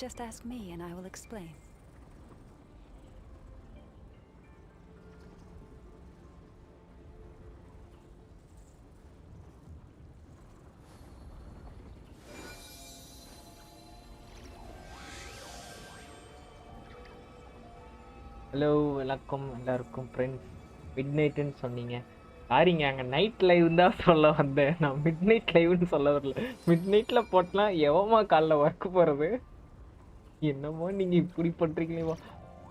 Just ask me and I will explain. Hello வணக்கம் எல்லாருக்கும் friends. Mid நைட்டுன்னு சொன்னீங்க. சாரிங்க, அங்கே நைட் லைவ் தான் சொல்ல வந்தேன். நான் மிட் நைட் லைவ்னு சொல்ல வரல. மிட் நைட்டில் போட்டலாம் எவமா காலைல ஒர்க் போகிறது. என்னமோ நீங்கள் இப்படி பண்ணுறீங்களேவா?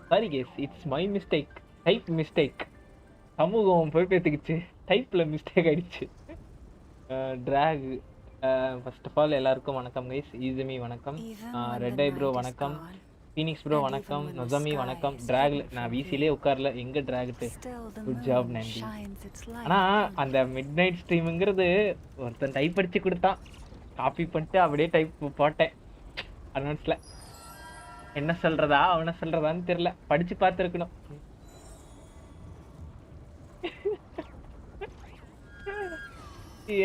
Sorry guys, it's my mistake. Type mistake. சமூகம் பொறுப்பேற்றுக்குச்சு. டைப்பில் மிஸ்டேக் ஆகிடுச்சு. ட்ராக். ஃபர்ஸ்ட் ஆஃப் ஆல் எல்லாருக்கும் வணக்கம் கைஸ். ஈஸிமி வணக்கம். ரெட் ஐ ப்ரோ வணக்கம். ஃபீனிக்ஸ் ப்ரோ வணக்கம். நொசமி வணக்கம். ட்ராக்ல நான் விசிலே உட்காரல, எங்கே ட்ராக்ட்டு. குட் ஜாப் நன்றி. ஆனால் அந்த மிட் நைட் ஸ்ட்ரீமுங்கிறது ஒருத்தன் டைப் அடித்து கொடுத்தான், காப்பி பண்ணிட்டு அப்படியே டைப் போட்டேன் அனௌன்ஸில். என்ன சொல்கிறதா அவனை சொல்கிறதான்னு தெரில, படித்து பார்த்துருக்கணும்.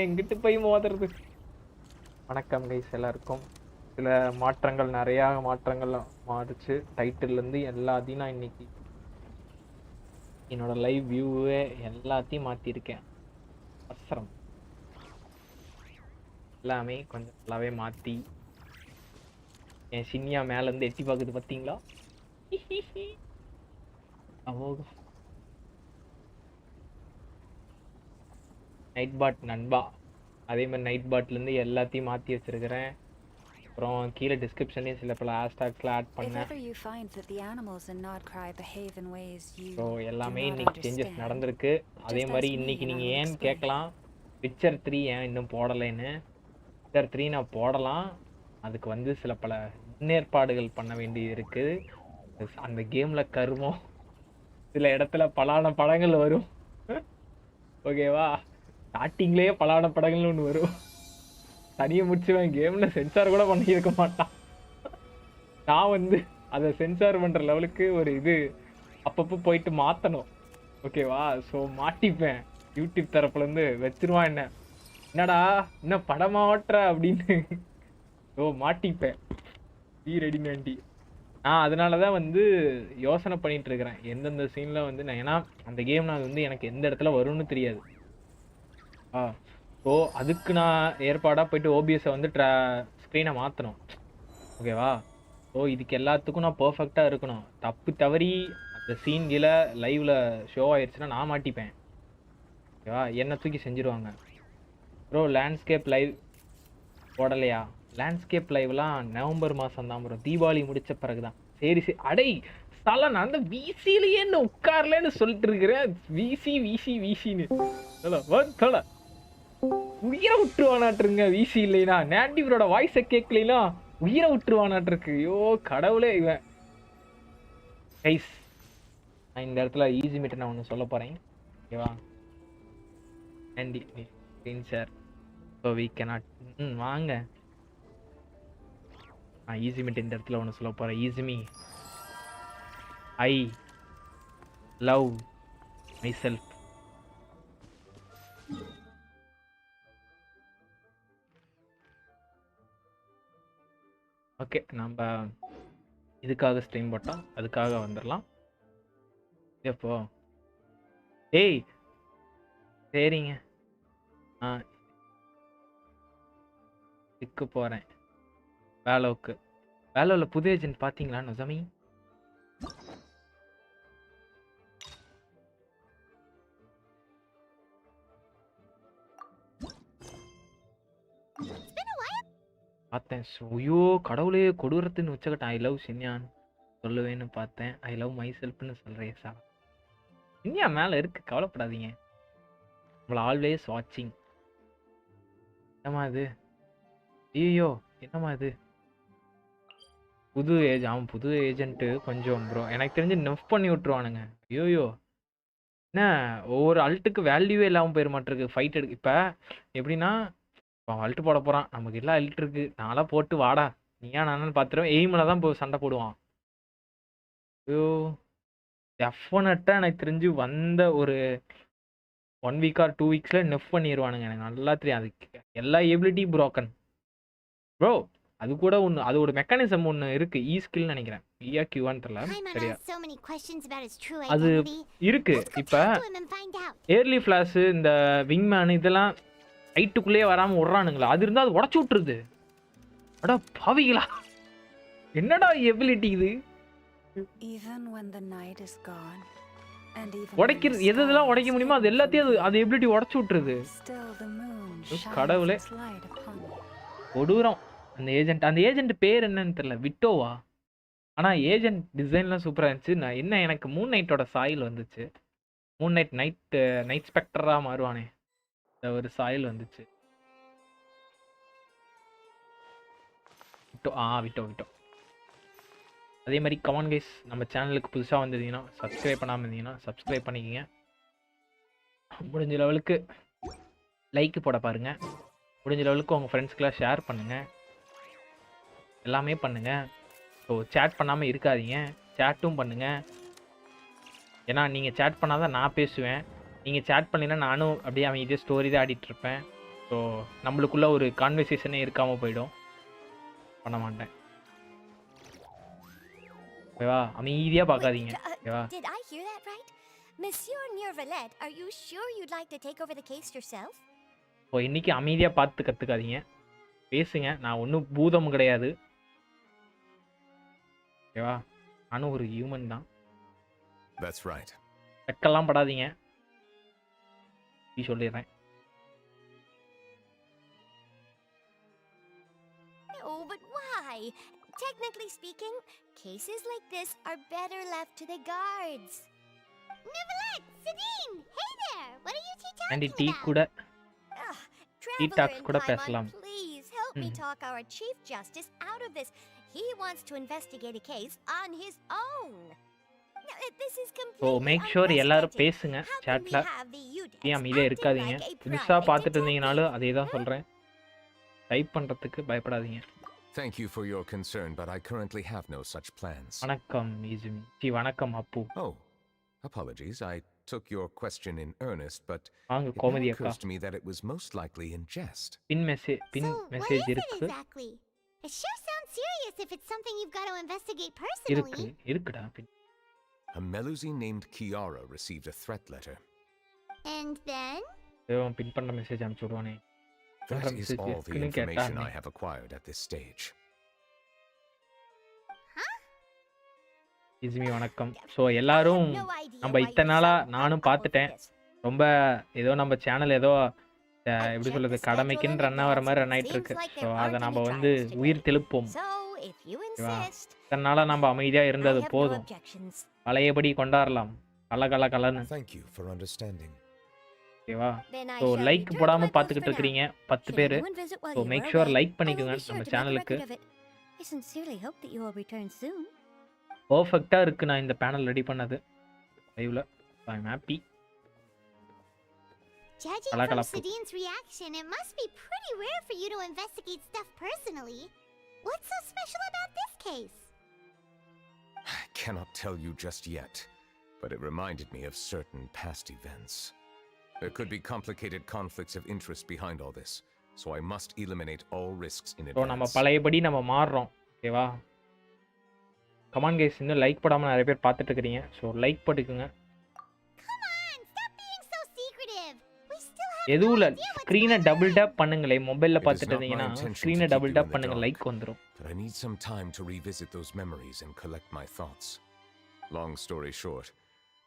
எங்கிட்டு போய் மோதுறது. வணக்கம் கைஸ் எல்லாருக்கும். சில மாற்றங்கள், நிறையா மாற்றங்கள் மாறுச்சு. டைட்டில்லேருந்து எல்லாத்தையும் நான் இன்னைக்கு என்னோட லைவ் வியூவே எல்லாத்தையும் மாற்றிருக்கேன். அவசரம் எல்லாமே கொஞ்சம் நல்லாவே மாற்றி என் சின்னியா மேலேருந்து எட்டி பார்க்குது பார்த்தீங்களா? அமோகம். நைட் பாட் நண்பா. அதே மாதிரி நைட் பாட்லேருந்து எல்லாத்தையும் மாற்றி வச்சுருக்கிறேன். அப்புறம் கீழே டிஸ்கிரிப்ஷன்லேயும் சில பல ஹேஷ்டாக்ஸ்லாம் ஆட் பண்ணேன். ஸோ எல்லாமே இன்னைக்கு சேஞ்சஸ் நடந்திருக்கு. அதே மாதிரி இன்னைக்கு நீங்கள் ஏன்னு கேட்கலாம், விச்சர் 3 ஏன் இன்னும் போடலைன்னு. விச்சர் 3 நான் போடலாம், அதுக்கு வந்து சில பல முன்னேற்பாடுகள் பண்ண வேண்டியது இருக்குது. அந்த கேமில் கருமம் சில இடத்துல பலான படங்கள் வரும். ஓகேவா? ஸ்டார்டிங்லேயே பலான படங்கள்னு ஒன்று வரும். தனியை முடிச்சுவேன். கேமில் சென்சார் கூட பண்ணியிருக்க மாட்டான். நான் வந்து அதை சென்சார் பண்ணுற லெவலுக்கு ஒரு இது அப்பப்போ போயிட்டு மாற்றணும். ஓகேவா? ஸோ மாட்டிப்பேன். யூடியூப் தரப்புலேருந்து வச்சிருவான் என்ன, என்னடா இன்னும் படமா ஓட்டுற அப்படின்னு. ஸோ மாட்டிப்பேன். ரெடி நண்டி. நான் அதனால தான் வந்து யோசனை பண்ணிட்டு இருக்கிறேன் எந்தெந்த சீனில் வந்து நான், ஏன்னா அந்த கேம் நான் வந்து எனக்கு எந்த இடத்துல வரும்னு தெரியாது. ஸோ அதுக்கு நான் ஏற்பாடாக போயிட்டு ஓபிஎஸை வந்து ஸ்க்ரீனை மாற்றணும். ஓகேவா? ஸோ இதுக்கு எல்லாத்துக்கும் நான் பர்ஃபெக்டாக இருக்கணும். தப்பு தவறி அந்த சீன் கீழே லைவில் ஷோ ஆயிடுச்சுன்னா நான் மாட்டிப்பேன். ஓகேவா? என்னை தூக்கி செஞ்சுருவாங்க. ப்ரோ லேண்ட்ஸ்கேப் லைவ் போடலையா? லேண்ட்ஸ்கேப் லைவ்லாம் நவம்பர் மாதம் தான் வரும், தீபாவளி முடித்த பிறகு தான். சரி சரி. அடை சால, நான் அந்த விசிலேயே என்ன உட்காரலன்னு சொல்லிட்டு இருக்கிறேன். விசி விசி விசின்னு சொல்ல உயிரை விட்டுருவானாட்டிருங்க. விசி இல்லைனா நேட்டிவரோட வாய்ஸை கேட்கலைனா உயிரை விட்டுருவானாட்டிருக்கு. ஐயோ கடவுளே இவன். கைஸ், நான் இந்த இடத்துல ஈஸி மீட்டை நான் ஒன்று சொல்ல போகிறேன். ஓகேவா? ஆண்டி சார், ஸோ வி கேனாட். வாங்க, நான் ஈஸி மீட் இந்த இடத்துல ஒன்று சொல்ல போகிறேன். Easy me, I love myself. Okay, நம்ம இதுக்காக ஸ்ட்ரீம் போட்டோம், அதுக்காக வந்துடலாம். எப்போ? ஏய் சரிங்க, இதுக்கு போகிறேன் வேலோவுக்கு. வேலோவில் புது ஏஜென்ட் பார்த்தீங்களா நொசமி? பார்த்தேன். ஐயோ கடவுளே, கொடூரத்தின் உச்சகட்டம். ஐ லவ் சின்யான் சொல்லுவேன்னு பார்த்தேன். ஐ லவ் மை செல்ஃப்னு சொல்கிறேன் சார். சின்யா மேலே இருக்கு, கவலைப்படாதீங்க. உங்களை ஆல்வேஸ் வாட்சிங். என்னம்மா இது? ஐயோ என்னம்மா இது? புது அவன் புது ஏஜென்ட்டு கொஞ்சம் ப்ரோ எனக்கு தெரிஞ்சு நெஃப் பண்ணி விட்டுருவானுங்க. ஐயோயோ, என்ன ஒவ்வொரு அல்ட்டுக்கு வேல்யூவே இல்லாமல் போயிட மாட்டிருக்கு ஃபைட் எடுக்கு. இப்போ எப்படின்னா, அவன் அல்ட்டு போட போகிறான், நமக்கு எல்லாம் அல்ட்டு இருக்கு, நான்லாம் போட்டு வாடா நீயா நானும் பார்த்துருவேன். எய்மில் தான் போய் சண்டை போடுவான். ஐயோ, டெஃபினட்டாக எனக்கு தெரிஞ்சு வந்த ஒரு 1 வீக் ஆர் 2 வீக்ஸில் நெஃப் பண்ணிடுவானுங்க. எனக்கு நல்லா தெரியும். அதுக்கு எல்லா எபிலிட்டி ப்ரோக்கன் ப்ரோ. அது கூட ஒன்று அதோட மெக்கானிசம் ஒன்று இருக்கு ஸ்கில்னு நினைக்கிறேன் கியூவான்னு தெரியல சரியா அது இருக்கு இப்போ ஏர்லி ஃபிளாஷ் இந்த விங்மேன் இதெல்லாம் ஹைட்டுக்குள்ளேயே வராமல் விட்றானுங்களா அது இருந்தால் அது உடச்சி விட்டுருது அடா பாவிகளா என்னடா எபிலிட்டி இது உடைக்கிறது எதெல்லாம் உடைக்க முடியுமோ அது எல்லாத்தையும் அது எபிலிட்டி உடச்சி விட்டுருது கடவுளே கொடூரம் அந்த ஏஜென்ட் பேர் என்னன்னு தெரியல விட்டோவா ஆனால் ஏஜென்ட் டிசைன்லாம் சூப்பராக இருந்துச்சு நான் என்ன எனக்கு மூன் நைட்டோட சாயில் வந்துச்சு மூன் நைட் ஸ்பெக்டராக மாறுவானே ஒரு சாயில் வந்துச்சு விட்டோ அதே மாதிரி கமான் கைஸ் நம்ம சேனலுக்கு புதுசாக வந்திருந்தீங்கன்னா சப்ஸ்கிரைப் பண்ணாமல் இருந்தீங்கன்னா சப்ஸ்கிரைப் பண்ணிக்கோங்க முடிஞ்ச லெவலுக்கு லைக் போட பாருங்க முடிஞ்ச லெவலுக்கு உங்கள் ஃப்ரெண்ட்ஸ்க்கெலாம் ஷேர் பண்ணுங்கள் எல்லாமே பண்ணுங்கள் ஸோ சேட் பண்ணாமல் இருக்காதீங்க சேட்டும் பண்ணுங்கள் ஏன்னா நீங்கள் சேட் பண்ணால் தான் நான் பேசுவேன் நீங்கள் சேட் பண்ணினா நானும் அப்படியே அவன் இதே ஸ்டோரி தான் ஆடிட்டுருப்பேன் ஸோ நம்மளுக்குள்ளே ஒரு கான்வர்சேஷனே இருக்காமல் போயிடும் பண்ண மாட்டேன் ஓகேவா அமைதியாக பார்க்காதீங்க ஓகேவா Monsieur ᴜᴜᴜᴜ, are you sure you'd like to take over the case yourself? ஓ இன்னைக்கு அமைதியாக பார்த்து கற்றுக்காதீங்க பேசுங்க நான் ஒன்றும் பூதம் கிடையாது ஓகேவா நானும் ஒரு ஹியூமன் தான் That's right. வெக்கெல்லாம் படாதீங்க சொல்லிடுறேன் Oh, but why? Technically speaking, cases like this are better left to the guards. Nicolette, Sadine, hey there. What are you two talking about? கூட Traveler in Paimon, please help me talk our Chief Justice out of this. He wants to investigate a case on his own. This is completely so make sure எல்லாரும் பேசுங்க chatல அமைதியா இருக்காதீங்க புதுசா பார்த்துட்டு இருந்தீங்கனாலும் அதே தான் சொல்றேன் டைப் பண்றதுக்கு பயப்படாதீங்க Thank you for your concern, but I currently have no such plans. வணக்கம் இஜுமி வணக்கம் அப்பு Oh, apologies. I took your question in earnest, but வாங்க it கோமதி now அக்கா occurs to me that it was most likely in jest. பின் message இருக்கு exactly? It sure sounds serious if it's something you've got to investigate personally. இருக்குடா பின் A Melusine named Kiara received a threat letter. And then? தேவன் பின் பண்ண message அனுப்பிச்சு விடுவானே That is all the information I have acquired at this stage. இஜுமி வணக்கம் so எல்லாரும் நம்ம இத்தனை நாளா நானும் பார்த்துட்டேன் ரொம்ப ஏதோ நம்ம சேனல் ஏதோ எப்படி சொல்றது கடமைக்குன்னு ரன் ஆகிற மாதிரி ரன் ஆகிட்டு இருக்கு ஸோ அதை நம்ம வந்து உயிர் தெழுப்போம் இத்தனை நாளா நம்ம அமைதியா இருந்தது போதும் பழையபடி கொண்டாடலாம் கலன்னு ஓகேவா ஸோ லைக் போடாமல் பார்த்துக்கிட்டு இருக்கிறீங்க 10 பேர் ஸோ மேக் ஷுர் லைக் பண்ணிக்கோங்க நம்ம சேனலுக்கு பர்ஃபெக்டாக இருக்குது நான் இந்த பேனல் ரெடி பண்ணது லைவ்ல I am happy Judging from Sadine's reaction, it must be pretty rare for you to investigate stuff personally. What's so special about this case? I cannot tell you just yet, but it reminded me of certain past events. There could be complicated conflicts of interest behind all this, so I must eliminate all risks in advance. So நம்ம பழையபடி நம்ம மாறுறோம் ஓகேவா come on guys இன்னும் like போடாமல் நிறைய பேர் பார்த்துட்டு இருக்கிறீங்க ஸோ லைக் போட்டுக்குங்க எதுவும் இல்லை ஸ்க்ரீனை டபுள் டேப் பண்ணுங்களே மொபைலில் பார்த்துட்டு இருந்தீங்கன்னா ஸ்க்ரீனை டபுள் டேப் பண்ணுங்க லைக் வந்துடும் I need some time to revisit those memories and collect my thoughts. Long story short,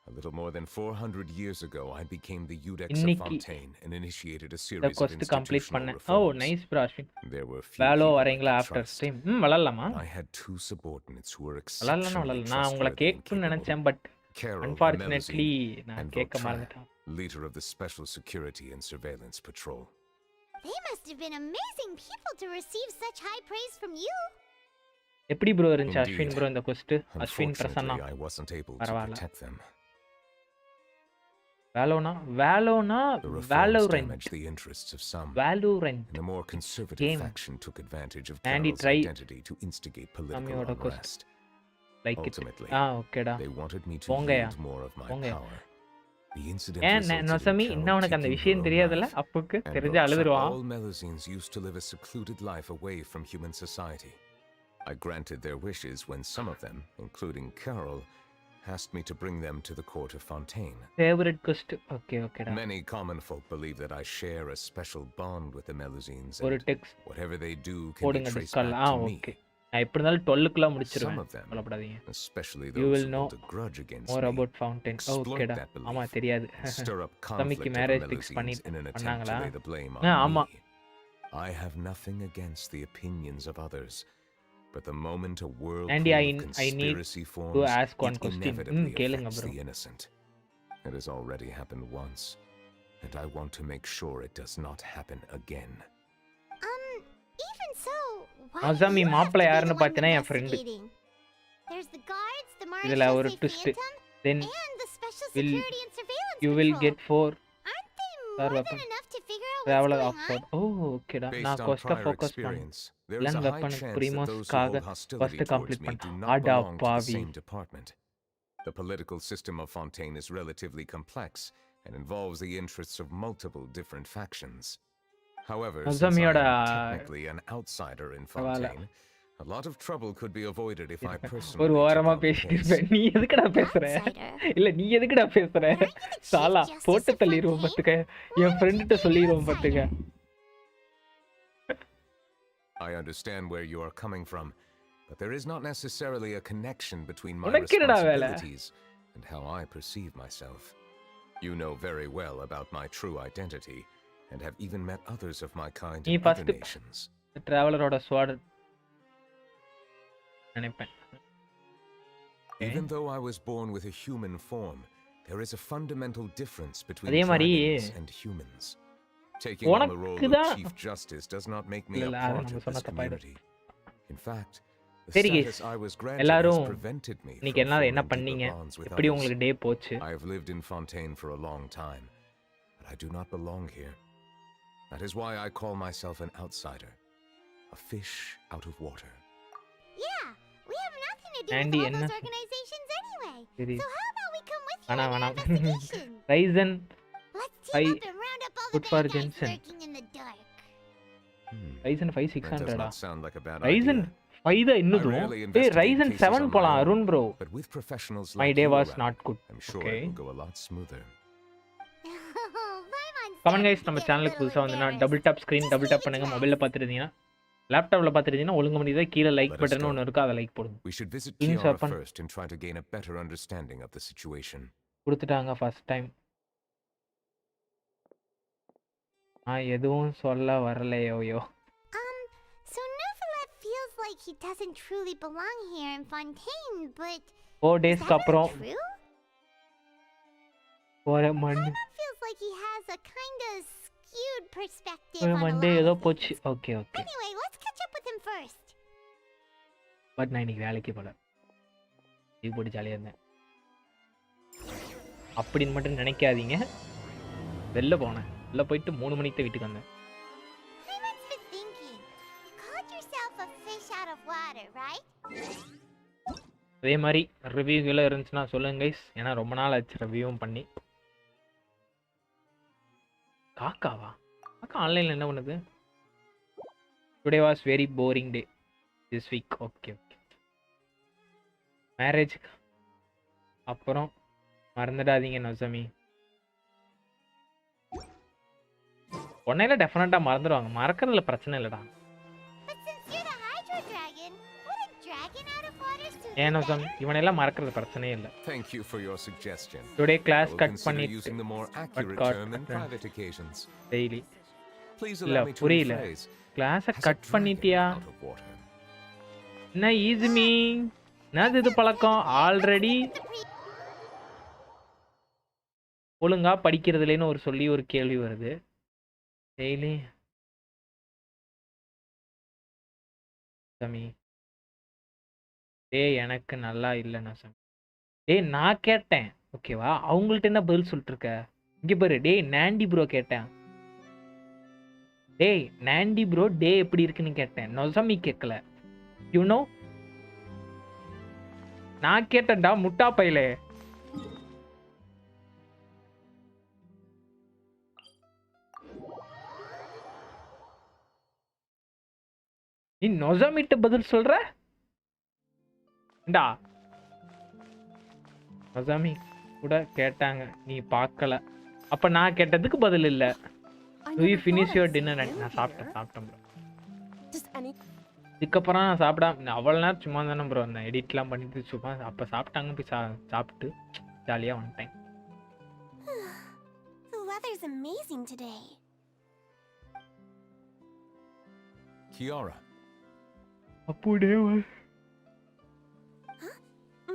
a little more than 400 years ago, I became the Iudex of Fontaine and initiated a series of institutional reforms. Oh, nice, Brashvin. There were Valo varengla after stream. Valalama. I had 2 subordinates who were exceptionally trustworthy. Na ungala kekku nenachem but unfortunately na kekka marandita. Leader of the Special Security and Surveillance Patrol. They must have been amazing people to receive such high praise from you. எப்படி bro இருந்துச்சு Ashwin bro இந்த quest Ashwin Prasanna I wasn't able to protect them. Valorant and a more conservative faction took advantage of Carol's identity to instigate political unrest. Like Ultimately, okay da they wanted me to use more of my power. The incident ஏன் resulted நொசமி in இன்னும் Carol உனக்கு அந்த taking விஷயம் her own தெரியாதுல்ல life, அப்புக்கு and தெரிஞ்சு books. அழுதுருவான் All Melusines used to live a secluded life away from human society. I granted their wishes when some of them, including Carol, asked me to bring them to the court of Fontaine. Favourite குஸ்ட் okay ஓகேடா Many common folk believe that I share a special bond with the Melusines, ஒரு and text whatever they do can be போடுங்க traced டிஸ்கால் back to me. Okay நான் எப்படி இருந்தாலும் 12க்குள்ள Some முடிச்சிருவேன் of them, கவலைப்படாதீங்க especially You those will who know hold a grudge against more me, about fountain exploit ஓகேடா that ஆமா belief தெரியாது and stir up சமிக்கு conflict of the marriage fix Melusines in an attempt to பண்ணாங்களா lay the blame ஆமா on me. I have nothing against the opinions of others, but the moment a whirlpool Andy, of I need conspiracy to forms, ask one it question. inevitably கேளுங்க affects bro the innocent. It has already happened once, and I want to make sure it does not happen again. Even so, why Assami do you have to மாப்பிள்ளை be the யாருன்னு one பார்த்தீங்கன்னா என் friend investigating? There's the guards, the இதுல ஒரு Maréchal twist Phantom, then and the Special will Security and Surveillance you will Patrol. Get 4 Aren't they star more weapon than enough to figure out what's traveler going of on? sword ஓ ஓகேடா Based நான் on கொஸ்ட prior focus பண்ணேன் experience, there is லன் a high weapon chance that those ப்ரிமோஸ்க்காக who hold first hostility towards complete me பண்ண do not அடா belong to the பாவி same department. The political system of Fontaine is relatively complex and involves the interests of multiple different factions. However, since I அசாமியோட am technically an outsider in Fontaine, a lot of trouble could be avoided if I personally ஒரு took ஓரமா on the பேசிட்டு case. இருப்பேன் நீ எதுக்குடா பேசுற Outsider? இல்ல நீ எதுக்குடா பேசுற Aren't you the Chief Shelah Justice போட்டு of தள்ளிடுவோம் Fontaine? பத்துக்க Why N would ஃப்ரெண்டுகிட்ட you be an சொல்லிடுவோம் பத்துக்க outsider? I understand where you are coming from, but there is not necessarily a connection between my உனக்கு என்னடா வேலை responsibilities and how I perceive myself. You know very well about my true identity, and have even met others of my kind நீ in other first nations. டிராவலரோட ஸ்வாட் நினைப்பேன் Even though I was born with a human form, there is a fundamental difference between அதே மாதிரி dragons and humans. Taking on the role of உனக்குதான் Chief Justice does not make me இல்ல a அத part நம்ம of சொன்ன this தப்பாயிடும் community. In fact, the சரி status guys I was granted has எல்லாரும் prevented me இன்னைக்கு from என்ன forming deeper பண்ணீங்க bonds with எப்படி others. உங்களுக்கு டே போச்சு I have lived in Fontaine for a long time, but I do not belong here. That is why I call myself an outsider, a fish out of water. Yeah, we have nothing to do Andy, with all என்ன those organizations anyway. சரி So how about we come with you வேணாம் on வேணாம் our investigation? ரைசன் Let's I team up and round up all the good for bad guys Genshin. lurking in the dark. ரைசன் 5 That does 600 not sound like a bad ரைசன் idea. 5 தான் இன்னும் I rarely டேய் investigate ரைசன் cases 7 on my போலாம் own, Arun bro but with professionals my like டே you was around, not good I'm sure okay it will go a lot smoother. Comment guys நம்ம சேனலுக்கு புதுசாக வந்துன்னா double tap screen double tap பண்ணுங்க மொபைலில் பார்த்துருந்தீங்கன்னா லேப்டாப்பில் பார்த்துருந்தீங்கன்னா ஒழுங்கு முடியுதா கீழே லைக் பட்டன் ஒன்று இருக்குது அதை லைக் போடுங்க We should visit Things Kiara happen. first and try to gain a better understanding of the situation. கொடுத்துட்டாங்க ஃபர்ஸ்ட் டைம் எதுவும் சொல்ல வரலையோயோ So Neuvillette feels like he doesn't truly belong here in Fontaine, but 4 is டேஸ்க்கு that அப்புறம் really true? ஒரு மண் Paimon feels like he has a kind of skewed perspective ஒரு on a Monday lot ஏதோ of போச்சு things. Okay okay Anyway, let's catch up with him first. But நான் இன்னைக்கு வேலைக்கு போல லீவ் போட்டு ஜாலியாக இருந்தேன் அப்படின்னு மட்டும் நினைக்காதீங்க வெளில போனேன் வெளில போயிட்டு 3 மணிக்கு தான் வீட்டுக்கு வந்தேன் Paimon's been thinking. You called yourself a fish out of water, right? அதே மாதிரி ரிவ்யூவில் இருந்துச்சுன்னா சொல்லுங்க கைஸ் ஏன்னா ரொம்ப நாள் ஆச்சு ரிவ்யூவும் பண்ணி காக்காவா காக்கா ஆன்லைனில் என்ன பண்ணுது today was very boring day this week okay okay marriage அப்புறம் மறந்துடாதீங்க நொசமி உன்னையில டெஃபினட்டாக மறந்துடுவாங்க மறக்கிறதுல பிரச்சனை இல்லைடா But since you're the Hydro Dragon, would a dragon out of water suit you ஏன் நொசம் better? இவனையெல்லாம் மறக்கிறது பிரச்சனையே இல்லை Thank you for your suggestion. Today I class will cut consider பண்ணிட்டு using the more accurate cut term in then. private occasions. Daily Please இல்ல allow me to புரியல rephrase. கிளாஸை As a cut dragon பண்ணிட்டியா out of water. என்ன ஈஸிமி என்னது இது பழக்கம் already ஒழுங்கா படிக்கிறதுலேன்னு ஒரு சொல்லி ஒரு கேள்வி வருது டெய்லி சாமி டேய் எனக்கு நல்லா இல்லைண்ணா சாமி டேய் நான் கேட்டேன் ஓகேவா அவங்கள்ட்ட என்ன பதில் சொல்லிட்டு இருக்க இங்கே பாரு டேய் நாண்டி ப்ரோ கேட்டேன் டேய் நாண்டி ப்ரோ டே எப்படி இருக்குன்னு கேட்டேன் நொசமி கேட்கல யூனோ நான் கேட்டேன்டா முட்டா பையிலே நீ நொசாமிட்ட பதில் சொல்ற டா நொசாமி கூட கேட்டாங்க நீ பார்க்கல அப்ப நான் கேட்டதுக்கு பதில் இல்ல do you finish your dinner நான் சாப்பிட்டேன் bro இதுக்கப்புறம் நான் சாப்பிடாம அவ்வளவு நேரம் சும்மா தானே ப்ரோ அந்த எடிட்லாம் பண்ணிட்டு சும்மா அப்ப சாப்பிட்டாங்க போய் சாப்பிட்டு ஜாலியா வந்துட்டேன் The weather's amazing today. Kiara. அப்படியே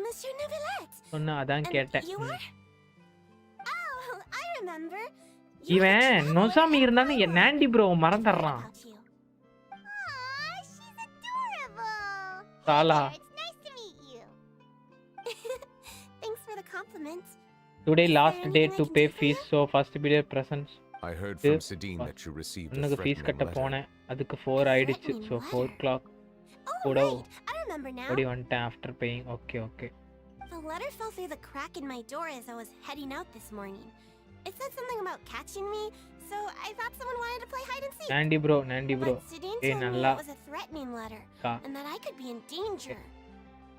Monsieur Neuvillette. சொன்னா அதான் கேட்டேன் You are? Oh, I remember. இவன் நொசாமி இருந்தானே நாண்டி ப்ரோ மறந்துடுறான் Aw, she's adorable. சாலா It's nice to meet you. Thanks for the compliment. today last day to pay fees so first be there presents I heard from Sidine that you received a உனக்கு fees கட்ட threatening letter. போனேன் அதுக்கு 4 ஆயிடுச்சு so 4 o'clock Oh, கூட right. I remember now. ஓடி வந்துட்டேன் after paying okay The letter fell through the crack in my door as I was heading out this morning. It said something about catching me, so I thought someone wanted to play hide and seek. நாண்டி bro But Sidine ஏய் told me நல்லா it was a threatening letter கா and that I could be in danger.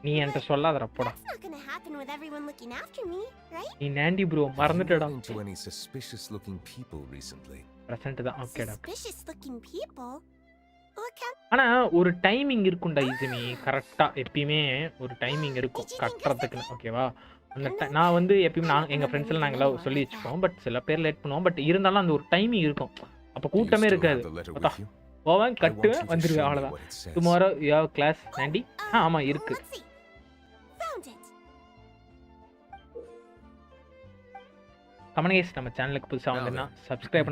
நீ என்கிட்ட சொல்லாதடா போடா That's not gonna happen with everyone looking after me, right? நீ நாண்டி bro Have you மறந்துட்டடா run into any suspicious-looking people recently? Present தான் ஓகேடா Suspicious looking people? Look at ஆனா ஒரு டைமிங் இருக்கும்டா இசுமி கரெக்டா எப்பயுமே ஒரு டைமிங் இருக்கும் கட்டுறதுக்கு ஓகேவா அந்த நான் வந்து எப்பயுமே நான் எங்க ஃப்ரெண்ட்ஸ்ல நாங்களாம் சொல்லி வச்சுப்போம் பட் சில பேர் லேட் பண்ணுவோம் பட் இருந்தாலும் அந்த ஒரு டைமிங் இருக்கும் அப்ப Do you கூட்டமே still இருக்காது have the letter பார்த்தா with you? போவேன் I want கட்டுவேன் you to வந்துருவேன் show me அவ்வளவுதான் what it says. Tomorrow you have class நாண்டி ஆமா இருக்கு Let's see. Found it. Comment நம்ம சேனலுக்கு புதுசா வந்தீங்கன்னா சப்ஸ்கிரைப்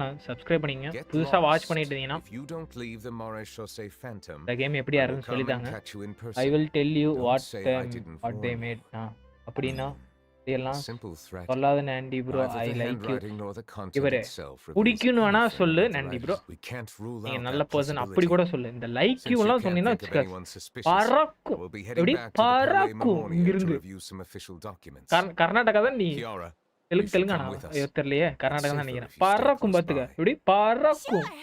பண்ணீங்க Get புதுசா வாட்ச் lost. பண்ணிட்டு இருந்தீங்கன்னா If you don't leave the ⴰ Phantom, இந்த கேம் எப்படி I will யாருன்னு come and சொல்லிட்டாங்க catch you in I person. Will tell you Don't what say I didn't what they warn you. Mad அப்படின்னா இதெல்லாம் Simple threat. சொல்லாத நாண்டி ப்ரோ Neither I the like you handwriting nor the content இவரே itself reveals பிடிக்கும்னு வேணா anything சொல்லு about the நாண்டி writers. Bro We can't rule நீங்க out நல்ல that பர்சன் அப்படி possibility. கூட சொல்லு இந்த லைக் Since யூ you எல்லாம் can't சொன்னீங்கன்னா think of வச்சுக்க anyone suspicious, I பறக்கும் will be எப்படி heading back to the Palais பறக்கும் Memorial to இங்கிருந்து review some official documents. Karnataka தான் நீ Kiara, Telangana come with us. ஐயோ தெரியலையே கர்நாடகா தான் Safer நினைக்கிறேன் if you stay பறக்கும் close பாத்துக்க by. இப்படி பறக்கும் Sure.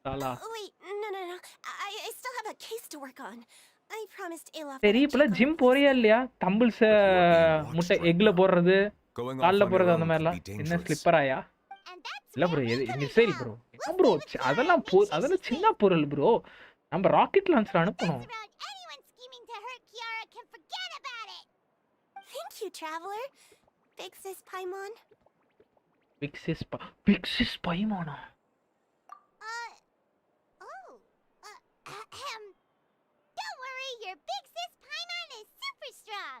Shelah Wait, no. I still have a case to work on. I promised Olaf. சரி இப்பெல்லாம் ஜிம் போறியா இல்லையா தம்பிள்ஸ் முட்டை எக்ல போடுறது Going off கால்ல on your போறது own அந்த could மாதிரிலாம் be என்ன dangerous. ஸ்லிப்பராயா And that's இல்ல bro where we come missile in bro now. என்ன ப்ரோ அதெல்லாம் அதெல்லாம் சின்ன பொருள் ப்ரோ நம்ம ராக்கெட் லான்ச்சர் அனுப்பணும் Just about anyone scheming to hurt Kiara can forget about it. Thank you, traveler. Big sis Paimon. பிக்ஸிஸ் பைமானா Don't worry, your big sis Paimon is super strong.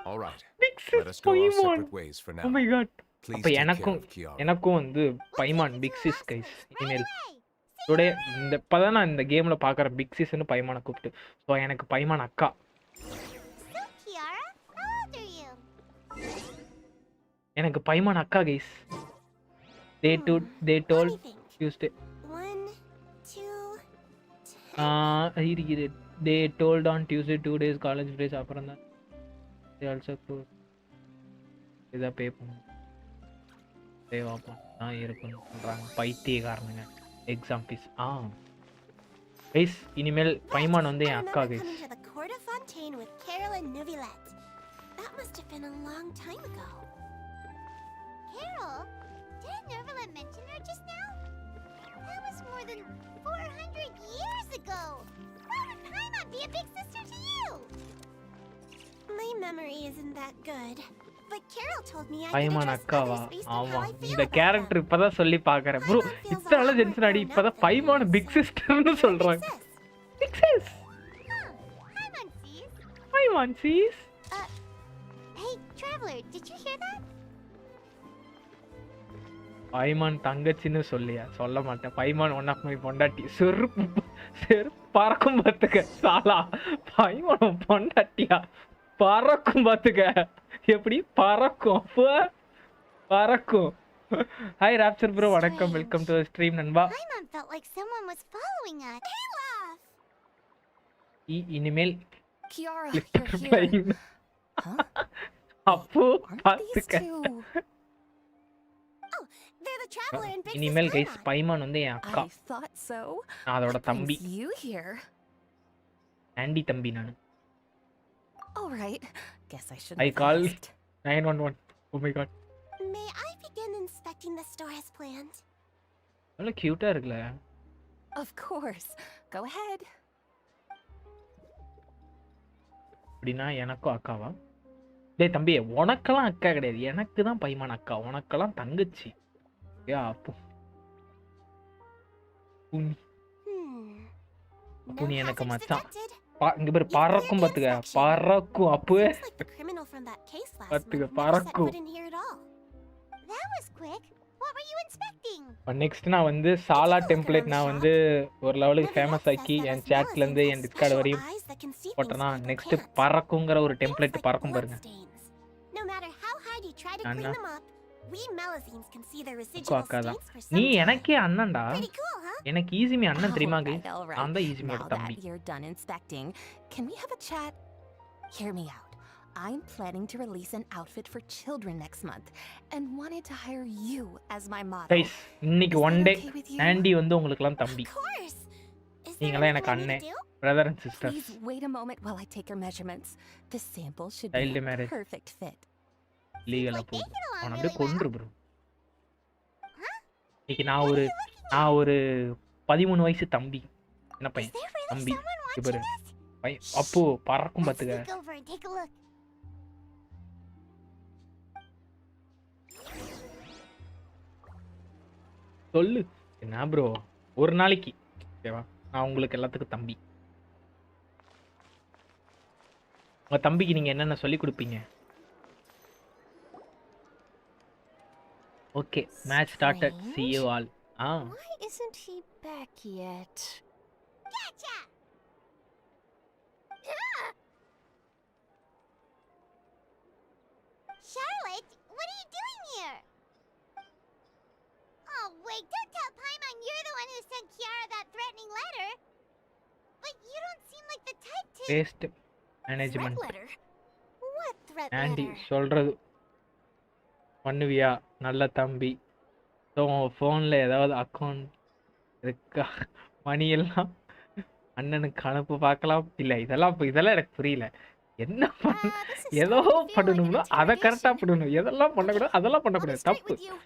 All right. Let big sis us go our Paimon separate ways for oh now. My god Please அப்ப take care எனக்கும் of Kiara. எனக்கும் வந்து Paimon big sis guys email Right. Today இந்த இப்பதான் நான் இந்த கேம்ல பாக்குற பிக் சிஸ்னு பைமானை கூப்பிட்டு ஸோ எனக்கு பைமான் அக்கா So, Kiara, how old are you? எனக்கு பைமான் அக்கா guys they told Let me think. Tuesday 1, 2, இருக்குது தே told on Tuesday 2 days college days அப்புறம் தான் தே ஆல்சோ க்ளோஸ் இதாக பே பண்ணும் தேவாப்பா நான் இருக்கணும் சொல்கிறாங்க பைத்தியக்காரனுங்க எக்ஸாம் ஃபீஸ் கைஸ் இனிமேல் பைமான் வந்து I என் அக்கா remember guys coming to the court of Fontaine with Carol and Neuvillette. That must have been a long time ago. Carol? Did Neuvillette mention her just now? That was more than 400 years ago. Why would Paimon be a big sister to you? My memory isn't that good. But Carol told me I could பைமான் address அக்காவா others based on ஆமா how I feel இந்த about character them. இப்பதான் சொல்லி பாக்குறேன் bro இத்தனை gentian ஆடி இப்பதான் பைமான big சிஸ்டர்னு சொல்றாங்க big sis Paimon sees. Paimon sees Hey, traveler, did you hear that? பைமான் தங்கச்சின்னு சொல்லியா சொல்ல மாட்டேன் பைமான் ஒன் ஆஃப் மை பொண்டாட்டி செருப்பு பறக்கும் பார்த்துக்க சாலா பைமான் பொண்டாட்டியா பறக்கும் பார்த்துக்க எப்படி பறக்கும் அப்போ பறக்கும் ஹாய் ராப்சர் ப்ரோ வணக்கம் வெல்கம் டு ஸ்ட்ரீம் நண்பா Paimon felt like someone was following us. Olaf! இனிமேல் Kiara, glitter you're here. flying. Huh? அப்போ Aren't these பார்த்துக்க two? They're the traveler and big இனிமேல் sis கைஸ் Paimon. பைமான் வந்து என் அக்கா. I thought so. நான் அதோட What தம்பி. brings you here? ஆண்டி தம்பி நானு. All right. Guess I shouldn't I have call asked. 911. Oh my god. May I begin inspecting the store as planned? நல்ல கியூட்டா இருக்குல. Of course. Go ahead. அப்படினா எனக்கும் அக்காவா? டேய் தம்பி உனக்கெல்லாம் அக்கா கிடையாது. எனக்கு தான் பைமான் அக்கா. உனக்கெல்லாம் தங்கச்சி. யா அப்போ. அப்போ நீ எனக்கு மச்சான். இங்க பாரு பறக்கும் பாத்துக்க. பறக்கும் அப்போ. பாத்துக்க பறக்கும். That was quick. What were you inspecting? Next நான் வந்து சாலா டெம்ப்ளேட் நான் வந்து ஒரு லெவலுக்கு ஃபேமஸ் ஆக்கி என் சாட்ல இருந்து என் டிஸ்கார்ட் வரையும் போட்டனா நெக்ஸ்ட் பறக்குங்கிற ஒரு டெம்ப்ளேட் பறக்கும் பாருங்க. No matter how hard you try to clean them up, we Melazines can see the அக்கா residual அக்காதான். stains for நீ some time. எனக்கே அண்ணன்டா. Pretty cool, huh? எனக்கு ஈஸிமி அண்ணன் தெரியுமா All guys? right, all right. நான் தான் ஈஸிமியோட Now தம்பி. that you're done inspecting, can we have a chat? Hear me out. I'm planning to release an outfit for children next month and wanted to hire you as my model. Guys இன்னைக்கு Is one that day okay with you? Aunty வந்து உங்களுக்குலாம் தம்பி. Of course. Is there நீங்களாம் anything எனக்கு I need அண்ணன். to do? Brother and sisters. Please wait a moment while I take your measurements. This sample should Child be a marriage. perfect fit. லீகலா Like, போகுது. they get along அவன் really அப்படியே கொன்று bro. Huh? இன்னைக்கு நான் ஒரு 13 வயசு தம்பி. என்ன Is பையன்? there really தம்பி. someone இங்க watching பாரு. us? பையன் அப்போ பறக்கும் Let's பாத்துக்க. sneak over and take a look. சொல்லு. என்ன ப்ரோ? ஒரு நாளைக்கு ஓகேவா? நான் உங்களுக்கு எல்லாத்துக்கும் தம்பி. உங்க தம்பிக்கு நீங்க என்னென்ன சொல்லி கொடுப்பீங்க? Okay match started. see you all. Why isn't he back yet? Gotcha! Charlotte, what are you doing here? Oh, wait, don't tell Paimon you're the one who sent Kiara that threatening letter. But you don't seem like the type to... waste Threat management. letter? What threat aunty letter? சொல்றது பண்ணுவியா? நல்ல தம்பி. So உன் ஃபோனில் ஏதாவது account இருக்கா? மணி எல்லாம் அண்ணனுக்கு அனுப்பு பார்க்கலாம். இல்லை இதெல்லாம் எனக்கு புரியல. என்ன பண்ண this is ஏதோ starting to feel like an பண்ணணும்னா அதை கரெக்டாக interrogation. பண்ணணும். எதெல்லாம் பண்ணக்கூடாது அதெல்லாம் I'll be பண்ணக்கூடாது. straight தப்பு. with you.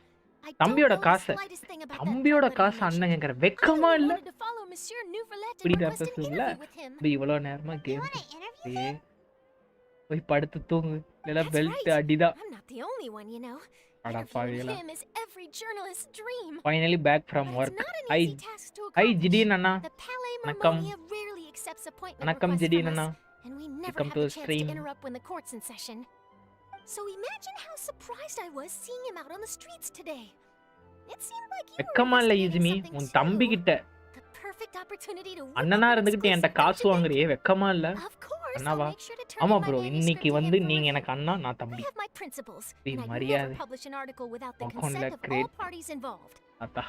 I don't தம்பியோட know the காசை slightest thing about that தம்பியோட threat letter காசு you அண்ணன் mentioned. கேட்குற I வெக்கமா only இல்லை? wanted to follow Monsieur Nouvelette and இப்படி request an பேசுறது இல்லை. interview with him. இப்படி இவ்வளோ நேரமாக You game want to interview him? போய் படுத்து தூங்கு. இல்லைன்னா That's பெல்ட் right. அடிதான். I'm not the only one, you know. அட Interviewing பாவிகளா. him is every journalist's dream. Finally back But from it's work. not an hi easy task to hi accomplish. Jitin அண்ணா. The Palais வணக்கம். Marmonia rarely accepts appointment வணக்கம் requests Jitin from அண்ணா. us, and we never Welcome have to the the chance stream. to interrupt when the court's in session. So imagine how surprised I was seeing him out on the streets today. It seemed like you were வெக்கமா இல்லை investigating ஈஸ்மி? something உன் too. தம்பி கிட்ட The perfect opportunity to whip அண்ணனா up an இருந்துகிட்டு என்கிட்ட exclusive காசு budget. வாங்குறியே வெக்கமா இல்லை? Of course, I'll அண்ணாவா? make sure to turn ஆமா in my ப்ரோ manuscript இன்னைக்கு to வந்து him for நீங்க review. எனக்கு அண்ணா நான் I தம்பி. have my principles, Be and I'd மரியாதை. never publish an article without the உக்காண்ட consent of all great. parties involved. அத்தா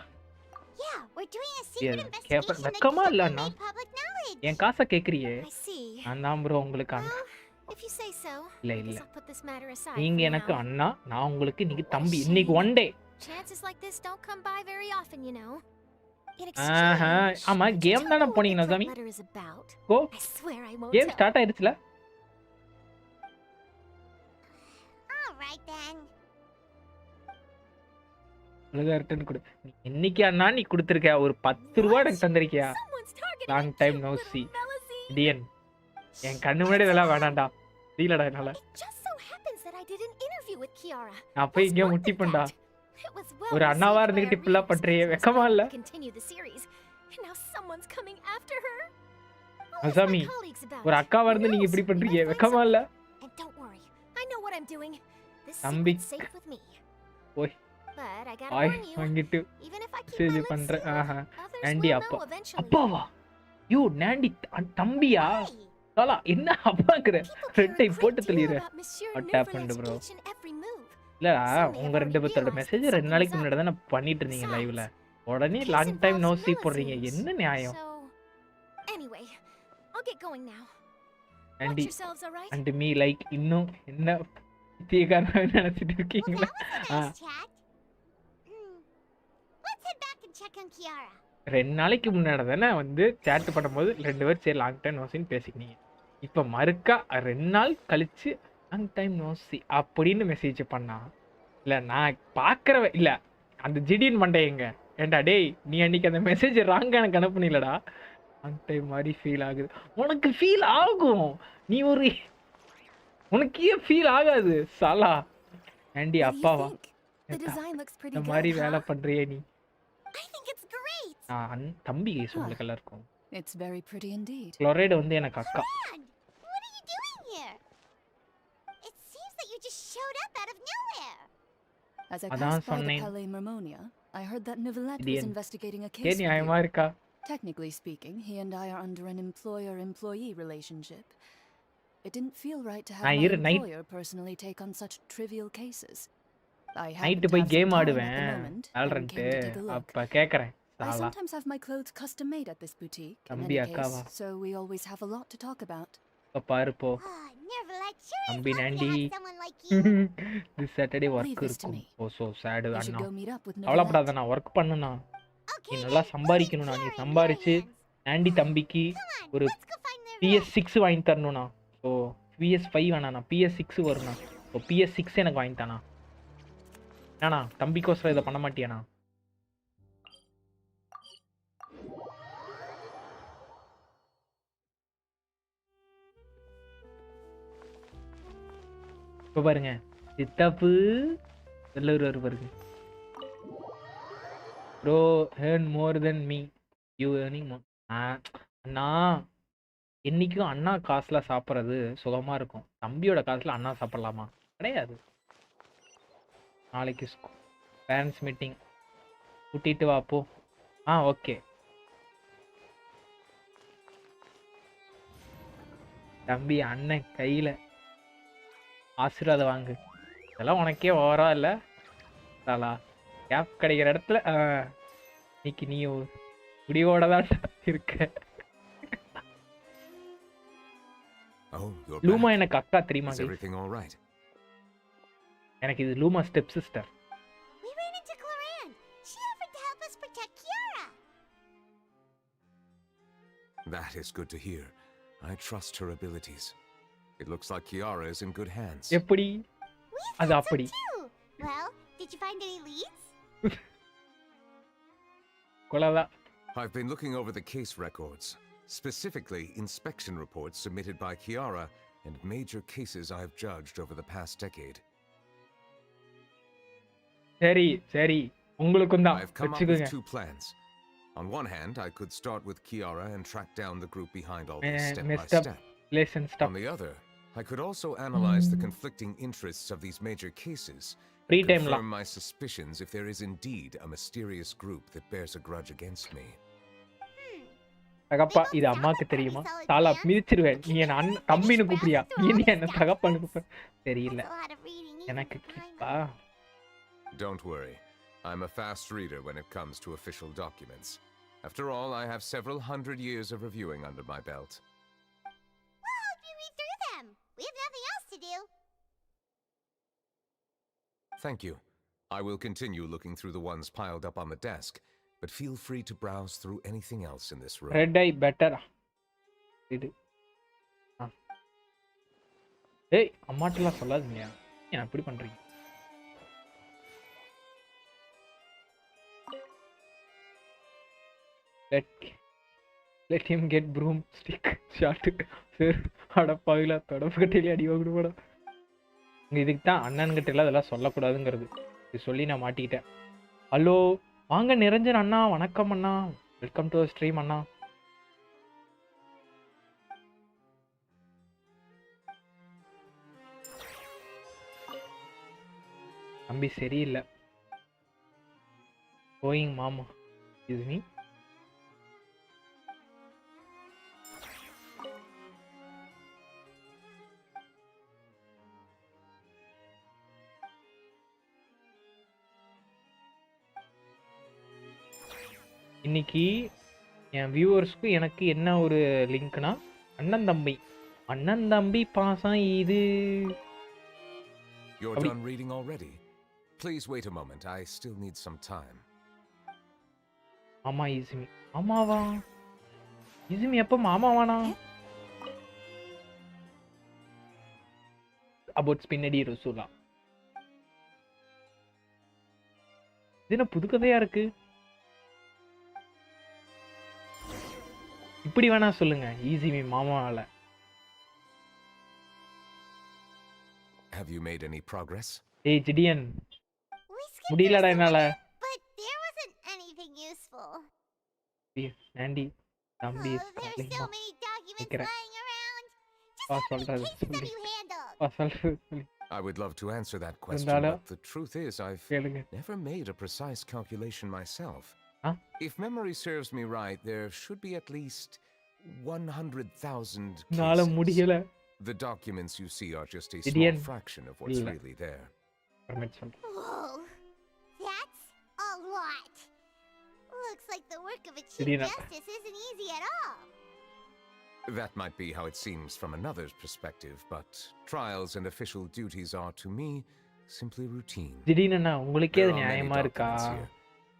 Yeah, we're doing a Yes, secret கேப்ப investigation that வெக்கமா can't இல்லை be Anna? made public knowledge. என் காசை கேட்குறியே? I see. நான் தான் bro உங்களுக்கு அண்ணா. Well, if you say so, இல்ல I guess இல்ல I'll put this matter aside நீங்க for எனக்கு now. அண்ணா நான் உங்களுக்கு இன்னைக்கு தம்பி. இன்னைக்கு one day. Chances like this don't come by very often, you know. In aha exchange, ஆமா could you கேம் tell தானே me what போனீங்க the threat நசாமி? letter is about? Go I swear I won't game tell. Start ஆயிடுச்சுல? All right then. ஒழுங்கா return கொடு. நீ இன்னைக்கு அண்ணா நீ கொடுத்துருக்க ஒரு 10 ரூபா எனக்கு தந்திருக்கியா? Someone's targeting Long a time cute no little see. Melazine. டியன் என் கண்ணு முன்னாடி இதெல்லாம் வேணாம்டா. தெரியலடா என்னால. It just so happens that I did an interview with Kiara. நான் போய் That's இங்கே more than முட்டிப்பேன்டா. that. It was well ஒரு அண்ணாவா received by இருந்துகிட்டு our இப்படிலாம் readers பண்றியே because I was வெக்கமா இல்ல? planning to continue the series. And now someone's coming after her. I'll ask நசாமி my colleagues about ஒரு it. அக்காவா Who இருந்து நீங்க knows? இப்படி We பண்றீங்க might find வெக்கமா something. இல்ல? And don't worry, I know what I'm doing. This தம்பி. secret's safe with me. ஓய் But I gotta ஆய் warn you, வாங்கிட்டு even if I keep சரி my lips பண்றேன். sealed, ஆஹா others ஆண்டி will அப்பா. know eventually. அப்பாவா? யூ நாண்டி தம்பியா? Hey, சாலா என்ன அப்பாக்குற? People care ரெட்டை a great போட்டு deal தள்ளிடுற. about Monsieur What happened, Nouvelette's bro? each and every move. இல்லடா Some may உங்க have ரெண்டு already பேர்த்தோட realized மெசேஜ் that 2 நாளைக்கு something's முன்னாடி up. தானே பண்ணிட்டு இருந்தீங்க லைவ்ல. Besides, உடனே the case long time no involves see போடுறீங்க. Melazines. என்ன நியாயம்? So, anyway, I'll get going now. Watch aunty yourselves, all right? And me like இன்னும் என்ன தீகாரமா நினைச்சிட்டு well, இருக்கீங்களா? that was a nice chat. check on Kiara. 2 நாளைக்கு முன்னாடி தானே வந்து சேட் பண்ணும்போது 2 பேரும் சரி லாங் டைம் நோசின்னு பேசிக்கினீங்க. இப்போ மறுக்கா 2 நாள் கழிச்சு லாங் டைம் நோசி அப்படின்னு மெசேஜ் பண்ணா இல்லை நான் பார்க்குறவ இல்லை அந்த ஜிடின் மண்டையங்க ஏண்டா டேய் நீ அன்னைக்கு அந்த மெசேஜ் ராங்க எனக்கு அனுப்புனீங்களடா லாங் டைம் மாதிரி ஃபீல் ஆகுது. உனக்கு ஃபீல் ஆகும், நீ ஒரு உனக்கு ஏன் ஃபீல் ஆகாது சாலா ஆண்டி அப்பாவா இந்த மாதிரி வேலை பண்றியே நீ. I think it's great. தம்பி கேஸ் உங்களுக்கு எல்லாம் இருக்கும். It's very pretty indeed. Chloride வந்து எனக்கு அக்கா. Man, what are you doing here? It seems that you just showed up out of nowhere. As I passed by the Ʞᴜᴜ, I heard that ᴜᴜᴜ was investigating a case. நியாயமா இருக்கா? Technically speaking, he and I are under an employer-employee relationship. It didn't feel right to have my employer personally take on such trivial cases. Night போய் game ஆடுவேன் ஆல்ரன்ட் அப்ப கேக்குறேன் I sometimes have my clothes custom made at this boutique. தம்பி அக்காவா So we always have a lot to talk about. பாரு போ Never like sure தம்பி நாண்டி someone like you. this Saturday work இருக்கும். so sad அண்ணா அவளப்படாத நான் வர்க் பண்ணனும்னா நீ நல்லா சம்பாதிக்கணும்னா நீ சம்பாரிச்சு ஆண்டி தம்பிக்கு ஒரு PS6 வாங்கி தரணும்னா சோ PS5 வேணானா PS6 வரும்னா சோ PS6 எனக்கு வாங்கி தானா ஏனா தம்பிக்கோசரம் இத பண்ண மாட்டியானா? இப்போ பாருங்க சித்தப்பு எல்லாரும் பாருங்க bro earn more than me you earning more. அண்ணா என்னைக்கும் அண்ணா காசுல சாப்பிட்றது சுகமா இருக்கும், தம்பியோட காசுல அண்ணா சாப்பிடலாமா? கிடையாது. நாளைக்கு பேரண்ட்ஸ் மீட்டிங் கூட்டிட்டு வா போ. ஓகே தம்பி அண்ணன் கையில ஆசீர்வாதம் வாங்கு. இதெல்லாம் உனக்கே ஓவரா இல்லை சாலா கேப் கிடைக்கிற இடத்துல இன்னைக்கு நீ முடிவோட தான் இருக்க. லூமா எனக்கு அக்கா தெரியுமா? எனக்கு இது லூமா step sister. We ran into Cloran. She offered to help us protect Kiara. That is good to hear. I trust her abilities. It looks like Kiara is in good hands. எப்படி? அது அப்படி. Well, did you find any leads? கொலவா. I've been looking over the case records, specifically inspection reports submitted by Kiara and major cases I have judged over the past decade. சரி உங்களுக்கும் தான் I've come up with 2 plans. On one hand, I could start with Kiara and track down the group behind all this step by step. On the other, I could also analyze the conflicting interests of these major cases, confirm my suspicions if there is indeed a mysterious group that bears a grudge against me. தகப்பா இது அம்மாக்கு தெரியுமா? சாலா மிதிச்சிருவேன். நீ என்ன தம்பின்னு கூப்பிடியா? நீ என்ன தகப்பான்னு கூப்பிட தெரியல எனக்கு. Don't worry, I'm a fast reader when it comes to official documents. After all, I have several hundred years of reviewing under my belt. We'll help you read through them. We have nothing else to do. Thank you. I will continue looking through the ones piled up on the desk, but feel free to browse through anything else in this room. Red eye better. ஏய் அம்மாட்டலாம் சொல்லாதீங்க. ஏன் அப்படி பண்றீங்க? Let him get broomstick shot. சரி அடப்பாவில தொடப்பக்கட்டையில அடி வாங்கிட்டு போட. இதுக்கு தான் அண்ணன்கிட்ட எல்லாம் அதெல்லாம் சொல்லக்கூடாதுங்கிறது. இது சொல்லி நான் மாட்டிக்கிட்டேன். ஹலோ வாங்க நிரஞ்சன் அண்ணா, வணக்கம் அண்ணா, வெல்கம் டு ஸ்ட்ரீம் அண்ணா. தம்பி சரியில்லை. கோயிங் மாமா இது மீ. இன்னைக்கு என் வியூவர்ஸ்க்கு எனக்கு என்ன ஒரு லிங்க்னா அண்ணன் தம்பி பாசம் இது. You're done reading already? Please wait a moment. I still need some time. ஆமா இசுமி. ஆமாவா? இசுமி எப்ப மாமாவானா? about ஸ்பின்னடி ரசூலா. இது என்ன புது கதையா இருக்கு? இப்படி வேணா சொல்லுங்க. இசுமி மாமாவால. Have you made any progress? ஏய் ஜிடியன். We skipped முடியலடா through என்னால. some of it, but there wasn't anything useful. Aunty தம்பி Oh, there's so many documents Secret. lying around. Just Pass how many all that, cases have please. you handled? சொல்றது I would love to answer that question, இருந்தாலும் but the truth is I've கேளுங்க. never made a precise calculation myself. Huh? If memory serves me right, there should be at least 100,000 நால cases. முடியல. The documents you see are just a Gideon. small fraction of what's இல்ல. really there. permit சொல்றேன். Whoa, that's a lot. Looks like the work of a chief Gideon. justice isn't easy at all. That might be how it seems from another's perspective, but trials and official duties are to me simply routine. திடீர்னு உங்களுக்கே There அது are many நியாயமா இருக்கா? documents here.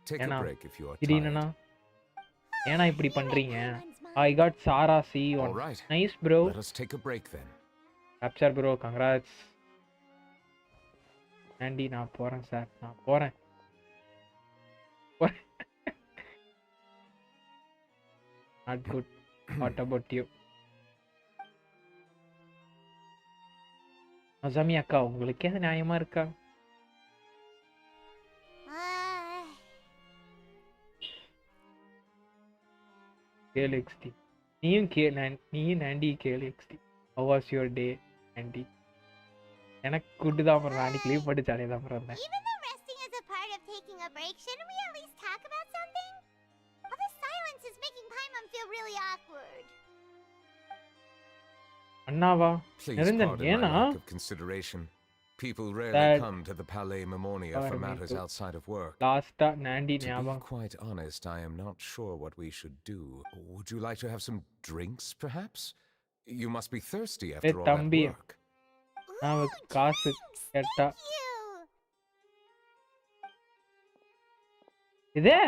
Take a ஏன்னா break if you are திடீர்னு tired. ஏன்னா இப்படி பண்றீங்க? I got Sarah C on. All right. Nice bro. Let us take a break then. Capture bro, congrats. Aunty நான் போறேன் சார். நான் போறேன். Not good. What about you? Assami அக்கா உங்களுக்கே அது நியாயமா இருக்கா? கேளு XD. நீயும் ஆண்டி கேளு XD. How was your day, aunty? எனக்கு குட் தான் அப்புறம் அன்னைக்கு லீவ் போட்டு ஜாலியாக தான் அப்புறம் இருந்தேன். Even though resting is a part of taking a break, shouldn't we at least talk about something? All this silence is making Paimon feel really awkward. அண்ணாவா? Please Niranjan pardon my ஏனா? lack of consideration. People rarely That- come to the Palais Memoria for Sorry, me matters too. outside of work. லாஸ்டா aunty To be ஞாபகம். quite honest, I am not sure what we should do. Would you like to have some drinks, perhaps? You must be thirsty after all that தம்பி. work. நான் Ooh, காசு drinks! கேட்டா Thank you! இதே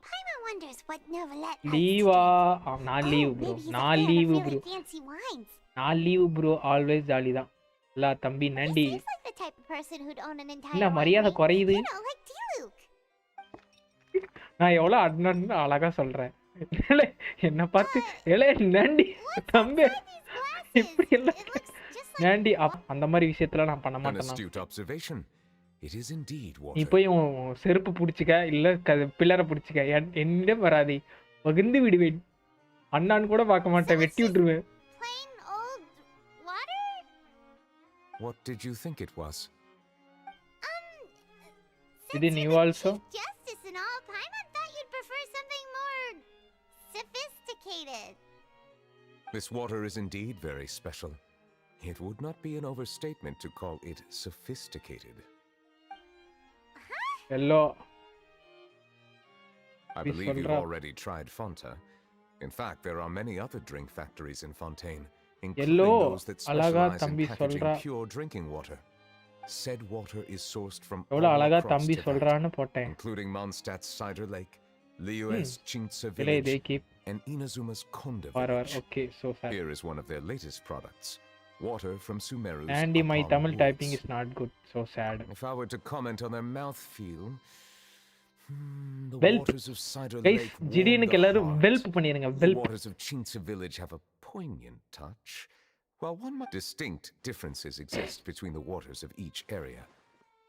Paimon wonders what Novelet has லீவா? to நான் drink. Leave Oh, bro. maybe he's a நான் fan of leave really bro. fancy wines. நான் leave bro. Always jolly தான். இல்ல தம்பி He நண்டி. seems like the type of person who'd own an entire என்ன மரியாதை winery. குறையுது? You know, like Diluc. நான் எவ்வளவு அண்ணன் அழகா சொல்றேன். என்ன பார்த்து ஏலே நண்டி தம்பி இப்படி எல்லாம் It looks just like நண்டி அந்த மாதிரி விஷயத்துல நான் பண்ண An மாட்டேன். astute observation. It is indeed நீ water. போய் உன் செருப்பு பிடிச்சிக்க இல்ல பிள்ளரை பிடிச்சிக்க. என்னிடம் வராதே. பகிர்ந்து விடுவேன். அண்ணான்னு கூட பார்க்க மாட்டேன். வெட்டி விட்டுருவேன். plain old water. What did you think it was? Did Since you you're the also? Chief Justice and all, Paimon thought you'd prefer something more sophisticated. This water is indeed very special. It would not be an overstatement to call it sophisticated. Yellow I Please believe you've சொல்றா. already tried Fonta. In fact, there are many other drink factories in Fontaine, including yellow those that அழகா specialize in தம்பி packaging சொல்றா. pure drinking water. Said water is sourced from எவ்வளவு all அழகா across தம்பி Tibet, சொல்றான்னு போட்டேன். including Mondstadt's Cider Lake, Liyue's Chintsa இல்லை village, they keep and Inazuma's Konda forever. village. Okay, so sad. Here is one of their latest products, water from Sumeru's Andy, my Apollo Tamil woods. typing is not good. So sad. If I were to comment on their mouthfeel, the Welp. waters of Cider Guys, Lake warm திடீர்னு the எல்லாரும் heart. வெல்ப் பண்ணிருங்க. The வெல்ப். waters of Chintsa village have a poignant touch. While one might distinct differences exist between the waters of each area,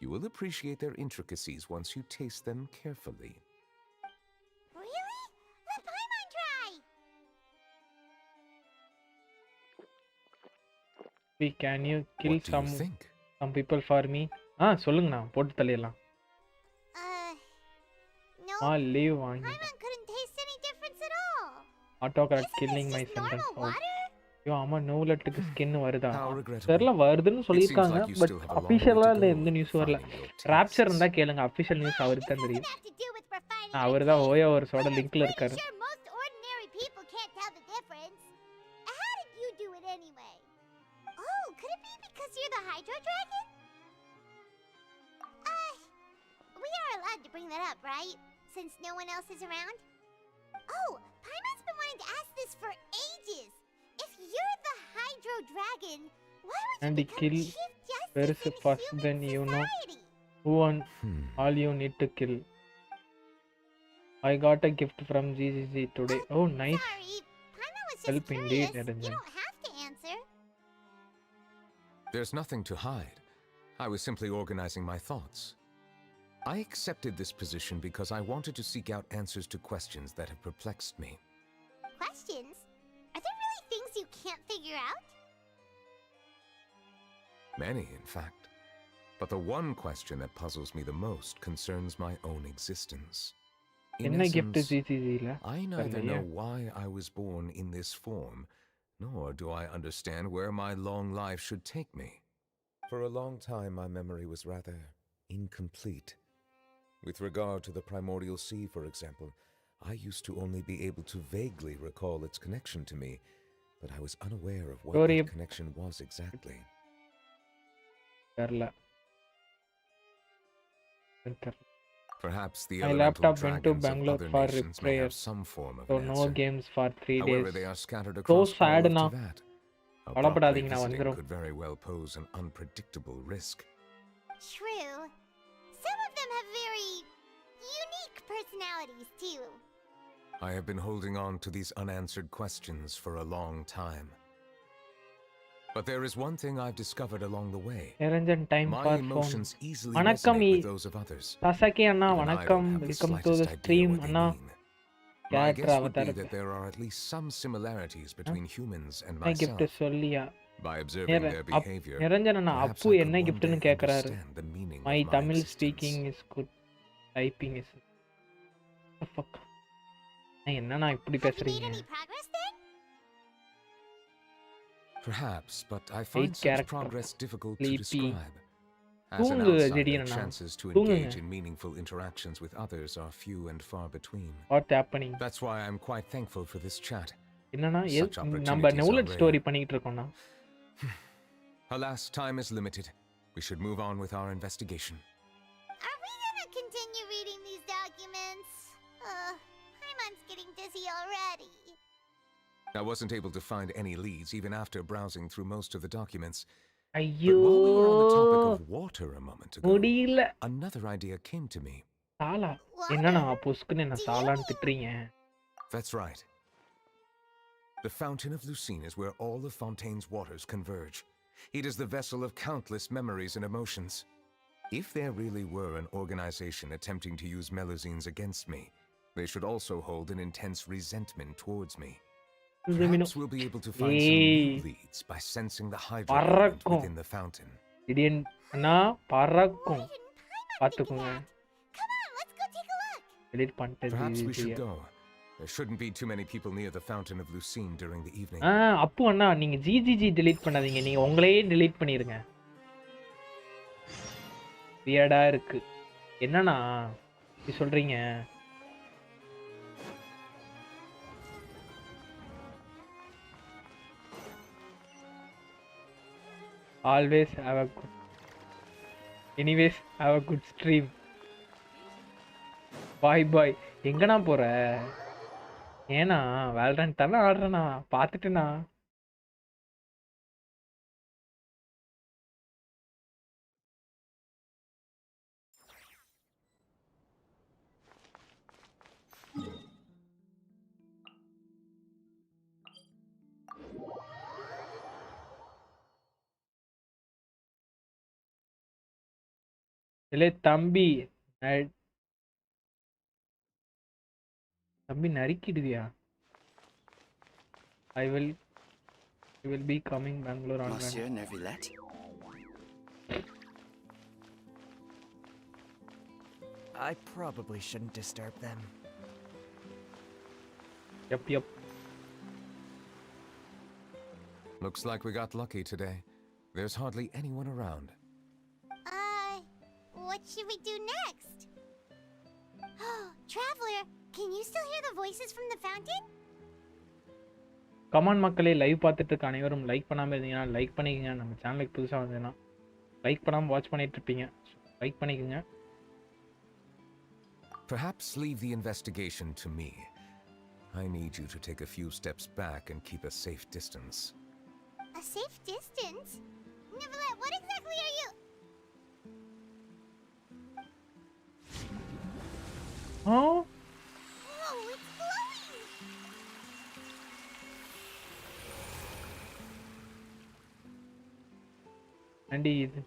you will appreciate their intricacies once you taste them carefully. Really? Let Paimon try. Can you kill What do you think? some people for me? சொல்லுங்கண்ணா போட்டு தள்ளிடலாம். No. Leave வாங்கி Paimon couldn't taste any difference at all. Auto correct Isn't killing this my just sentence. normal water? ஐயோ ஆமா நோலட்டுக்கு skin வருதா? How regrettable. தெரியல வருதுன்னு It seems சொல்லியிருக்காங்க. like you but still have a long way அஃபிஷியலா to இல்லை go எந்த in news வரல. refining your rapture tastes. இருந்தா கேளுங்க. அஃபிஷியல் நியூஸ் அவருக்கு தான் This தெரியும். doesn't have to do with refining our your தான் taste. ஓயோவர்ஸோட I'm லிங்க்ல pretty இருக்காரு. sure most ordinary people can't tell the difference. How did you do it anyway? Oh, could it be because you're the Hydro Dragon? We are allowed to bring that up, right? since no one else is around? Oh, Paimon's been wanting to ask this for ages. If you're the Hydro Dragon, why would And you he become kill Chief very Justice in fast, human then you know society? who and all you need to kill. I got a gift from GGG today. Oh, nice. Sorry, Paimon was just Help curious. indeed, You Niranjan. don't have to answer. There's nothing to hide. I was simply organizing my thoughts. I accepted this position because I wanted to seek out answers to questions that have perplexed me. Questions? Are there really things you can't figure out? Many, in fact. But the one question that puzzles me the most concerns my own existence. In என்ன gift essence, GGG-ல I neither தெரியலையே. know why I was born in this form, nor do I understand where my long life should take me. For a long time, my memory was rather incomplete. With regard to the primordial sea, for example, I used to only be able to vaguely recall its connection to me, but I was unaware of what Story- that connection was exactly. தெரியல. தெரியல. Perhaps the My elemental laptop went to dragons of Bangalore other for nations may repair, have some form of so an no answer. games for 3 However, days. they are scattered So across all sad of now. Teyvat. Abruptly கவலைப்படாதீங்க, நான் visiting வந்துரும். could very well pose an unpredictable risk. True. Some of them have very unique personalities, too. I have been holding on to these unanswered questions for a long time. But there is one thing I've discovered along the way. Niranjan time My for phone. emotions easily வணக்கம் resonate with those of others. Sasaki அண்ணா Even I வணக்கம். don't have the welcome to the slightest idea stream what they அண்ணா. mean. My character guess would be அவதாரத்தை that there are at least some similarities between humans and என்ன gift myself. சொல்லியா? By observing their behavior, Niranjan அண்ணா perhaps அப்பு I என்ன could one giftனு day கேக்குறாரு. understand the meaning My of my Tamil existence. speaking is good. Typing is What the fuck? என்னண்ணா இப்படி Have you made பேசுறீங்க? any progress then? Perhaps, but I find such character. progress difficult to Sleepy. describe. As an தூங்கு outsider, திடீர்னு. chances to தூங்குங்க. engage in meaningful interactions with others are few and far between. What's happening? That's why I'm quite thankful for this chat. என்னன்னா Such opportunities நம்ம are நெவுலட் rare. Story பண்ணிட்டு இருக்கோம்னா. Alas, time is limited. We should move on with our investigation. Are we gonna continue reading these documents? Paimon's getting dizzy already. I wasn't able to find any leads even after browsing through most of the documents. ஐயோ But while we were on the topic of water a moment ago, முடியல. another idea came to me. Shelah What? என்னண்ணா புஸ்குன்னு என்ன சாலான்னு திட்டுறீங்க? That's right. The Fountain of Lucine is where all of Fontaine's waters converge. It is the vessel of countless memories and emotions. If there really were an organization attempting to use Melusines against me, they should also hold an intense resentment towards me. Perhaps we'll be able to find some new leads by sensing the hydro element பறக்கும். within the fountain. திடீர்னு அண்ணா பறக்கும். Why didn't Paimon பாத்துக்கோங்க. think of that? Come on, let's go take a look. delete பண்ணிட்டேன். Perhaps we should go. There shouldn't be too many people near the Fountain of Lucine during the evening. அப்பு அண்ணா நீங்க ஜிஜிஜி delete பண்ணாதீங்க. நீங்க உங்களையே delete பண்ணிருங்க. வியர்டா இருக்கு. என்னண்ணா இப்படி சொல்றீங்க? Always have a good. Anyways, have a good stream. Bye bye. எங்கண்ணா போற? ஏன்னா வேலரண்ட் தானே ஆடுறேண்ணா. பார்த்துட்டுண்ணா. இல்லை தம்பி தம்பி நறுக்கிடுவியா? I will be coming Bangalore on Monsieur Neuvillette? I probably shouldn't disturb them. Yep. Looks like we got lucky today. There's hardly anyone around. What should we do next? Traveler, can you still hear the voices from the fountain? Come on மக்களே, live பார்த்துட்டு இருக்க அனைவரும் like பண்ணாமல் இருந்தீங்கன்னா like பண்ணிக்கங்க. நம்ம சேனலுக்கு புதுசாக வந்ததுன்னா லைக் பண்ணாமல் வாட்ச் பண்ணிட்டு இருப்பீங்க. லைக் பண்ணிக்கோங்க. Perhaps leave the investigation to me. I need you to take a few steps back and keep a safe distance. A safe distance? ᴜᴜᴜ, what exactly are you? Oh, Oh, it's glowing! Aunty இது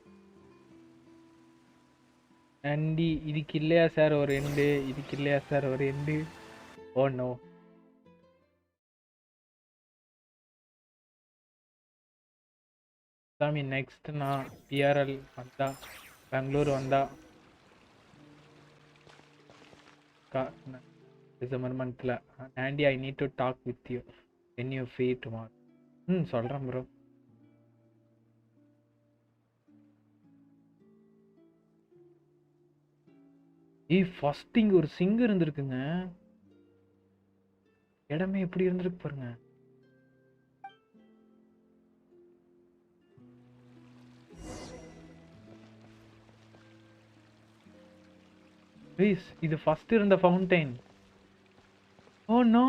aunty இதுக்கு இல்லையா sir ஒரு end, இதுக்கு இல்லையா sir ஒரு end. Oh no. சாமி next நான் PRL வந்தா, பெங்களூர் வந்தா டிசம்பர் மந்த்ல, aunty I need to talk with you when you free tomorrow. சொல்கிறேன் ப்ரோ. ஃபர்ஸ்ட் இங்க ஒரு சிங்க் இருந்திருக்குங்க. இடமே எப்படி இருந்திருக்கு பாருங்க. ப்ளீஸ், இது ஃபர்ஸ்ட் இருந்த fountain. Oh no,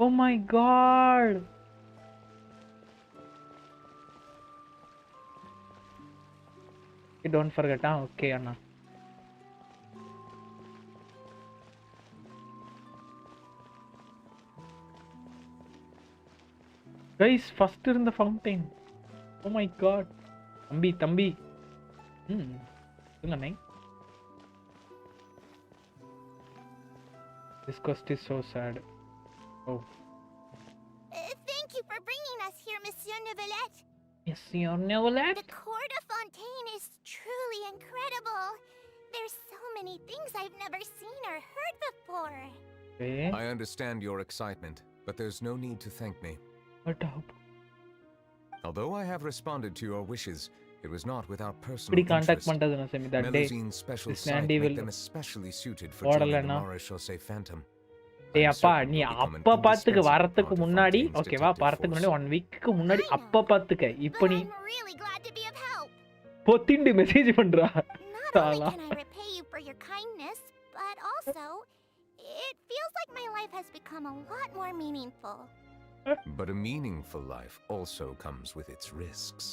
oh my god. Don't forget. Okay அண்ணா. கைஸ், ஃபர்ஸ்ட் இருந்த ஃபவுண்டைன். Oh my god. தம்பி சொல்லுங்க. This quest is so sad. Oh. Thank you for bringing us here, Monsieur ᴜᴜᴜ. Monsieur ᴜᴜᴜ? The ⴰ is truly incredible. There's so many things I've never seen or heard before. Okay. I understand your excitement, but there's no need to thank me. What up? Although I have responded to your wishes, it was not without personal இப்படி contact interest. பண்றதுனா semi that day. Melusine's special This sight Andy made will them especially suited for joining the ஓடலனா ⴰ Phantom. டேய் I'm அப்பா, certain நீ you'll become an அப்ப பாத்துக்க indispensable வரதுக்கு part of முன்னாடி, Fontaine's ஓகேவா, detective வரதுக்கு force. முன்னாடி 1 வீக்கு முன்னாடி அப்ப பாத்துக்க. இப்போ நீ I'm really glad to be of help. பொத்திண்டு மெசேஜ் பண்றா. Not only can I repay you for your kindness, but also, it feels like my life has become a lot more meaningful. But a meaningful life also comes with its risks.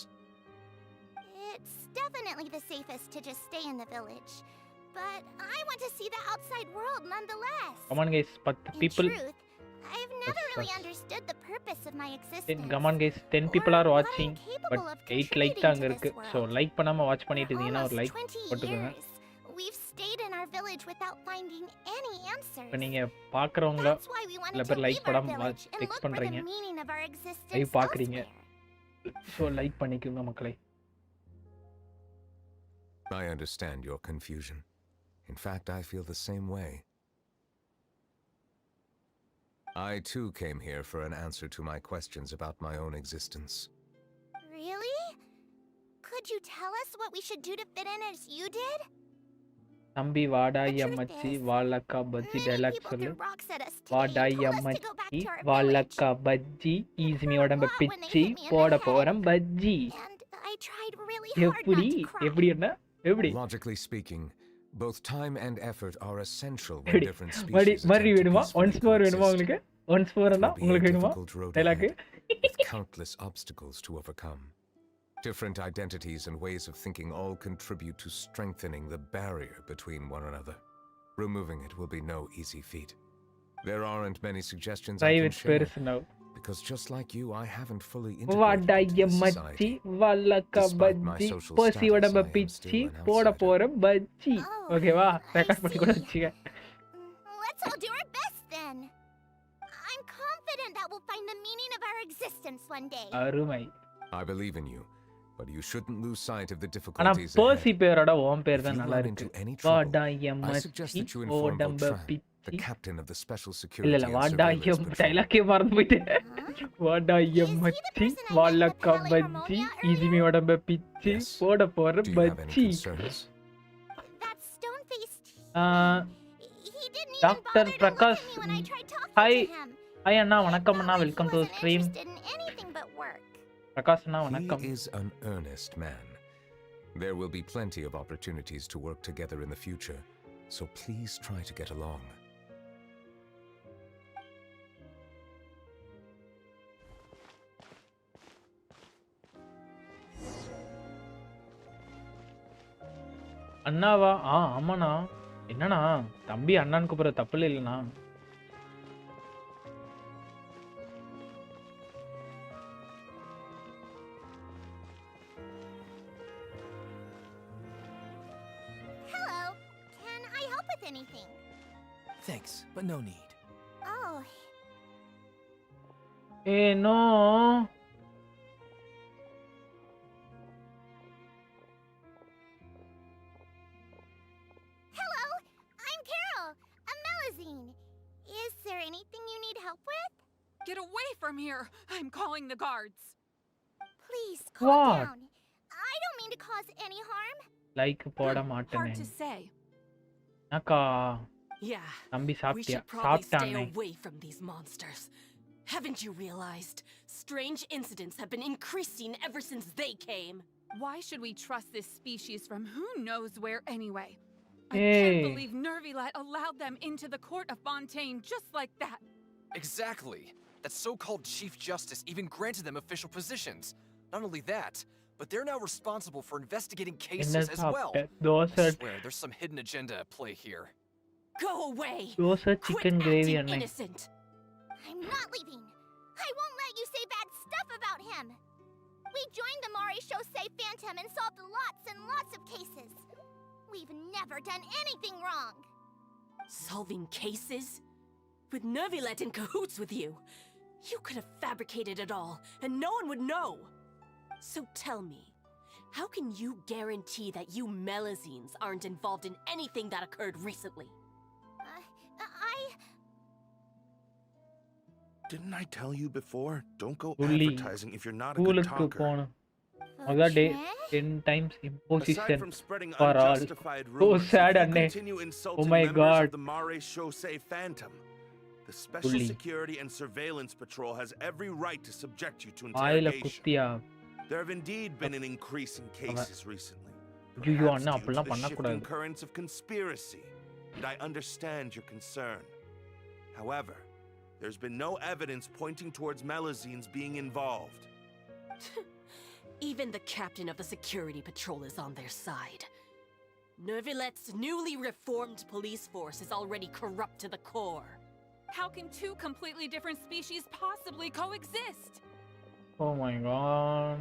It's definitely the safest to just stay in the village, but I want to see the outside world nonetheless. Come on guys, 10 In people. truth, I've never really understood the purpose of my existence. Come on guys, 10 people are or what I'm watching, but capable of 8 like contributing தான் அங்க to இருக்கு. this So world. like பண்ணாம watch பண்ணிட்டு For இருந்தீங்கன்னா ஒரு almost like 20 போட்டுக்கோங்க. years, we've stayed in our village without finding any answers. இப்போ நீங்க பாக்குறவங்க That's why we சில wanted to பேர் லைக் leave our படம் village and text look for the பண்றீங்க. meaning of our existence live பாக்குறீங்க. elsewhere. So like பண்ணிக்கோங்க மக்களே. I understand your confusion. In fact, I feel the same way. I too came here for an answer to my questions about my own existence. Really? Could you tell us what we should do to fit in as you did? தம்பி வாடா The truth எம்மச்சி is, வாழக்கா bajji Many dialogue people சொல்லு. threw rocks at us today வாடா and told us to go back எம்மச்சி to our village. வாழக்கா பஜ்ஜி ஈஸ்மி உடம்ப பிச்சி போட போறேன் bajji. And I tried really hard எப்படி not to cry. எப்படி என்ன எப்படி Logically speaking, both time and effort are essential when எப்படி different மறுபடி species மறுபடி attempt to வேணுமா? peacefully ஒன்ஸ் மோர் வேணுமா coexist. உங்களுக்கு? Once Morna It will be a உங்களுக்கு வேணுமா difficult road dialogue? ahead, with countless obstacles to overcome. Different identities and ways of thinking all contribute to strengthening the barrier between one another. Removing it will be no easy feat. There aren't many suggestions I try can with share, பெருசு நவ. because just like you, I haven't fully வாடா integrated into எம்மச்சி society. வாழக்கா Despite my bajji social பசி status, உடம்ப I am பிச்சி still an போட outsider. போறேன் bajji. Oh, ஓகேவா, I ரெக்கார்ட் பண்ணி கூட see. வச்சுக்க. Let's all do our best then. I'm confident that we'll find the meaning of our existence one day. அருமை. I believe in you, but you shouldn't lose sight of the ஆனா difficulties Bercy ahead. பேரோட ஓம் பேர் If தான் you நல்லா run இருக்கு. into any வாடா trouble, I suggest எம்மச்சி that you inform உடம்ப ᴜᴜᴜ, the பிச்சி. captain of the special இல்ல security இல்ல and வாடா surveillance எம் patrol. டைலாக்கே மறந்து போயிட்டேன். Huh? வாடா Is he the எம்மச்சி person I met in the வாழக்கா Palace பஜ்ஜி Harmonia ஈஸ்மி earlier? உடம்ப பிச்சி Yes. போட போறேன் Do you have any bajji. concerns? That stone-faced ah, he didn't even doctor bother to look at Prakash. me when I tried talking hi to him. Hi அண்ணா, It வணக்கம் felt அண்ணா, like he welcome to wasn't stream. interested in anything but work. Prakash அண்ணா He வணக்கம். is an earnest man. There will be plenty of opportunities to work together in the future, so please try to get along. அண்ணாவா? ஆமாண்ணா. என்னண்ணா தம்பி அண்ணான்னு கூப்பிடுற தப்பு இல்லைண்ணா. Hello. Can I help with anything? Thanks, but no need. Oh, no. hello. I'm Carol, a Melusine. Is there anything you need help with? Get away from here! I'm calling the guards. Please, calm What? down. I don't mean to cause any harm. Like போட Hard மாட்டேனே. to say. அக்கா Yeah, தம்பி we சாப்பிட்டியா? should probably stay சாப்பிட்டானே. away from these monsters. Haven't you realized? Strange incidents have been increasing ever since they came. Why should we trust this species from who knows where anyway? I Hey. can't believe ᴑᴜᴜᴜ allowed them into the court of Fontaine just like that. Exactly. That so-called Chief Justice even granted them official positions. Not only that, but they're now responsible for investigating என்ன cases as well. சாப்பிட்ட? Dosa I swear, there's some hidden agenda at play here. Go away! Dosa Quit chicken gravy acting அண்ணே. innocent! I'm not leaving. I won't let you say bad stuff about him. We joined the ⴰᴜᴜᴜ Phantom and solved lots and lots of cases. We've never done anything wrong. Solving cases? With ᴑᴜᴜᴜ in cahoots with you? You could have fabricated it all, and no one would know. So tell me, how can you guarantee that you Melusines aren't involved in anything that occurred recently? Didn't I tell you before? Don't go Bully. advertising if you're not a good ஸ்கூலுக்கு talker. போகணும். அதான் டே Okay. 10 times Aside imposition from spreading for all. unjustified So rumors, sad, if you Anne. continue insulting my members God. of the ⴰᴜᴜᴜ Phantom, the Special Bully. Security and Surveillance Patrol has every right to subject you to வாயில interrogation. குத்தியா? There have indeed been an increase in cases recently. ஐயோ Perhaps Anna due to அப்படிலாம் the பண்ணக்கூடாது. shifting currents of conspiracy, and I understand your concern. However, there's been no evidence pointing towards Melusines being involved. Even the captain of the security patrol is on their side. ᴑᴜᴜᴜ's newly reformed police force is already corrupt to the core. How can two completely different species possibly coexist? Oh my god.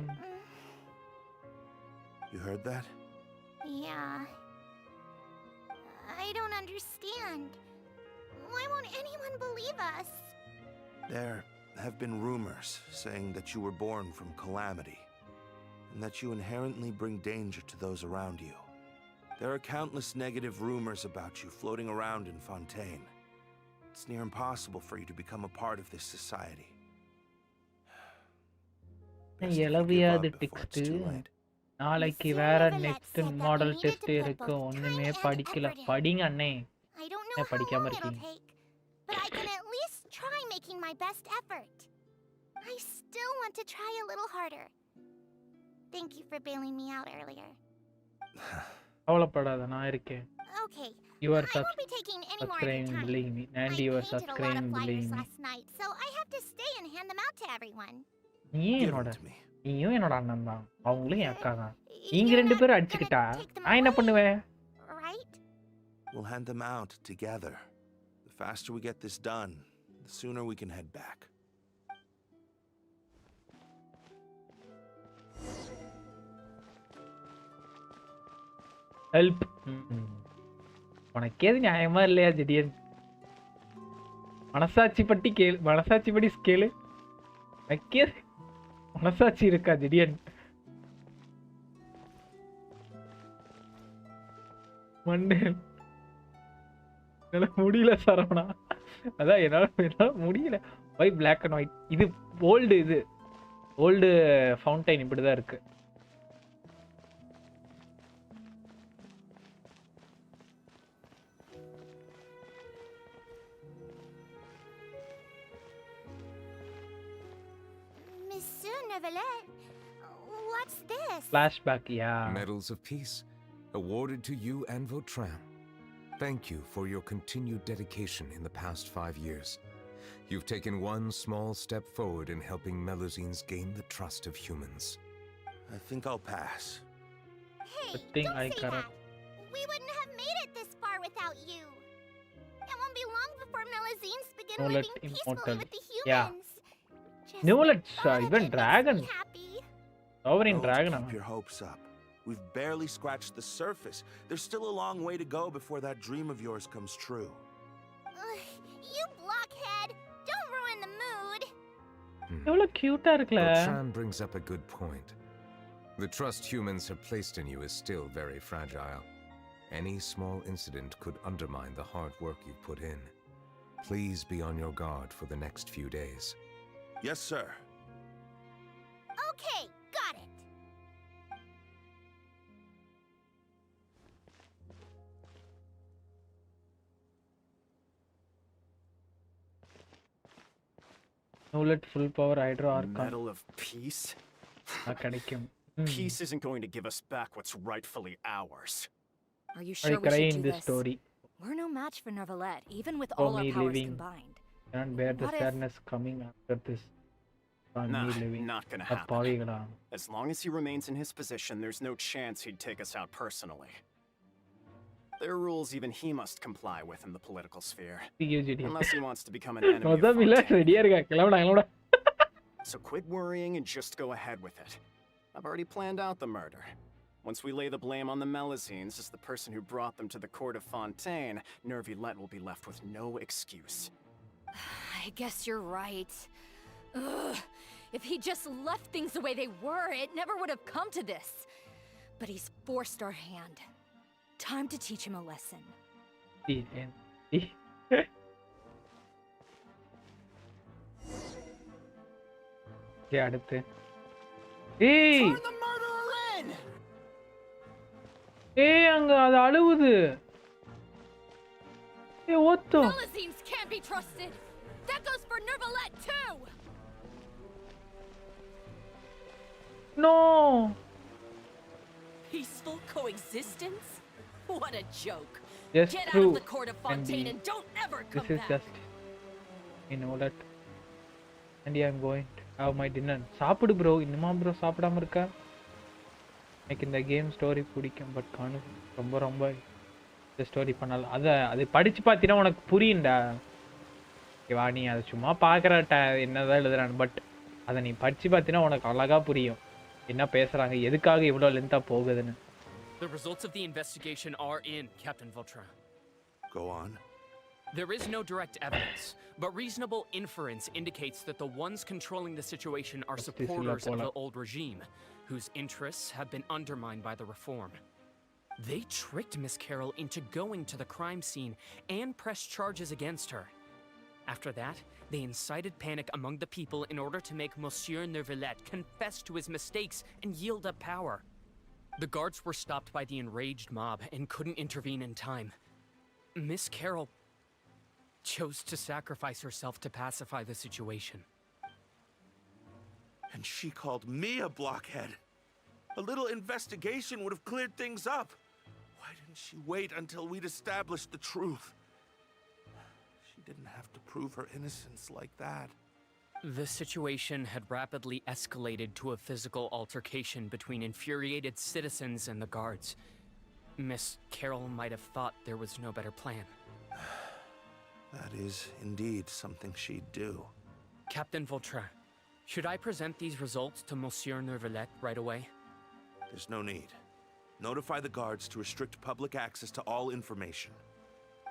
You heard that? Yeah. I don't understand. Why won't anyone believe us? There have been rumors saying that you were born from calamity, and that you inherently bring danger to those around you. There are countless negative rumors about you floating around in Fontaine. It's near impossible for you to become a part of this society. Best if you give எலவியாது up before it's text too late. நாளைக்கு Miss வேற ᴑᴜᴜᴜ next said that we model needed test to put இருக்கு. both ஒண்ணுமே time and படிக்கல. effort in. படிங்க அண்ணே. I don't know ஏன் how படிக்காம long it'll இருக்கீங்க? take, but I can at least try making my best effort. I still want to try a little harder. Thank you for bailing me out earlier. கவலைப்படாத நான் இருக்கேன். Okay, You are I won't be taking any more of your subscribing time. believe me. I And you are painted a lot subscribing of believe flyers me. last night, so I have to stay and hand them out to everyone. நீ Give என்னோட them to me. நீயும் என்னோட அண்ணன் தான். அவங்களும் என் அக்கா தான். நீங்க You're ரெண்டு not பேரும் gonna அடிச்சுக்கிட்டா take them நான் என்ன away, பண்ணுவேன்? right? We'll hand them out together. The faster we get this done, the sooner we can head back. Help. உனக்கு ஏது நியாயமா இல்லையா திடீர்னு? மனசாட்சி படி ஸ்கேலு வைக்க மனசாட்சி இருக்கா திடீர்னு? மண்டே என்னால முடியல சரவணா. அதான் என்னால முடியல. வை பிளாக் அண்ட் ஒயிட். இது ஓல்டு ஃபவுண்டைன் இப்படிதான் இருக்கு. Miss ᴑᴜᴜᴜ, what's this? Flashback yeah. Medals of Peace, awarded to you and Vautrin. thank you for your continued dedication in the past 5 years. You've taken one small step forward in helping Melusines gain the trust of humans. I think I'll pass. Hey, I think don't I say correct. that. We wouldn't have made it this far without you. It won't be long before Melusines begin ᴜᴜᴛ living peacefully immortal. with the Yeah. humans. Just ᴜᴜᴜ the thought of even it makes dragon. me happy. Sovereign Don't dragon. keep your hopes up. We've barely scratched the surface. There's still a long way to go before that dream of yours comes true. You blockhead! Don't ruin the mood. எவ்வளவு கியூட்டா இருக்குல. ᴘᴜᴛ brings up a good point. The trust humans have placed in you is still very fragile. Any small incident could undermine the hard work you've put in. Please be on your guard for the next few days. Yes, sir. Okay, got it. ᴜᴜᴜ full power hydro archon Medal of Peace? கிடைக்கும். Peace isn't going to give us back what's rightfully ours. Are you I sure we cry should in do this this? story. We're no match for ∞ even with For all our me powers living. combined. Can't bear the What if- sadness coming after this. For Nah, me living. not gonna அட happen. பாவிகளா. As long as he remains in his position, there's no chance he'd take us out personally. There are rules even he must comply with in the political sphere. Unless he wants to become an enemy of மொதல் மில Fontaine. ரெடியா இருக்கா. கிளம்புடா. So quit worrying and just go ahead with it. I've already planned out the murder. Once we lay the blame on the Melusines as the person who brought them to the court of Fontaine, ᴑᴜᴜ will be left with no excuse. I guess you're right. Ugh. If he just left things the way they were, it never would have come to this. But he's forced our hand. Time to teach him a lesson. அடுத்து ஏய் Turn the murderer in! ஏய் அங்க அது அழுவுது. ஏய் ஓத்தோ. Melusines can't be trusted. That goes for ᴑᴜᴜ too. No. Peaceful coexistence? What a joke. Just Get out true. of the court of Fontaine and don't ever come This is back. just you know that. And yeah, I'm going to have my dinner. சாப்பிடு bro. இன்னுமா bro சாப்பிடாம இருக்கா? எனக்கு இந்த game story பிடிக்கும் but காணும் ரொம்ப ரொம்ப இந்த ஸ்டோரி பண்ணல. அது படிச்சு பார்த்தீனா உனக்கு புரியும்டா. ஓகேவா நீ அதை சும்மா பார்க்குறட்ட என்னதான் எழுதுறான் பட் அதை நீ படிச்சு பார்த்தீனா உனக்கு அழகா புரியும் என்ன பேசுறாங்க எதுக்காக இவ்வளோ லென்த்தா போகுதுன்னு. The results of the investigation are in, Captain Vautrin. Go on. There is no direct evidence, but reasonable inference indicates that the ones controlling the situation are supporters of the old regime, whose interests have been undermined by the reform. They tricked Miss Carroll into going to the crime scene and pressed charges against her. After that, they incited panic among the people in order to make Monsieur ᴑᴜᴜ confess to his mistakes and yield up power. The guards were stopped by the enraged mob and couldn't intervene in time. Miss Carroll chose to sacrifice herself to pacify the situation. And she called me a blockhead. A little investigation would have cleared things up. Why didn't she wait until we'd established the truth? She didn't have to prove her innocence like that. The situation had rapidly escalated to a physical altercation between infuriated citizens and the guards. Miss Carroll might have thought there was no better plan. That is indeed something she'd do. Captain Vautrin, should I present these results to Monsieur ᴑᴜᴜ right away? There's no need. Notify the guards to restrict public access to all information.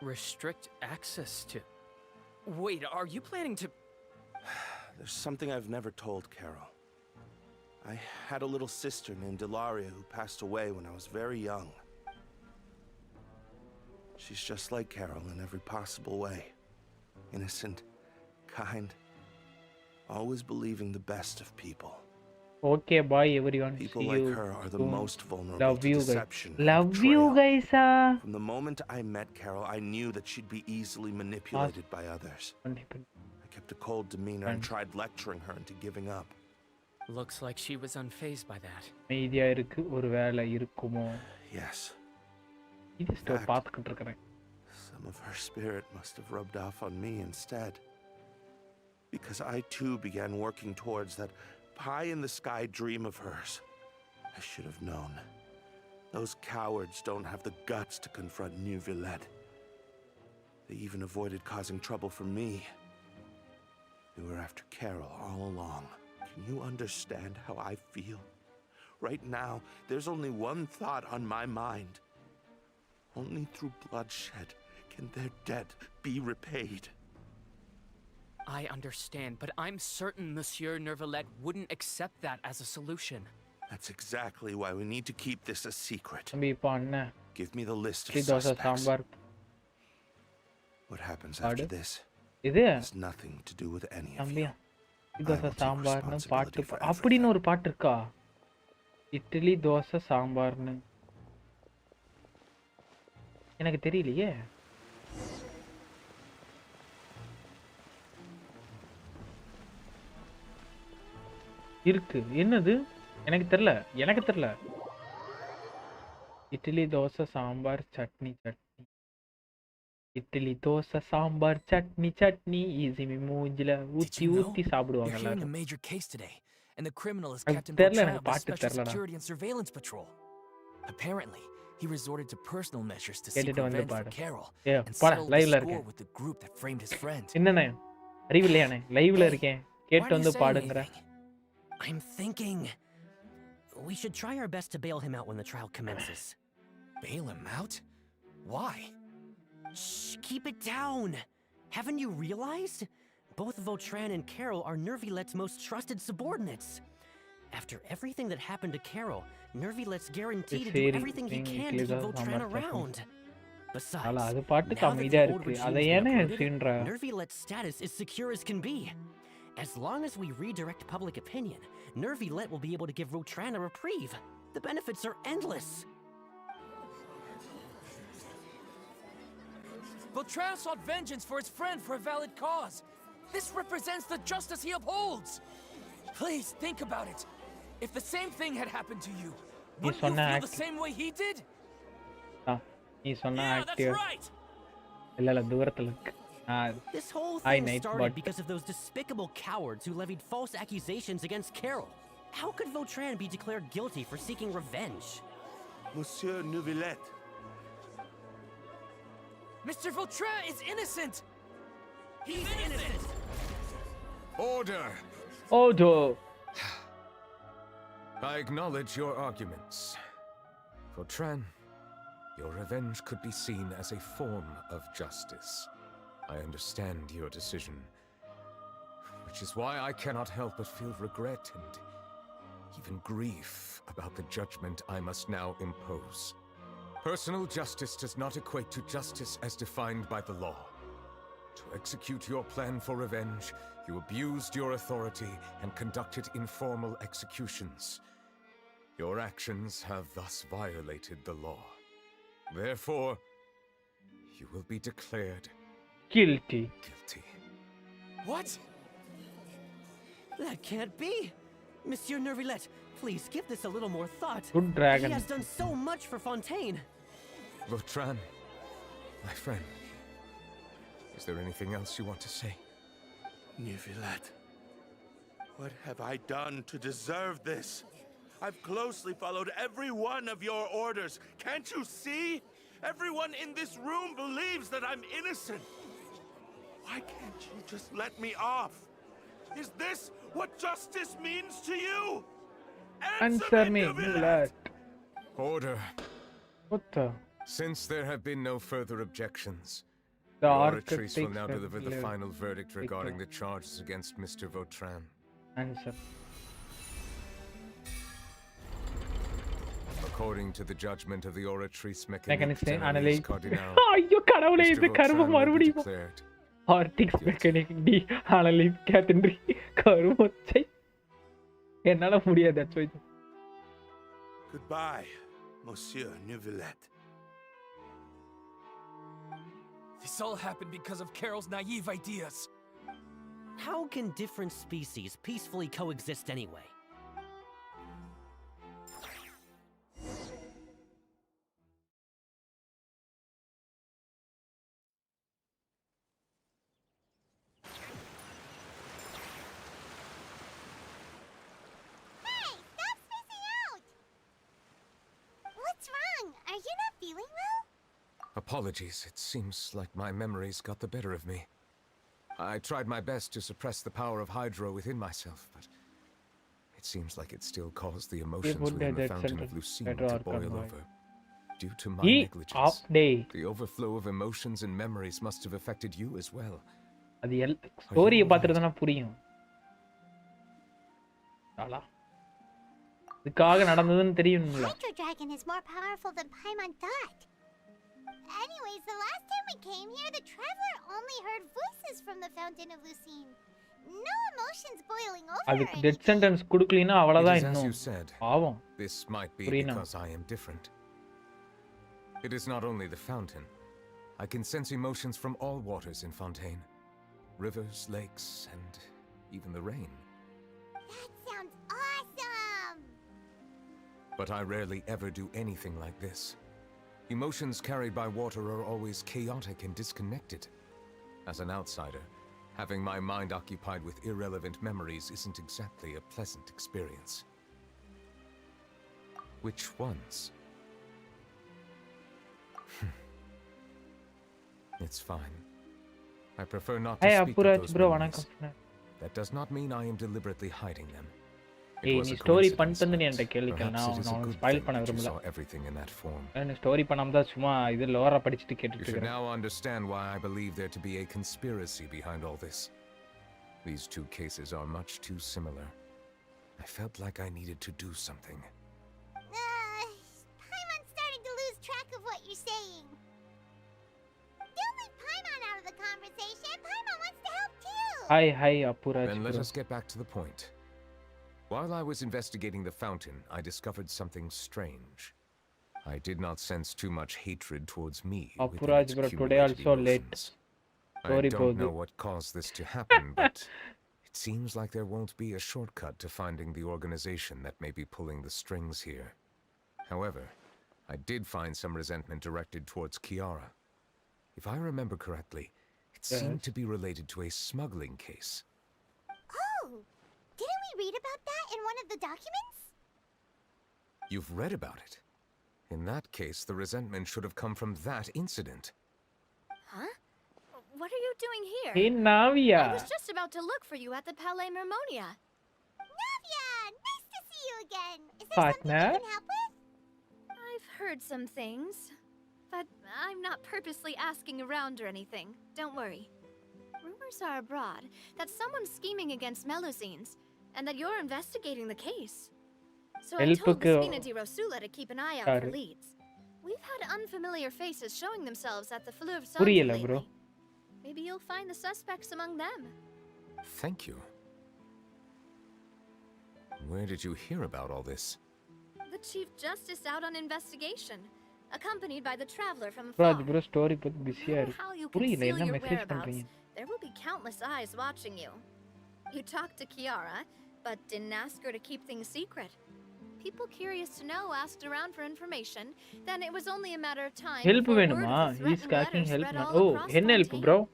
Restrict access to... Wait, are you planning to... There's something I've never told Carol. I had a little sister named Ilaria who passed away when I was very young. She's just like Carol in every possible way. Innocent, kind, always believing the best of people. Okay, bye everyone. People See like you her are the soon. most vulnerable Love to you guys. deception. and Love you betrayal. guys. From the moment I met Carol, I knew that she'd be easily manipulated by others. I kept a cold demeanor and tried lecturing her into giving up. Looks like she was unfazed by that. அமைதியா இருக்கு ஒருவேளை இருக்குமோ. Yes. இது story பார்த்துக்கிட்டு இருக்கறேன். Some of her spirit must have rubbed off on me instead. Because I too began working towards that pie-in-the-sky dream of hers. I should have known. Those cowards don't have the guts to confront ᴜᴜᴜ. They even avoided causing trouble for me. They were after Carol all along. Can you understand how I feel? Right now, there's only one thought on my mind. Only through bloodshed can their debt be repaid. I understand, but I'm certain Monsieur ᴜᴜᴜ wouldn't accept that as a solution. That's exactly why we need to keep this a secret. Give Give me the list of dosa suspects. sambar. What happens after this இது has nothing to do with any of you. தம்பியா dosa I will take சாம்பார்னு பாட்டு responsibility for அப்படின்னு everything. ஒரு பாட்டு இருக்கா? இட்லி தோசை சாம்பார்னு எனக்கு தெரியலையே. இருக்கு, என்னது எனக்கு தெரியல. இட்லி தோசை சாம்பார் சட்னி இட்லி தோசை சாம்பார் சட்னி ஈஸி மூஞ்சில ஊத்தி ஊத்தி சாப்பிடுவாங்க You're hearing a எல்லாரும். major case today, and the criminal is அது Captain தெரியல, Beltran எனக்கு of the பாட்டு Special தெரியலடா. Security and Surveillance Patrol. Apparently, he resorted to personal measures to seek கேட்டுட்டு வந்து revenge for பாடு. Carol ஏய் and போடா, settle the லைவ்ல score இருக்கேன். with the group that framed his friend. என்னண்ணே அறிவில்லையாண்ணே, லைவ்ல இருக்கேன், Why கேட்டு do you வந்து say பாடுங்கிற. anything? I'm thinking we should try our best to bail him out when the trial commences. Bail him out? Why? Shh, keep it down. Haven't you realized? Both ᴜᴜᴜ and Carol are ᴜᴜᴜ's most trusted subordinates. After everything that happened to Carol, ᴜᴜᴜ's guaranteed to do everything he can to keep ᴜᴜᴜ around. Besides, அது பாட்டுக்கு now that அமைதியா the old இருக்கு, regime's அதை been ஏனே uprooted, சீன்றா? ᴜᴜᴜ's status is secure as can be. As long as we redirect public opinion, ᴜᴜᴜ will be able to give ᴜᴜᴜ a reprieve. The benefits are endless. ᴜᴜᴜ sought vengeance for his friend for a valid cause. This represents the justice he upholds. Please think about it. If the same thing had happened to you, wouldn't you feel the same way he did? நீ சொன்ன Yeah, that's active right. இல்ல தூரத்துல இருக்கு. This whole Hi, thing Nate, started but- because of those despicable cowards who levied false accusations against Carol. How could ᴜᴜᴜ be declared guilty for seeking revenge? Monsieur ᴜᴜᴜ. Mr. ᴜᴜᴜ is innocent. He's innocent. Order! Ojo. I acknowledge your arguments. ᴜᴜᴜ, your revenge could be seen as a form of justice. I understand your decision, which is why I cannot help but feel regret and even grief about the judgment I must now impose. Personal justice does not equate to justice as defined by the law. To execute your plan for revenge, you abused your authority and conducted informal executions. Your actions have thus violated the law. Therefore, you will be declared Guilty. guilty. What? That can't be! Monsieur ᴜᴜᴜ, please give this a little more thought. Good dragon. He has done so much for Fontaine. ᴜᴜᴜ, my friend, is there anything else you want to say? ᴜᴜᴜ, what have I done to deserve this? I've closely followed every one of your orders. Can't you see? Everyone in this room believes that I'm innocent. Why can't you just let me off? Is this what justice means to you? Answer me, ᴜᴜᴜ. Order. What the? Since there have been no further objections, The the Oratrice will architects now have deliver the lived. final verdict regarding the charges against Mr. ᴜᴜᴜ. Answer. According to the judgment of the Oratrice Mechanism Mécanique analyze. Cardinal, ஐயோ கடவுளே, Mr. இந்த கரும ᴜᴜᴜ will be மறுபடியும். declared ஆர்டிக்ஸ் mechanic டி analyse கேட்டன்ரி கருமச்சை. என்னால முடியாது. That's why. Goodbye, Monsieur ᴜᴜᴜ. This all happened because of Carol's naive ideas. How can different species peacefully coexist anyway? Apologies, it seems like my memories got the better of me. I tried my best to suppress the power of Hydro within myself, but it seems like it still caused the emotions within the fountain of Lucine to boil over. Due to my negligence, the overflow of emotions and memories must have affected you as well. அது ஸ்டோரியை பார்த்துட்டு தானே புரியும். இதுக்காக நடந்ததுன்னு தெரியும்ல. Hydro Dragon is more powerful than Paimon thought. Anyways, the last time we came here, the traveler only heard voices from the fountain of Lucine. No emotions boiling over. அதுக்கு death sentence கொடுக்கலனா அவ்வளவுதான் As இன்னும். you said, பாவம். this might be because I am different. It is not only the fountain. I can sense emotions from all waters in Fontaine. Rivers, lakes, and even the rain. That sounds awesome! But I rarely ever do anything like this. Emotions carried by water are always chaotic and disconnected. As an outsider, having my mind occupied with irrelevant memories isn't exactly a pleasant experience. Which ones? It's fine. I prefer not to speak of those memories. That does not mean I am deliberately hiding them. ஏய் நீ story பண்ணிட்டு நீ என்கிட்ட கேள்விகள் நான் உனக்கு spoil பண்ண விரும்பல. நான் ஸ்டோரி பண்ணாம தான் சும்மா இது லோரா படிச்சிட்டு கேட்டுட்டு இருக்கேன். You should now understand why I believe there to be a conspiracy behind all this. These two cases are much too similar. I felt like I needed to do something. Paimon's starting to lose track of what you're saying. Don't leave Paimon out of the conversation. Paimon wants to help too. Hi, Apuraj. Then let us get back to the point. While I was investigating the fountain, I discovered something strange. I did not sense too much hatred towards me. Apuraj, bro, today also late. I don't know what caused this to happen, but it seems like there won't be a shortcut to finding the organization that may be pulling the strings here. However, I did find some resentment directed towards Kiara. If I remember correctly, it seemed to be related to a smuggling case. Oh! Didn't we read about that in one of the documents? You've read about it? In that case, the resentment should have come from that incident. Huh? What are you doing here? Hey, Navia. I was just about to look for you at the Palais Mermonia. Navia! Nice to see you again! Is there Partner? something I can help with? I've heard some things, but I'm not purposely asking around or anything. Don't worry. Rumors are abroad that someone's scheming against Melusines, and that you're investigating the case. So I told the ⴰᴜ to keep an eye out for leads. We've had unfamiliar faces showing themselves at the ⴰᴜᴜ lately. Maybe you'll find the suspects among them. Thank you. Where did you hear about all this? The Chief Justice out on investigation, accompanied by the traveler from bro afar. bro story put busy ah How you irukku puriyala conceal enna your message whereabouts, pandringa there will be countless eyes watching you. You talked to Kiara, but didn't ask her to keep things secret. People curious to know asked around for information, then it was only a matter of time. Help venuma he is asking help oh enna help bro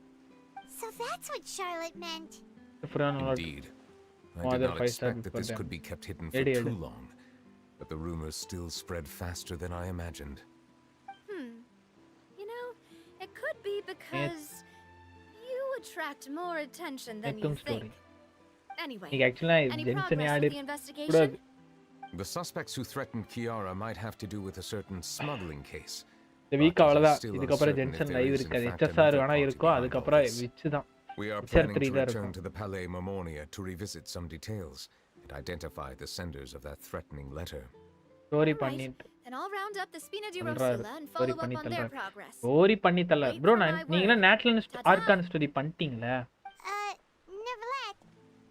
So that's what Charlotte meant. Indeed. I did not expect that this could be kept hidden for too long, but the rumors still spread faster than I imagined. You know, it could be because you attract more attention than you think. Anyway, any progress with the investigation? The suspects who threatened Kiara might have to do with a certain smuggling case. The week avladha idukku apra Genshin live irukadhu HSR vana irukko adukku apra witch dhaan we are planning to return to the Palais Mermonia to revisit some details and identify the senders of that threatening letter. Story pannit then I'll round up the ⴰᴜᴜ and follow up on their progress. Story pannitalla bro neengala Natlan Arcan story pantingla Neverlet,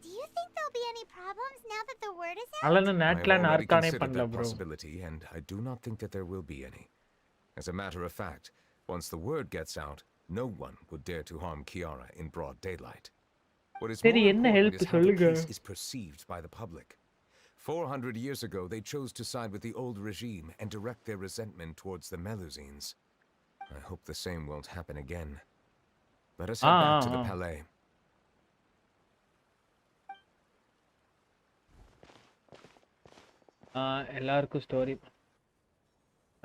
do you think there'll be any problems now that the word is out? alana Natlan Arcane pannala bro possibility and I do not think that there will be any. As a matter of fact, once the word gets out, no one would dare to harm Kiara in broad daylight. What is more important is how the case is perceived by the public. 400 years ago, they chose to side with the old regime and direct their resentment towards the Melusines. I hope the same won't happen again. Let us head back to the Palais. எல்லாருக்கும் story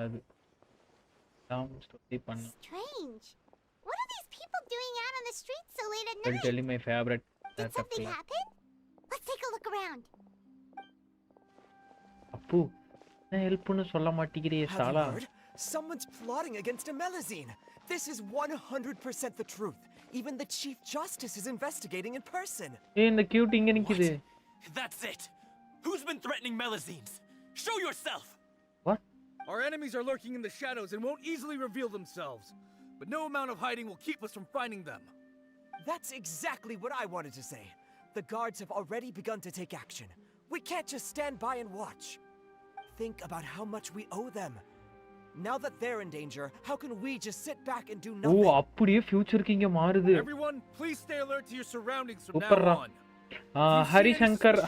அது Strange. What are these people doing out on the streets so late at I'll night? tell you my favorite. Did something happen? Let's take a look around. Appu, na help nu solla maattikiriye Have you sala. heard? Someone's plotting against a Melazine. This is 100% the truth. Even the Chief Justice is investigating in person. இந்த cute இங்க நிக்குது. That's it. Who's been threatening Melazines? Show yourself. What? Our enemies are lurking in the shadows and won't easily reveal themselves. But no amount of hiding will keep us from finding them. That's exactly what I wanted to say. The guards have already begun to take action. We can't just stand by and watch. Think about how much we owe them. Now that they're in danger, how can we just sit back and do nothing? ஓ அப்படியே ஃபியூச்சருக்கு இங்க மாறுது. Everyone, please stay alert to your surroundings from now சூப்பர்ரா. on. Hari Shankar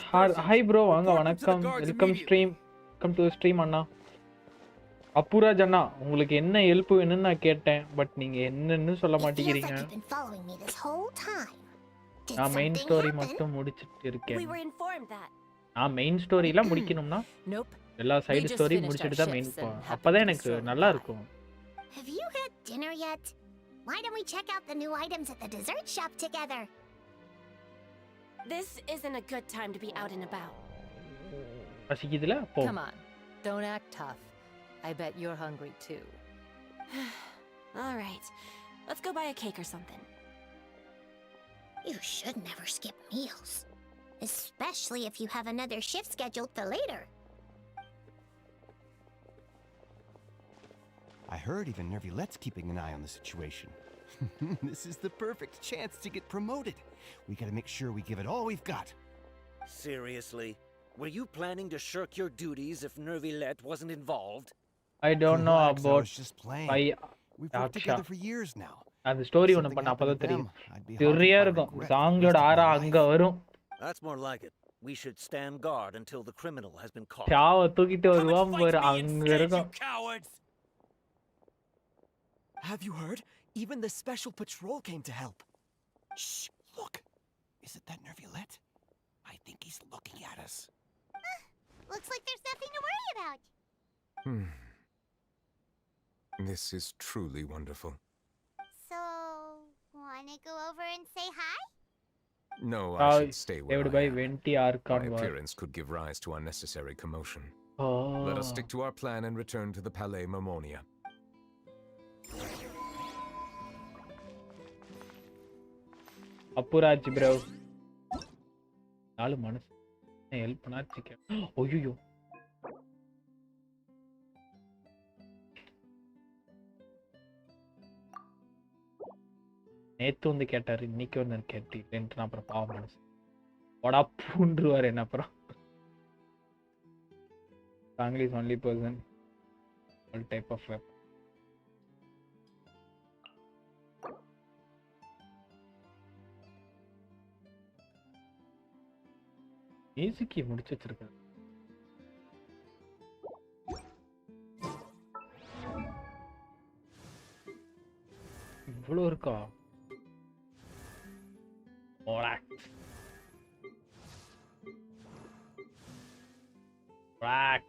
hi bro வாங்க வணக்கம். Welcome stream. Come to stream அண்ணா. அப்புராஜ் அண்ணா உங்களுக்கு என்ன ஹெல்ப் வேணும்னு நான் கேட்டேன் பட் நீங்க என்னன்னு சொல்ல மாட்டீங்க. நான் மெயின் ஸ்டோரி மட்டும் முடிச்சிட்டு இருக்கேன். நான் மெயின் ஸ்டோரிலாம் முடிக்கணும்னா எல்லா சைடு ஸ்டோரி முடிச்சிட்டு தான் மெயின் அப்பதான் எனக்கு நல்லா இருக்கும். Have you had dinner yet? Why don't we check out the new items at the dessert shop together? This isn't a good time to be out and about. பசிக்குதுல போ. Come on. Don't act tough. I bet you're hungry too. All right. Let's go buy a cake or something. You should never skip meals. Especially if you have another shift scheduled for later. I heard even ഑ᴜᴜlet's keeping an eye on the situation. This is the perfect chance to get promoted. We gotta make sure we give it all we've got. Seriously? Were you planning to shirk your duties if ᴑᴜᴜlet wasn't involved? I don't know Relax, I about was just playing. We've worked Aksha. together for years now. அந்த story ஒன்னு பண்ண அப்பதான் தெரியும். சரியா இருக்கும். சாங்களோட ஆரா அங்க வரும். That's more like it. We should stand guard until the criminal has been caught. சாவ தூக்கிட்டு வருவான் பாரு அங்க இருக்கும். Have you heard? Even the special patrol came to help. Shh, look. Is it that ᴑᴜᴜlet? I think he's looking at us. Looks like there's nothing to worry about. This is truly wonderful. So, wanna go over and say hi? No, I should stay where I am. My My appearance could give rise to unnecessary commotion. Oh. Let us stick to our plan and return to the Palais Mermonia. Appuraj bro. நாலு மனசு help பண்ணாச்சிக்க. ஐயோ. நேத்து வந்து கேட்டாரு இன்னைக்கு வந்து கேட்டீங்கன்னு அப்புறம் பாவம் மனசு வடா பூண்டுருவாரு என்ன அப்புறம். Sangli is only person all type of web. Music முடிச்சு வச்சிருக்காரு. இவ்வளோ இருக்கா? Relax. Relax.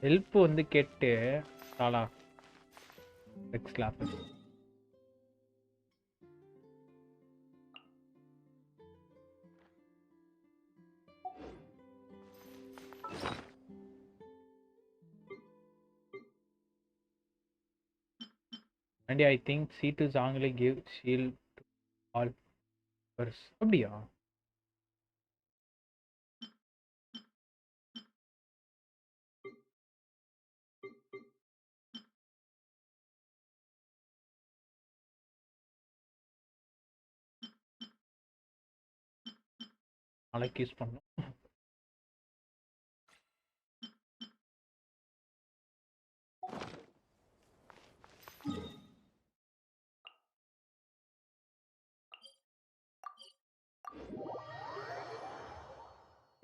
ஹெல்ப் வந்து கேட்டு சாலா next lab and I think C2 Zhangli give shield to all first. அப்படியா? நாளைக்கு யூஸ் பண்ணணும்.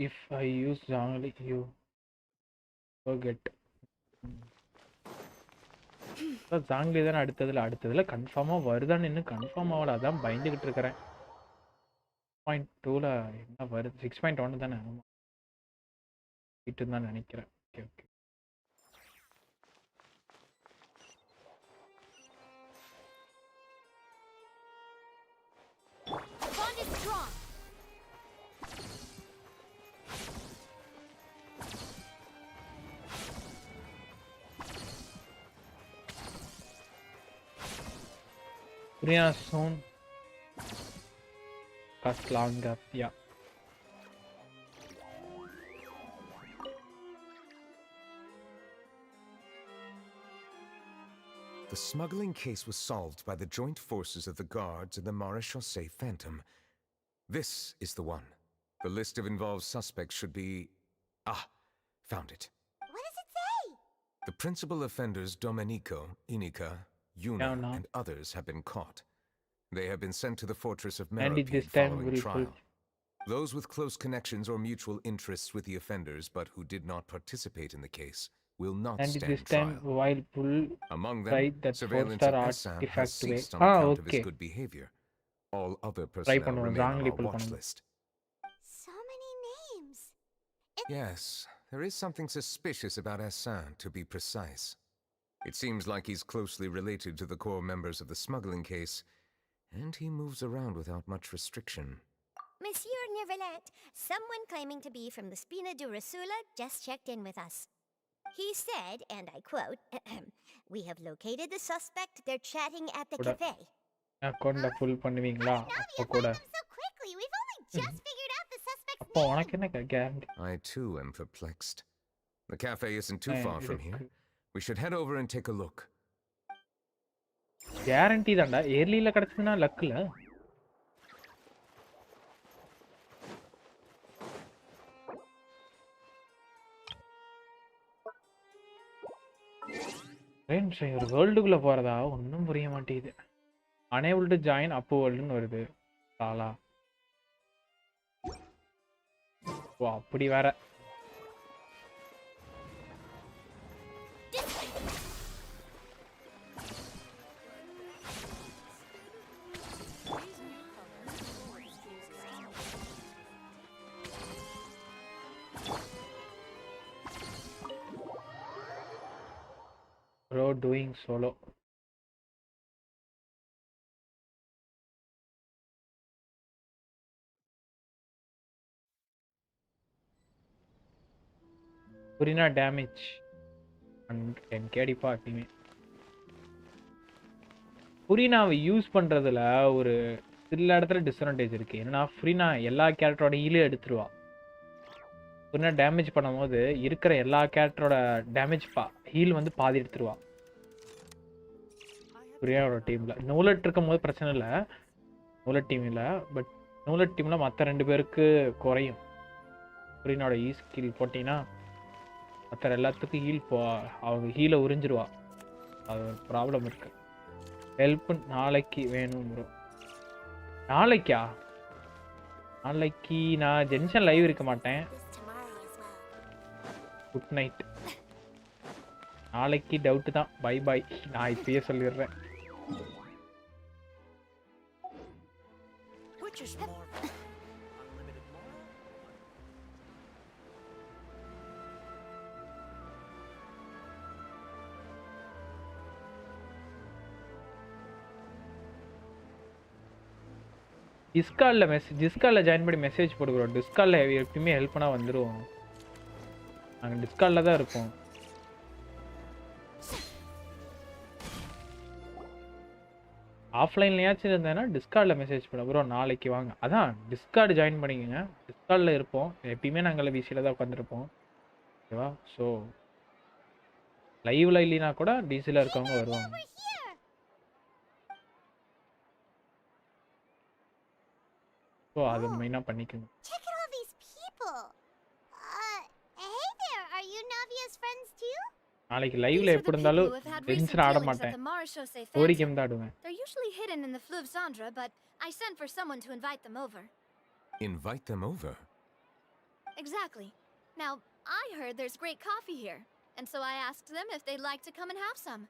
If I use Zhangli, you forget. Junglee தான அடுத்ததுல கன்ஃபார்மா வருதான்னு இன்னும் கன்ஃபார்ம் ஆகல. அதான் பயந்துகிட்டு இருக்கறேன். 6.2ல என்ன வருது? 6.1 தானே கிட்ட தான் நினைக்கிறேன். Okay okay. Bond is strong. ᴜᴜᴛ ᴝᴜᴛ. The smuggling case was solved by the joint forces of the guards and the Ḥmarishosei Phantom. This is the one. The list of involved suspects should be... found it. What does it say? The principal offenders Domenico, Inika, Yuna, and others have been caught. They have been sent to the fortress of Meropide following trial. Those with close connections or mutual interests with the offenders but who did not participate in the case will not stand trial. Among them, surveillance of Assam has ceased on account of his good behavior. All other personnel remain on our watch list. So many names. Yes, there is something suspicious about Assam, to be precise. It seems like he's closely related to the core members of the smuggling case, and he moves around without much restriction. Monsieur Neverland, someone claiming to be from the Spina Durasula just checked in with us. He said, and I quote, "We have located the suspect. They're chatting at the cafe." அக்கவுண்ட full பண்ணுவீங்களா? அப்ப கூட So quickly, we've only just figured out the suspect's name. உனக்கு என்ன guarantee? I too am perplexed. The cafe isn't too far from here. We should head over and take a look. Guarantee தான்டா. ஏர்லில கிடைச்சதுனா லக்ல. Friends ஒரு வேர்ல்டுக்குள்ள போறதா ஒன்றும் புரிய மாட்டேங்குது. unable to join up worldன்னு வருது. சாலா ஓ அப்படி வேற. Bro doing solo. Purina damage and ∞ எப்பயுமே புரினாவை யூஸ் பண்றதுல ஒரு சில இடத்துல டிஸ்அட்வான்டேஜ் இருக்கு. என்னன்னா புரினா எல்லா கேரக்டரோட ஹீலே எடுத்துருவா. புரினா டேமேஜ் பண்ணும்போது இருக்கிற எல்லா கேரக்டரோட டேமேஜ் ஹீல் வந்து பாதி எடுத்துருவா. புரினாவோட டீம்ல நூலட் இருக்கும்போது பிரச்சனை இல்லை, நூலட் டீம் இல்லை. பட் நூலட் டீம்ல மற்ற 2 பேருக்கு குறையும். புரினாவோட ஈ ஸ்கில் போட்டிங்கன்னா மற்ற எல்லாத்துக்கும் ஹீல் அவங்க ஹீலை உறிஞ்சிருவா. அது ஒரு ப்ராப்ளம் இருக்கு. ஹெல்ப் நாளைக்கு வேணும் ப்ரோ. நாளைக்கா? நாளைக்கு நான் ஜென்ஷன் லைவ் இருக்க மாட்டேன். Good night. நாளைக்கு டவுட் தான். Bye bye. நான் இப்பயே சொல்லிடுறேன். டிஸ்கார்டில் ஜாயின் பண்ணி மெசேஜ் போடுகிறோம். டிஸ்கார்டில் எப்பயுமே ஹெல்ப் பண்ணால் வந்துடுவோம். நாங்கள் டிஸ்கார்டில் தான் இருப்போம். ஆஃப்லைன்லையாச்சும் இருந்தேன்னா டிஸ்கார்டில் மெசேஜ் பண்ண ப்ரோ நாளைக்கு வாங்க. அதான் டிஸ்கார்டு ஜாயின் பண்ணிக்கோங்க. டிஸ்கார்டில் இருப்போம். எப்பயுமே நாங்கள் விசியில் தான் உட்காந்துருப்போம். ஓகேவா? ஸோ லைவில் இல்லைனா கூட டிசியில் இருக்கவங்க வருவாங்க. ஸோ அது மெயினாக பண்ணிக்கோங்க. Check out all these people. Hey there, are you Navia's friends too? நாளைக்கு லைவ்ல எப்படி இருந்தாலும் டென்ஷன் ஆட மாட்டேன். ஸ்டோரி கேம் தான் ஆடுவேன். They're usually hidden in the ᴜᴜᴛ, but I sent for someone to invite them over. Invite them over? Exactly. Now, I heard there's great coffee here. and so I asked them if they'd like to come and have some.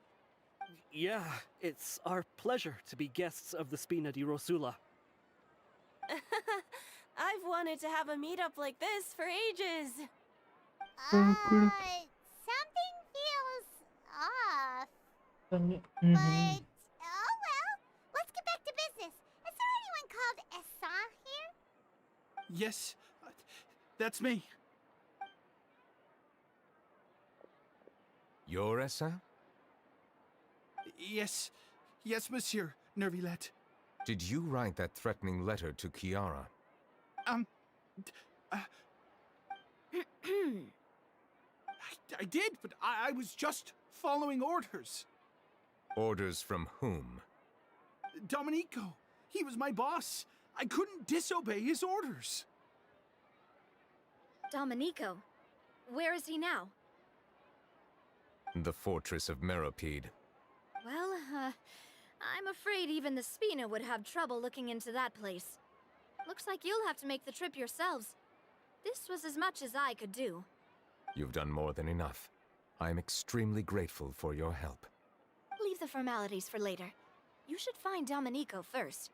Yeah, it's our pleasure to be guests of the Spina di Rosula. I've wanted to have a meetup like this for ages. Something feels off. But, oh well, let's get back to business. Is there anyone called Issa here? Yes, that's me. You're Issa? Yes, Monsieur ᴜᴜᴜ. Did you write that threatening letter to Kiara? I did, but I was just following orders. Orders from whom? Domenico. He was my boss. I couldn't disobey his orders. Domenico? Where is he now? The fortress of Meropide. Well, I'm afraid even the Spina would have trouble looking into that place. Looks like you'll have to make the trip yourselves. This was as much as I could do. You've done more than enough. I'm extremely grateful for your help. Leave the formalities for later. You should find Domenico first.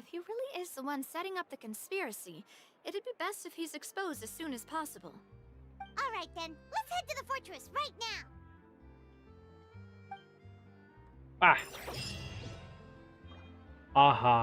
If he really is the one setting up the conspiracy, it'd be best if he's exposed as soon as possible. All right then, let's head to the fortress right now. ஆஹா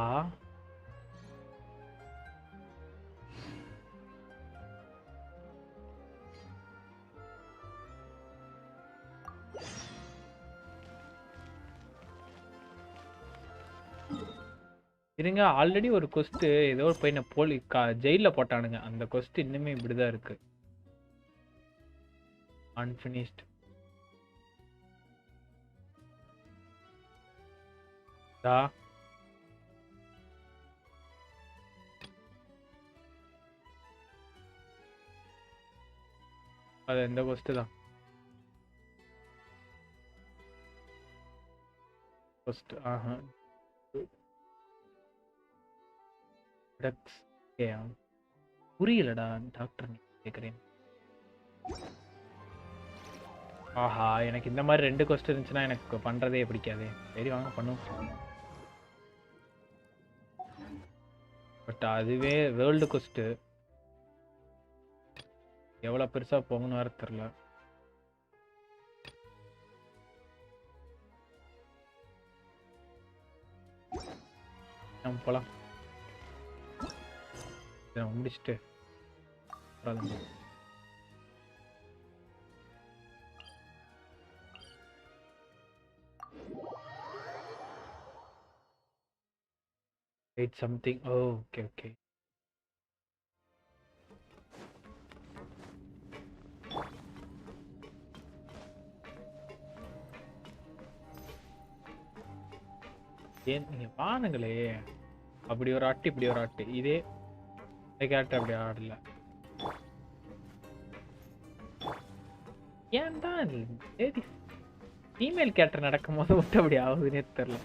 இருங்க already ஒரு கொஸ்ட் ஏதோ போய் நான் ஜெயில போட்டானுங்க அந்த கொஸ்ட் இன்னுமே இப்படிதான் இருக்கு unfinished da அது இந்த கொஸ்ட் தான் கொஸ்ட் ஆஹா புரியலடா டாக்டர் கேக்குறேன் ஆஹா எனக்கு இந்த மாதிரி 2 கொஸ்ட் இருந்துச்சுன்னா எனக்கு பண்றதே பிடிக்காதே சரி வாங்க பண்ணுவோம் பட் அதுவே வேர்ல்டு கொஸ்ட் எவ்வளவு பெருசா போகணும்னு வேற தெரியல நம்ம போலாம் முடிச்சுட்டு wait something oh okay ஏன் நீங்க பானுங்களே அப்படி ஒரு ஆட்டு இப்படி ஒரு ஆட்டு இதே கேரக்டர் அப்படி ஆடல ஏன்டா சரி ஃபீமேல் கேரக்டர் நடக்கும் போது மட்டும் அப்படி ஆகுதுன்னே தெரியல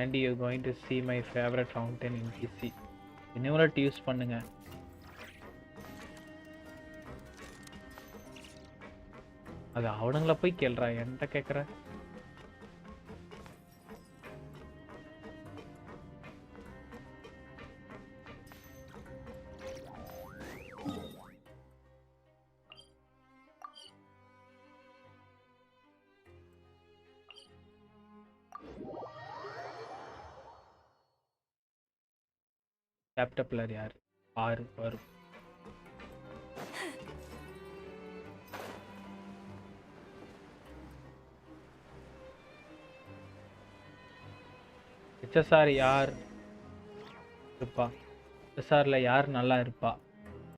and you're going to see my favorite fountain in PC enumerate use பண்ணுங்க அது அவனுங்கள போய் கேள்றா என்கிட்ட கேக்குற லேப்டாப் பிளேயர் யார் ஆறு வரும் HSR யார் இருப்பா HSRல யார் நல்லா இருப்பா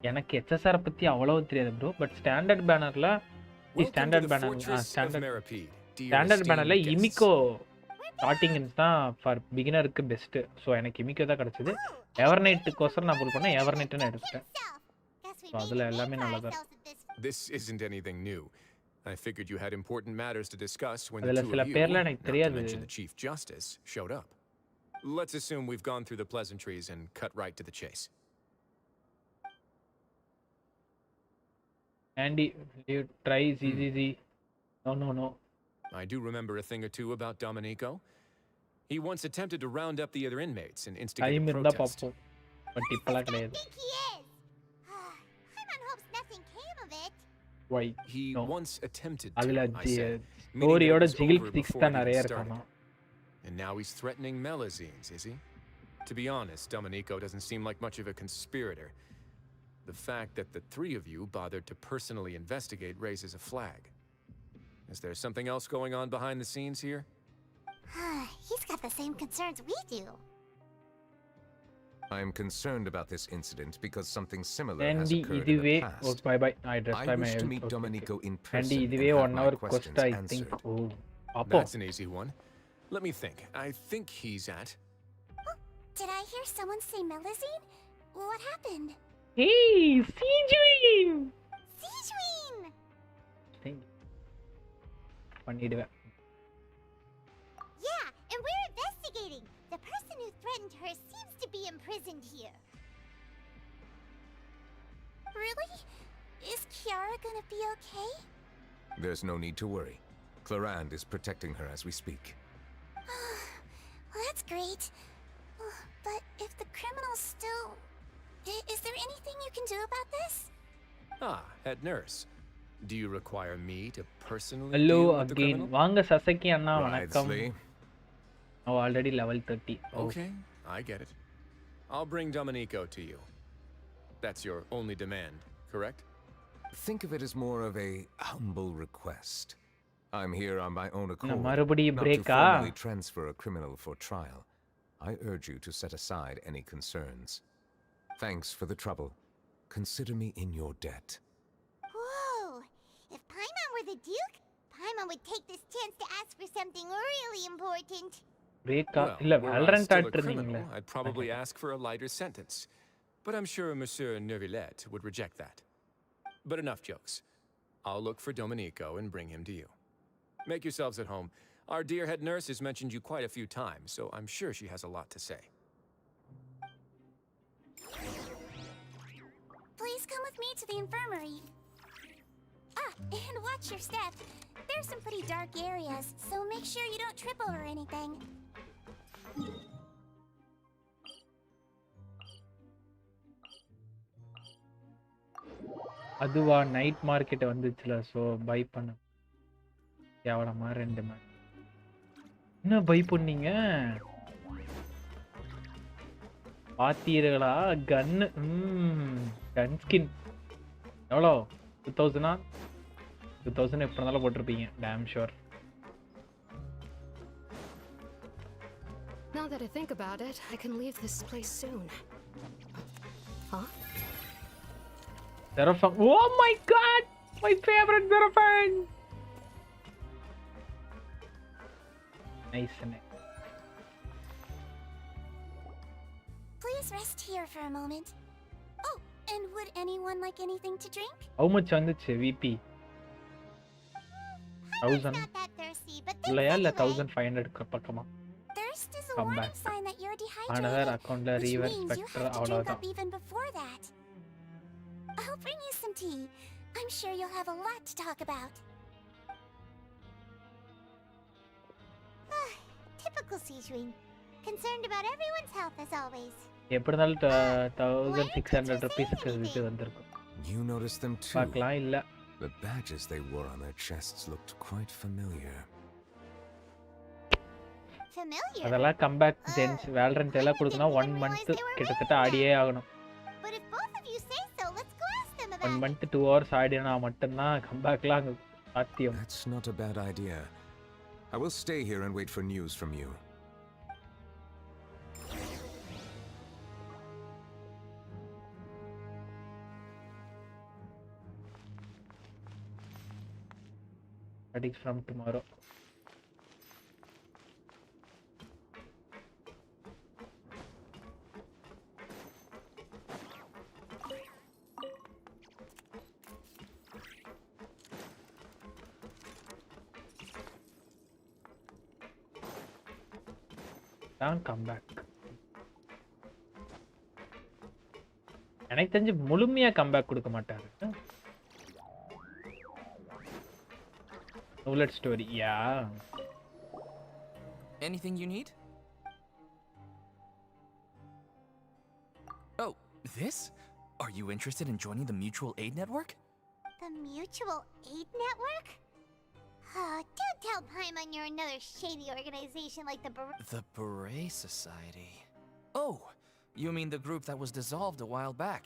எனக்கு HSR பத்தி அவ்வளவு தெரியாது ப்ரோ பட் ஸ்டாண்டர்ட் பேனர்ல ஸ்டாண்டர்ட் பேனர்ல இமிகோ ஸ்டார்டிங் தான் ஃபார் பிகினருக்கு பெஸ்ட் ஸோ எனக்கு இமிகோ தான் கிடைச்சது எவர்நைட்டுக்கோசரம் நான் புல் பண்ணேன் எவர்நைட்டுன்னு எடுத்துட்டேன் ஸோ அதில் எல்லாமே நல்லா தான் This isn't anything new. I figured you had important matters to discuss when the அதுல two சில of you, பேர்லாம் not எனக்கு to தெரியாது. mention the Chief Justice, showed up. Let's assume we've gone through the pleasantries and cut right to the chase. Andy, you try ZZZ. No. I do remember a thing or two about Domenico. He once attempted to round up the other inmates and instigate Time a இருந்தா protest. பாப்போம். But இப்பலாம் கிடையாது. Paimon hopes nothing came of it. Why? He No. once attempted to, அதுல I said, meaning that it ஸ்டோரியோட was ஜிகில் over sticks before தான் it நிறைய even started. இருக்காமா. And now he's threatening Melazines, is he? To be honest, Domenico doesn't seem like much of a conspirator. The fact that the three of you bothered to personally investigate raises a flag. Is there something else going on behind the scenes here? He's got the same concerns we do. I am concerned about this incident because something similar has Andy, occurred in இதுவே the past. bye. I just I try my wish to help. meet Okay. Domenico in Andy, person இதுவே and have 1 my hour questions quest I think. answered. Oh, அப்போ That's an easy one. Let me think. I think he's at... Did I hear someone say Melazine? What happened? Hey, Sijuin! Sijuin! பண்ணிடுவேன். Yeah, and we're investigating. The person who threatened her seems to be imprisoned here. Really? Is Kiara gonna be okay? There's no need to worry. Clarand is protecting her as we speak. Well, that's great. But if the criminal's still... Is there anything you can do about this? Ah, head nurse. Do you require me to personally Hello deal with the again. criminal? வாங்க சசக்கி அண்ணா வணக்கம். Ridsley. Oh, already level 30. Oh. Okay, I get it. I'll bring Domenico to you. That's your only demand, correct? Think of it as more of a humble request. I'm here on my own accord, மறுபடியும் not to break-ஆ? formally transfer a criminal for trial. I urge you to set aside any concerns. Thanks for the trouble. Consider me in your debt. Whoa! If Paimon were the Duke, Paimon would take this chance to ask for something really important. பிரேக்கா Well, இல்ல were I Valorant still a ஆட்றீங்களே. criminal, I'd probably ask for a lighter sentence. But I'm sure Monsieur Neuvillette would reject that. But enough jokes. I'll look for Domenico and bring him to you. Make yourselves at home. Our dear head nurse has mentioned you quite a few times, so I'm sure she has a lot to say. Please come with me to the infirmary. Ah, and watch your step. There's some pretty dark areas, so make sure you don't trip over anything. அதுவா night market வந்துச்சுல so by பண்ண கேவலமா 2 man. என்ன by பண்ணீங்க? பாத்தீர்களா கன் gun skin எவ்வளோ 2000 2000 எப்படி இருந்தாலும் போட்டிருப்பீங்க damn sure. Now that I think about it, I can leave this place soon. Huh? Seraphim. Oh my god! My favorite Seraphim! Nice. Please rest here for a moment. Oh, and would anyone like anything to drink? How much வந்துச்சு VP? 1000. Not that thirsty, but இல்லையா இல்ல 1500 பக்கமா? thirst is a Come warning back. sign that you're dehydrated. Another account which reverse means you spectre have to drink அவ்வளவுதான். up even before that. I'll bring you some tea. I'm sure you'll have a lot to talk about. Typical Sijuin. Concerned about everyone's health as always. எப்படி இருந்தாலும் 1600 ரூபீஸ்க்கு இது வந்திருக்கும். You noticed them too. பார்க்கலாம் இல்ல. The badges they wore on their chests looked quite familiar. Familiar? அதெல்லாம் comeback gents Valorant எல்லாம் கொடுக்கணும் 1 month கிட்டத்தட்ட ஆடியே ஆகணும். But if both of you say so, let's go ask them about 1 month 2 hours ஆடினா மட்டும்தான் கம்பேக்லாம் அங்க சாத்தியம். That's not a bad idea. I will stay here and wait for news from you. That is from tomorrow. தான் comeback. எனக்கு தெரிஞ்சு முழுமையா comeback கொடுக்க மாட்டாரு. Bullet story, yeah. Anything you need? Oh, this? Are you interested in joining the Mutual Aid Network? The Mutual Aid Network? Oh, don't tell Paimon you're another shady organization like the The ∞Society. Oh, you mean the group that was dissolved a while back?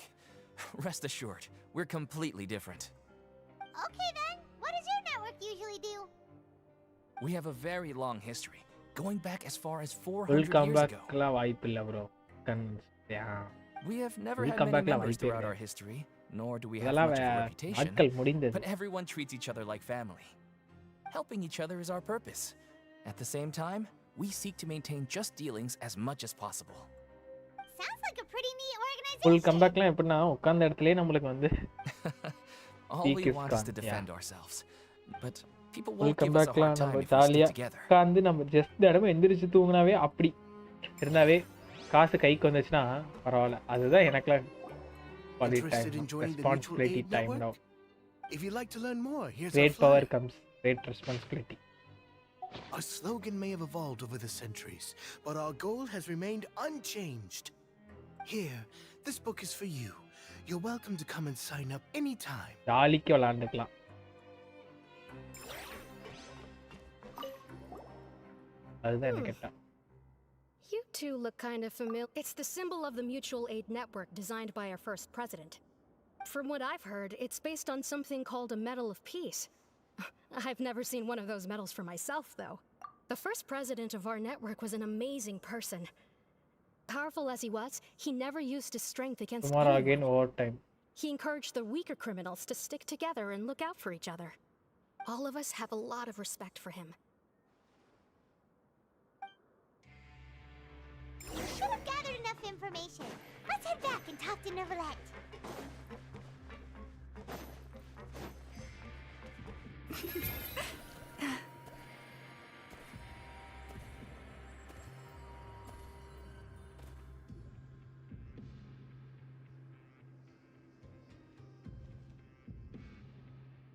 Rest assured, we're completely different. Okay then, what does your network usually do? We have a very long history, going back as far as 400 Full years comeback ago. la vaipilla bro. Yeah. We have never Full had comeback many la members vaipilla. throughout our history, nor do we have அதெல்லாம் much of a reputation, ஆட்கள் முடிந்தது. but everyone treats each other like family. Helping each other is our purpose. At the same time, we seek to maintain just dealings as much as possible. Sounds like a pretty neat organization. Full comebackலாம் எப்படின்னா உட்கார்ந்த இடத்துலயே நம்மளுக்கு வந்து All we want is to defend ourselves, but people full won't give us a comebackலாம் hard time நம்ம if we ஜாலியா stick together. உட்கார்ந்து நம்ம just தடவை எந்திரிச்சு தூங்கினாவே அப்படி இருந்தாவே காசு கைக்கு வந்துச்சுன்னா பரவாயில்ல. அதுதான் எனக்குலாம் Interested in joining the Mutual responsibility Aid time now. Network? If you'd like to learn more, here's Great our power flyer. comes great responsibility. Our slogan may have evolved over the centuries, but our goal has remained unchanged. Here, this book is for you. You're welcome to come and sign up anytime. ஜாலிக்கு விளையாண்டுக்கலாம். அதுதான் எனக்கு கேட்டேன். You two look kind of familiar. It's the symbol of the Mutual Aid Network designed by our first president. From what I've heard, it's based on something called a Medal of Peace. I've never seen one of those medals for myself, though. The first president of our network was an amazing person. Powerful as he was, he never used his strength against Tomorrow anyone. again overtime. He encouraged the weaker criminals to stick together and look out for each other. All of us have a lot of respect for him. You should have gathered enough information. Let's head back and talk to ᴞᴜᴜ.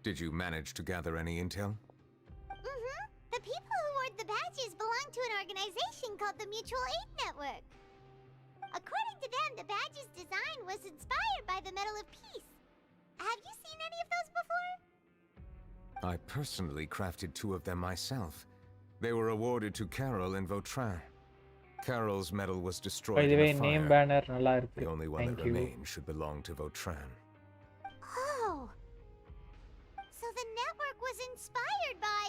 Did you manage to gather any intel? The people who wore the badges belong to an organization called the Mutual Aid Network. According to them, the badge's design was inspired by the Medal of Peace. Have you seen any of those before? I personally crafted 2 of them myself. They were awarded to Carol and ᴜᴜᴜ. Carol's medal was destroyed By the in way, a fire. name banner நல்லா இருக்கு. The only one Thank that you. remains should belong to ᴜᴜᴜ. Oh. So the network was inspired by...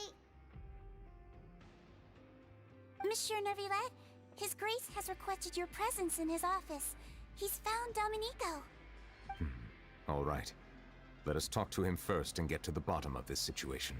Monsieur ᴞᴜᴜ, His Grace has requested your presence in his office. He's found Domenico. All right. Let us talk to him first and get to the bottom of this situation.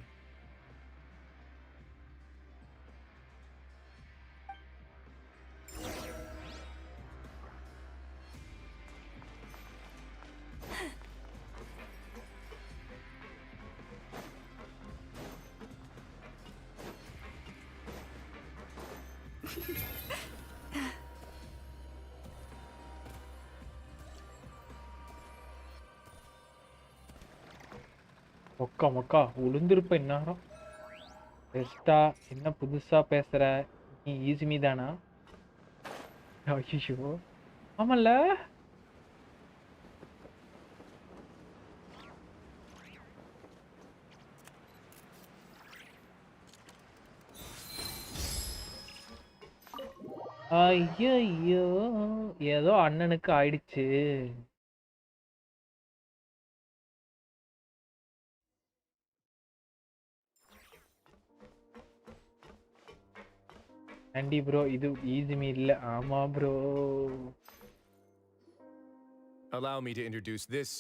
மொக்கா மொக்கா உளுந்திருப்ப இந்நேரம். பெஸ்டா என்ன புதுசா பேசுற? நீ ஈஸிமி தானா? ஐயோ ஆமல்ல. ஐயோ ஏதோ அண்ணனுக்கு ஆயிடுச்சு. ஆண்டி ப்ரோ இது ஈஸிமி இல்ல. ஆமா bro. Allow me to introduce this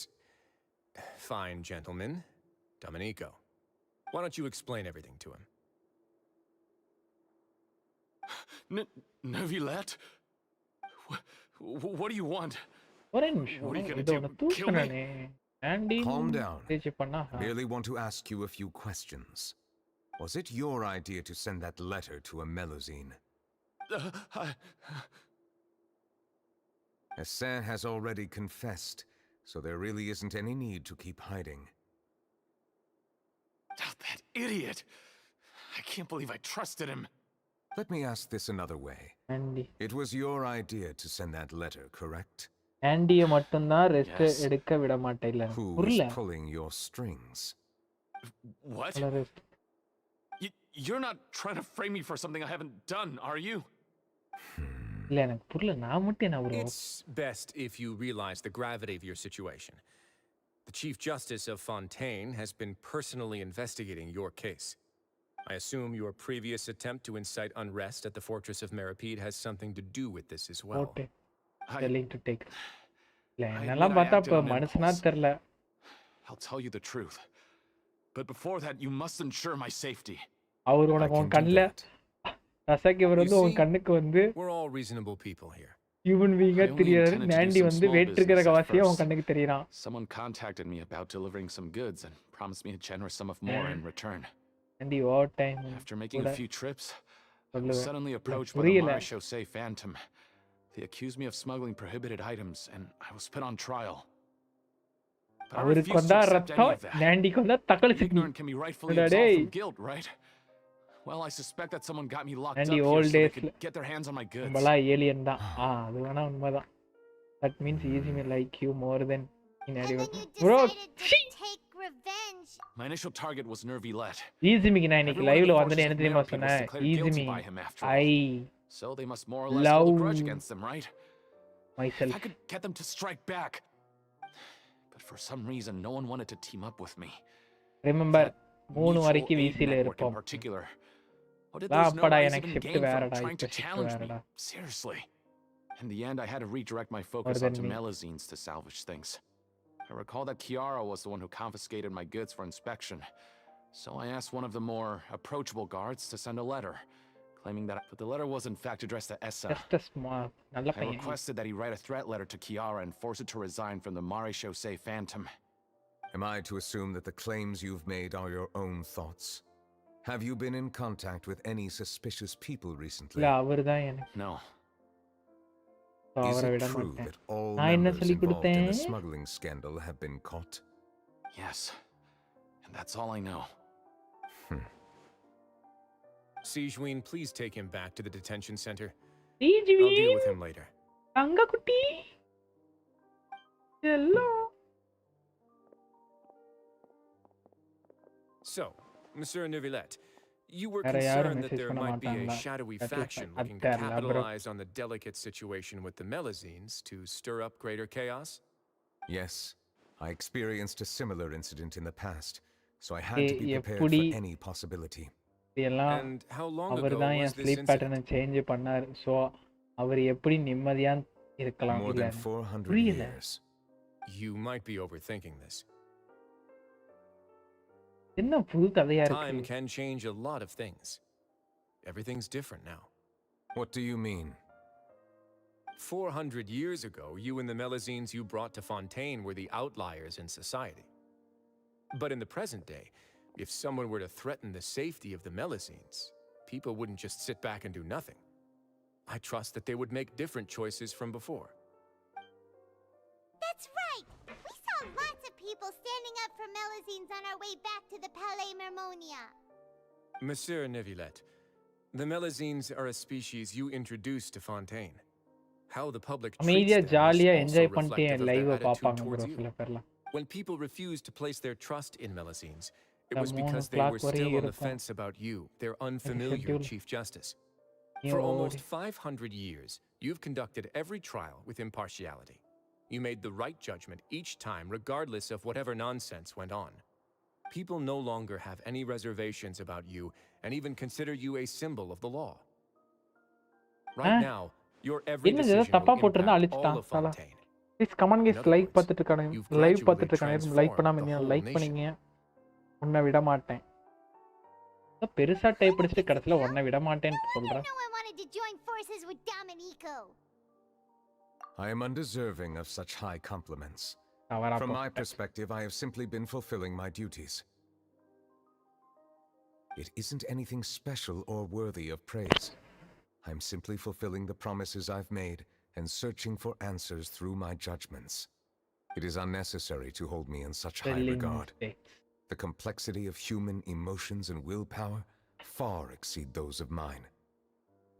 fine gentleman, Domenico. Why don't you explain everything to him? ᴞᴜᴜ? What do you want? ஒரே நிமிஷம். What are you gonna இது do? ஒன்னு Kill me? தூக்குறானே. ஆண்டி Calm down. பேச்சு பண்ணா. Merely want to ask you a few questions. Was it your idea to send that letter to ᴜᴜᴜ? Ḥsēn has already confessed, so there really isn't any need to keep hiding. That idiot! I can't believe I trusted him. Let me ask this another way. Andy. It was your idea to send that letter, correct? Andy மட்டும் தான் rest எடுக்க விட மாட்டேல்ல. Who is pulling your strings? What? You're not trying to frame me for something I haven't done, are you? இல்ல எனக்கு புரியல நான் மட்டும் என்ன bro. It's best if you realize the gravity of your situation. The Chief Justice of Fontaine has been personally investigating your case. I assume your previous attempt to incite unrest at the fortress of Meripede has something to do with this as well. Okay. Telling to take. இல்ல என்னலாம் பார்த்தா இப்ப மனுஷனா தெரியல. I'll tell you the truth. But before that, you must ensure my safety. அவர் உன் கண்ணல ரசக்கவர் வந்து உன் கண்ணுக்கு வந்து We're all reasonable people here. Human being தெரியாரு நாண்டி வந்து வெயிட் இருக்கிற கவாசியா உன் கண்ணுக்கு தெரியறான். Someone contacted me about delivering some goods and promised me a generous sum of more in return. Andy what time After making a few trips, I was suddenly approached by the ⴰᴅ Phantom. They accused me of smuggling prohibited items and I was put on trial. But I refused to accept any of that. நாண்டி கொண்டா தக்கல சிக்கி. Ignorant can be rightfully absolved from guilt, right? Well, I suspect that someone got me locked up here so they could get their hands on my goods. பலா alien தான். அது வேணா உண்மைதான். That means easy me like you more than in anyone. Bro, take revenge. My initial target was രᴜᴜ. Easy me நான் இன்னைக்கு லைவ்ல வந்து என்ன தெரியுமா சொன்னேன்? Easy me. So they must more or less hold a grudge against them, right? Myself. I could get them to strike back. But for some reason no one wanted to team up with me. Remember 3 வரைக்கும் வீசில இருப்போம். What did those nobody's even gain from trying to challenge me? Seriously. In the end, I had to redirect my focus onto Melusines to salvage things. I recall that Chiara was the one who confiscated my goods for inspection. So I asked one of the more approachable guards to send a letter, claiming that but the letter was in fact addressed to Essa. I requested that he write a threat letter to Chiara and force her to resign from the ⴰᴜ Phantom. Am I to assume that the claims you've made are your own thoughts? Have you been in contact with any suspicious people recently? No. Is it true that all members involved in the smuggling scandal have been caught? Yes. And that's all I know. Sigewinne, please take him back to the detention center. Sigewinne? I'll deal with him later. Angakutti. Hello. So, Monsieur ᴰᴜᴜ, you were concerned that there might be a shadowy faction looking to capitalize on the delicate situation with the Melusines to stir up greater chaos? Yes. I experienced a similar incident in the past, so I had to be prepared for any possibility. And how long ago was this sleep pattern change பண்ணார். So அவர் எப்படி நிம்மதியா இருக்கலாம்? More than 400 years. You might be overthinking this. என்ன புது கதையா இருக்கு? Time can change a lot of things. Everything's different now. What do you mean? 400 years ago, you and the Melusines you brought to Fontaine were the outliers in society. But in the present day, if someone were to threaten the safety of the Melusines, people wouldn't just sit back and do nothing. I trust that they would make different choices from before. That's right! We saw lots of people standing up for Melusines on our way back to the Palais Mermonia. Monsieur ᴰᴜᴜ, the Melusines are a species you introduced to Fontaine. How the public treats them is also reflective of their attitude towards you. When people refused to place their trust in Melusines, it was because they were still on the fence about you, their unfamiliar Chief Justice. For almost 500 years, you've conducted every trial with impartiality. You made the right judgment each time, regardless of whatever nonsense went on. People no longer have any reservations about you and even consider you a symbol of the law. Right now, your every decision will impact all of Fontaine. Please come on guys, like பார்த்துட்டு இருக்கானே, live பார்த்துட்டு இருக்கானே, like பண்ணாம நீங்க like பண்ணீங்க. உன்னை விட மாட்டேன். பெருசா டைப் அடிச்சிட்டு கடைசில உன்னை விட மாட்டேன்னு சொல்றேன். No one wanted to join forces with Domenico. I am undeserving of such high compliments. From my perspective, I have simply been fulfilling my duties. It isn't anything special or worthy of praise. I'm simply fulfilling the promises I've made and searching for answers through my judgments. It is unnecessary to hold me in such high regard. The complexity of human emotions and willpower far exceed those of mine.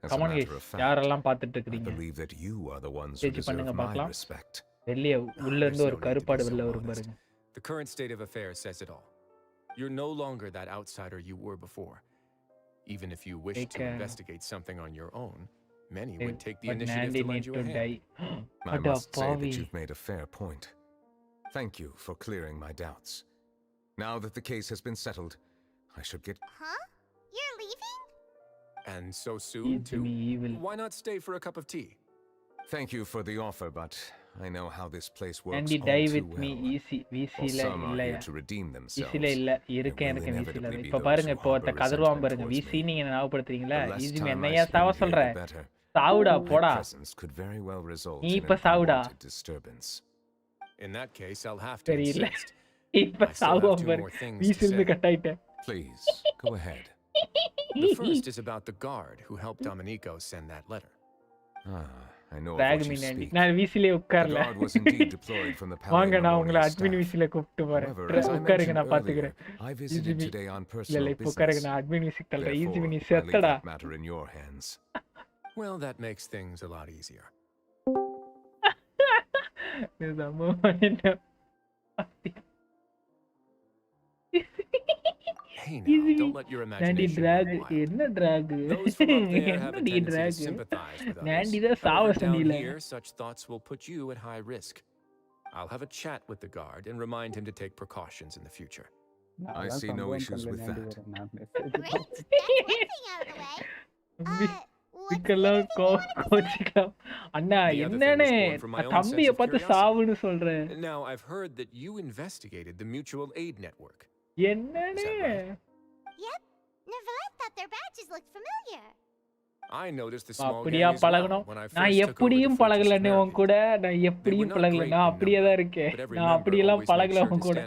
As a matter of fact, I believe that you are the ones who deserve my respect. The current state of affairs says it all. You're no longer that outsider you were before. Even if you wish to investigate something on your own, many would take the initiative to lend you a hand. I must say that you've made a fair point. Thank you for clearing my doubts. Now that the case has been settled, I should get... Huh? You're leaving? And so soon, too? Why not stay for a cup of tea? Thank you for the offer, but I know how this place works Andy, all die too with me, well. easy. While some are here to redeem themselves, ஈஸில இல்ல இருக்கேன் எனக்கு வீசில இப்ப பாருங்க இப்போ ஒருத்த கதறுவான் பாருங்க வீசி நீங்க ஞாபகப்படுத்துறீங்களா ஈஸி என்னையா சாவ சொல்ற சாவுடா போடா நீ இப்ப சாவுடா In that case, I'll have to insist. இப்ப சாவுவான் பாரு வீசில கட் ஆயிட்டேன். Please go ahead. The first is about the guard who helped Domenico send that letter. I know Drag me, Nandy. நான் வீசிலே உட்கார்ல. வாங்க நான் உங்களை அட்மின் வீசில கூப்பிட்டு வரேன். உட்காருங்க நான் பாத்துக்கிறேன். இல்ல இப்போ உட்காருங்க நான் அட்மின் வீசிக்கு தள்ளுறேன். ஈஸி நீ செத்தடா. Well, that makes things a lot easier. Hey now, don't let your imagination run wild. என்ன drag? Those from up there have a tendency drag. to sympathize with Nandy others. da சாவ But down சொன்னீல. here, such thoughts will put you at high risk. I'll have a chat with the guard and remind him to take precautions in the future. I see no issues with that. பிக்கலாம் கோச்சிக்கலாம் அண்ணா என்னனே தம்பியை பார்த்து சாவுன்னு சொல்றேன். Now, I've heard that you investigated the mutual aid network. என்னனே? Yep. Neverlet thought their badges looked familiar. I noticed the small அப்படியே gang as பழகணும். well when I நான் first took over எப்படியும் the fortress பழகலனே of உன் கூட. நான் எப்படியும் பழகல. நான் அப்படியே தான் இருக்கேன். நான் அப்படி எல்லாம் பழகல உன் கூட.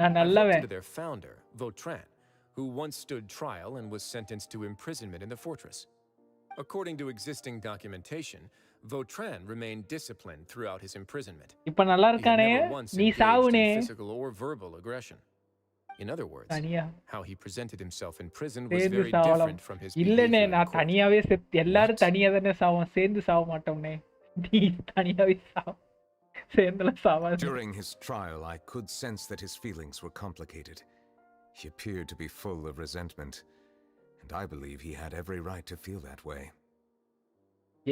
நான் நல்லவன். To their founder, ᴜᴜᴜ, who once stood trial and was sentenced to imprisonment in the fortress. According to existing documentation, ᴜᴜᴜ remained disciplined throughout his imprisonment. இப்ப நல்லா இருக்கானே நீ சாவுனே. Physical or verbal aggression. In other words, how he presented himself in prison was சேர்ந்து very சாவலாம். different from his இல்லனே behavior in நான் court. தனியாவே எல்லாரும் தனியா தானே சாவோம். சேர்ந்து சாவ மாட்டோம்னே. நீ தனியாவே சாவ. சேர்ந்துல சாவாத. During his trial, I could sense that his feelings were complicated. He appeared to be full of resentment, and I believe he had every right to feel that way.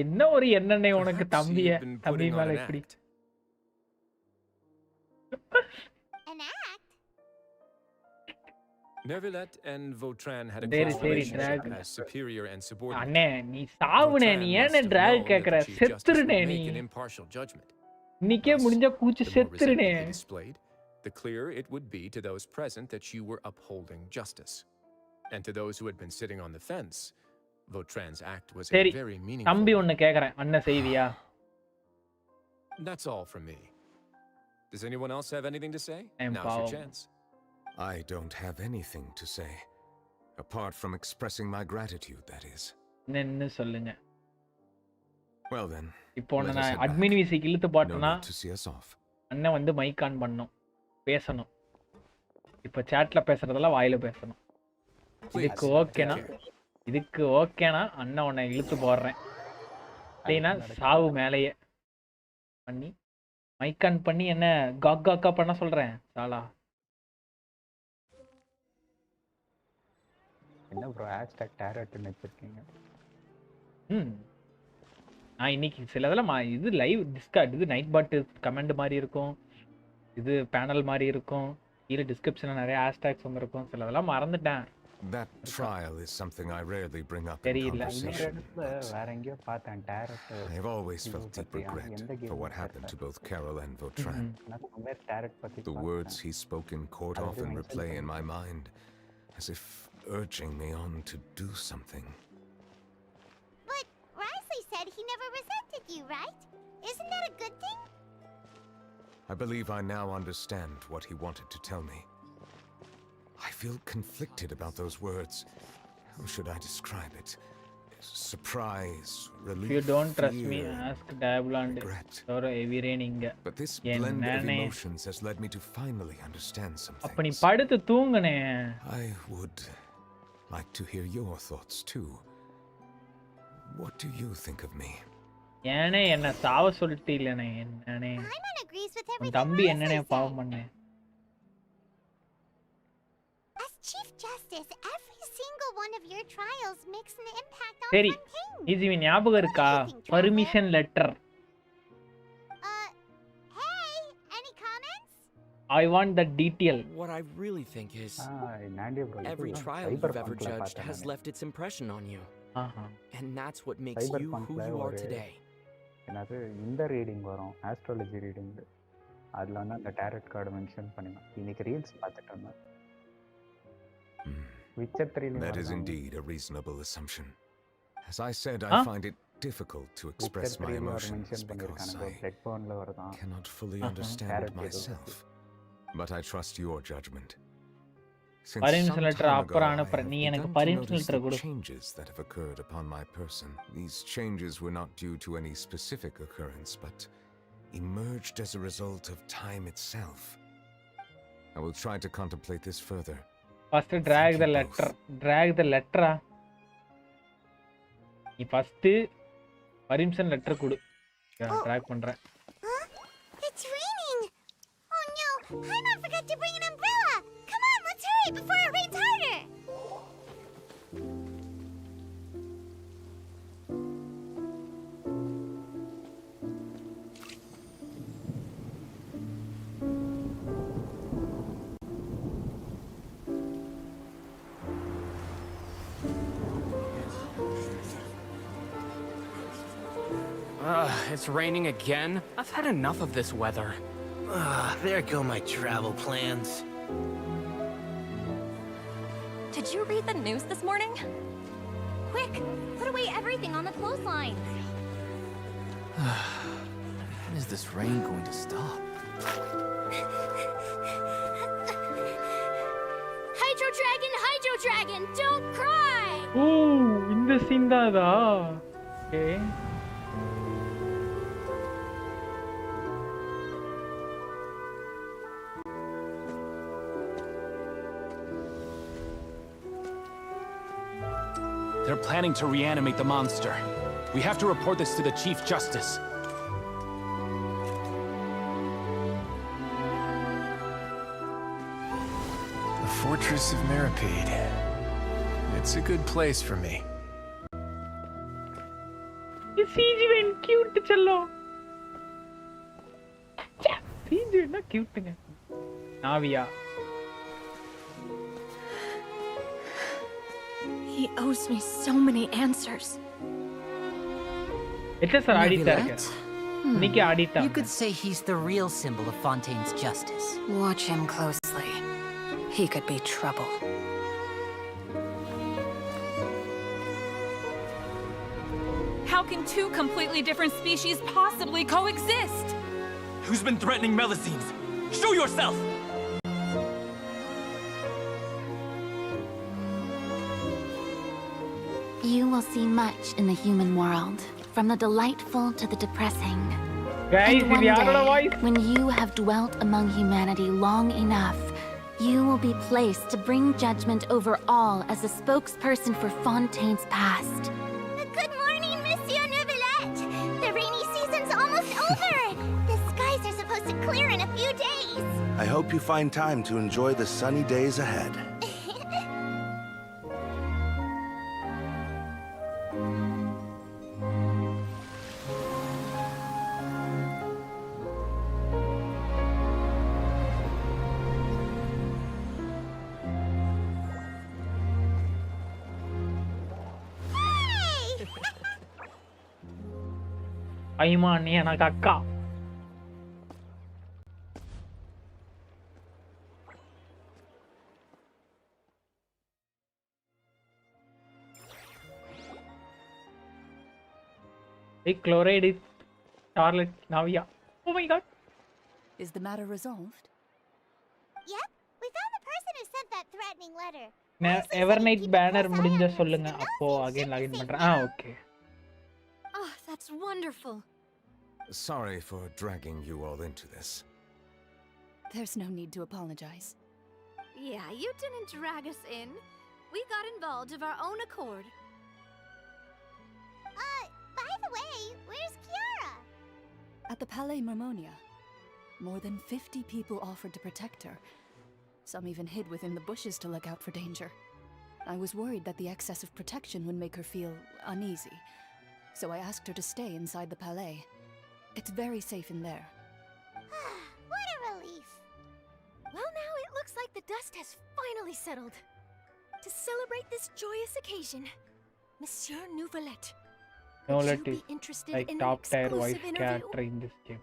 என்ன ஒரு எண்ணனே உனக்கு தம்பி மேல இப்படி? Neverlet and ᴜᴜᴜ had a close relationship as superior and subordinate. அண்ணே நீ சாவுனே நீ ஏனே டிராக் கேக்குற? செத்துருனே நீ. An impartial judgment. இன்னைக்கே முடிஞ்ச கூச்சு செத்துருனே. The clearer it would be to those present that you were upholding justice. And to those who had been sitting on the fence, ᴜᴜᴜ's act was a very meaningful. தம்பி ஒன்னு கேக்குறேன். அண்ணன் செய்வியா? That's all from me. Does anyone else have anything to say? Now's your chance. I don't have anything to say. Apart from expressing my gratitude, that is. என்னன்னு சொல்லுங்க. Well then. இப்போ நான் admin விசிக்கு இழுத்து போட்டனா to see us off. அண்ணன் வந்து mic on பண்ணனும். பேசணும். இப்போ சாட்ல பேசுறதெல்லாம் வாயில பேசணும். இதுக்கு ஓகேனா? இதுக்கு ஓகேனா அண்ணன் உன்னை இழுத்து போடுறேன். இல்லைனா சாவு மேலேயே பண்ணி மைக் ஆன் பண்ணி என்ன காக்கா பண்ண சொல்றேன். சாலா. என்ன ப்ரோ ஹேஷ்டாக் டேரட்னு வச்சிருக்கீங்க? நான் இன்னைக்கு சிலதெல்லாம் இது லைவ் டிஸ்கார்ட் இது நைட் பாட் கமெண்ட் மாதிரி இருக்கும். இது பேனல் மாதிரி இருக்கும். கீழே டிஸ்கிரிப்ஷன்ல நிறைய ஹேஷ்டாக்ஸ் வந்திருக்கும். சிலதெல்லாம் மறந்துட்டேன். That trial is something I rarely bring up in தெரியல. conversation. வேற எங்கயோ பார்த்தேன் tarot. I have always felt deep regret for what happened to both Carol and ᴜᴜᴜ. The words he spoke in court often replay in my mind, as if urging me on to do something. But Risley said he never resented you, right? Isn't that a good thing? I believe I now understand what he wanted to tell me. I feel conflicted about those words. How should I describe it? surprise, relief, If you don't trust me, fear, ask Diablo and 괰ᴜᴜ. But this blend of emotions has led me to finally understand some அப்ப நீ things. படுத்து தூங்குனே. I would like to hear your thoughts too. What do you think of me? ஏனே என்ன சாவ சொல்லிட்டு இல்லனே என்னனே. உன் தம்பி என்னனே பாவம் பண்ணே. As Chief Justice, every single one of your trials makes an impact on சரி. Fontaine. இது ஞாபகம் இருக்கா? Permission letter. Hey, any comments? I want the detail. What I really think is, every trial you've ever judged has left its impression on you. And that's what makes you who you are today. என்னது இந்த reading வரும் astrology reading. அதுல வந்து அந்த tarot card mention பண்ணுவேன். இன்னைக்கு reels பார்த்துட்டு இருந்தேன். That is indeed a reasonable assumption. As I said, I find it difficult to express my emotions because I cannot fully understand it myself. But I trust your judgment. Since some time ago, I have begun to notice the changes that have occurred upon my person. These changes were not due to any specific occurrence, but emerged as a result of time itself. I will try to contemplate this further. First drag the letter. Drag the letter. நீ first permission letter கொடு. Drag பண்றேன். It's raining. Oh no, I forgot to bring an umbrella. Come on, let's hurry before it rains harder. It's raining again? I've had enough of this weather. There go my travel plans. Did you read the news this morning? Quick, put away everything on the clothesline. When is this rain going to stop? Hydro Dragon, don't cry! Oh, இந்த scene தான் அதா. Okay. They're planning to reanimate the monster. We have to report this to the Chief Justice. The Fortress of Meropide. It's a good place for me. It's even cute, cello. Siege is not cute. Navia. He owes me so many answers. It's a auditor. You could say he's the real symbol of Fontaine's justice. Watch him closely. He could be trouble. How can two completely different species possibly coexist? Who's been threatening Melusines? Show yourself! You will see much in the human world, from the delightful to the depressing. Guys, and one day, when you have dwelt among humanity long enough, you will be placed to bring judgment over all as a spokesperson for Fontaine's past. Good morning, Monsieur Neuvillette! The rainy season's almost over! The skies are supposed to clear in a few days! I hope you find time to enjoy the sunny days ahead. ஐமா நீ எனக்கு அக்கா. Chloride is Charlotte Navia. Oh my god. Is the matter resolved? Yep, we found the person who sent that threatening letter. Evernight banner முடிஞ்ச சொல்லுங்க அப்போ again login பண்றேன். Okay. Oh, that's wonderful. Sorry for dragging you all into this. There's no need to apologize. Yeah, you didn't drag us in. We got involved of our own accord. By the way, where's Kiara? At the Palais Mermonia, more than 50 people offered to protect her. Some even hid within the bushes to look out for danger. I was worried that the excess of protection would make her feel uneasy, so I asked her to stay inside the Palais. It's very safe in there. What a relief. Well, now it looks like the dust has finally settled. To celebrate this joyous occasion, Monsieur Neuvillette, Neuvillette is interested like in top an tier exclusive voice interview? character in this game.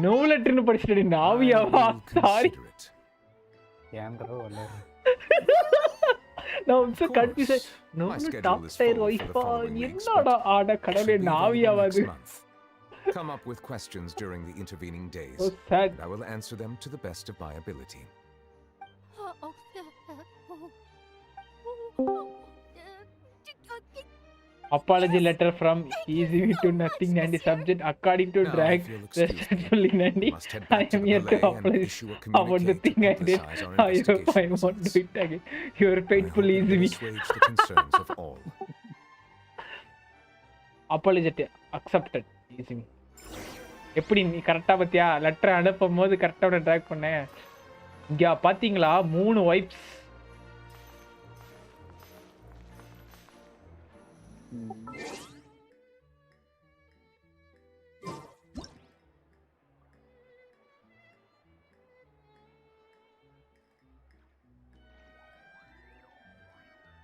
Neuvillette nu படிச்சிட்டடி நாவியாவா sorry. ஏன் bro வளரு நான் so confused. No top tier voice என்னடா ஆட கடவுளே நாவியாவாது. Come up with questions during the intervening days, and I will answer them to the best of my ability. Apology letter from easy to nothing Nandi subject according to drag respectfully Nandi. I am here to apologize about the thing I did. I hope I won't do it again. Your painful easy. Apology accepted easy. எப்படி நீ கரெக்டா பாத்தியா letter அனுப்பும்போது கரெக்டா உன track பண்ணேன். இங்க பாத்தீங்களா 3 வைப்ஸ்.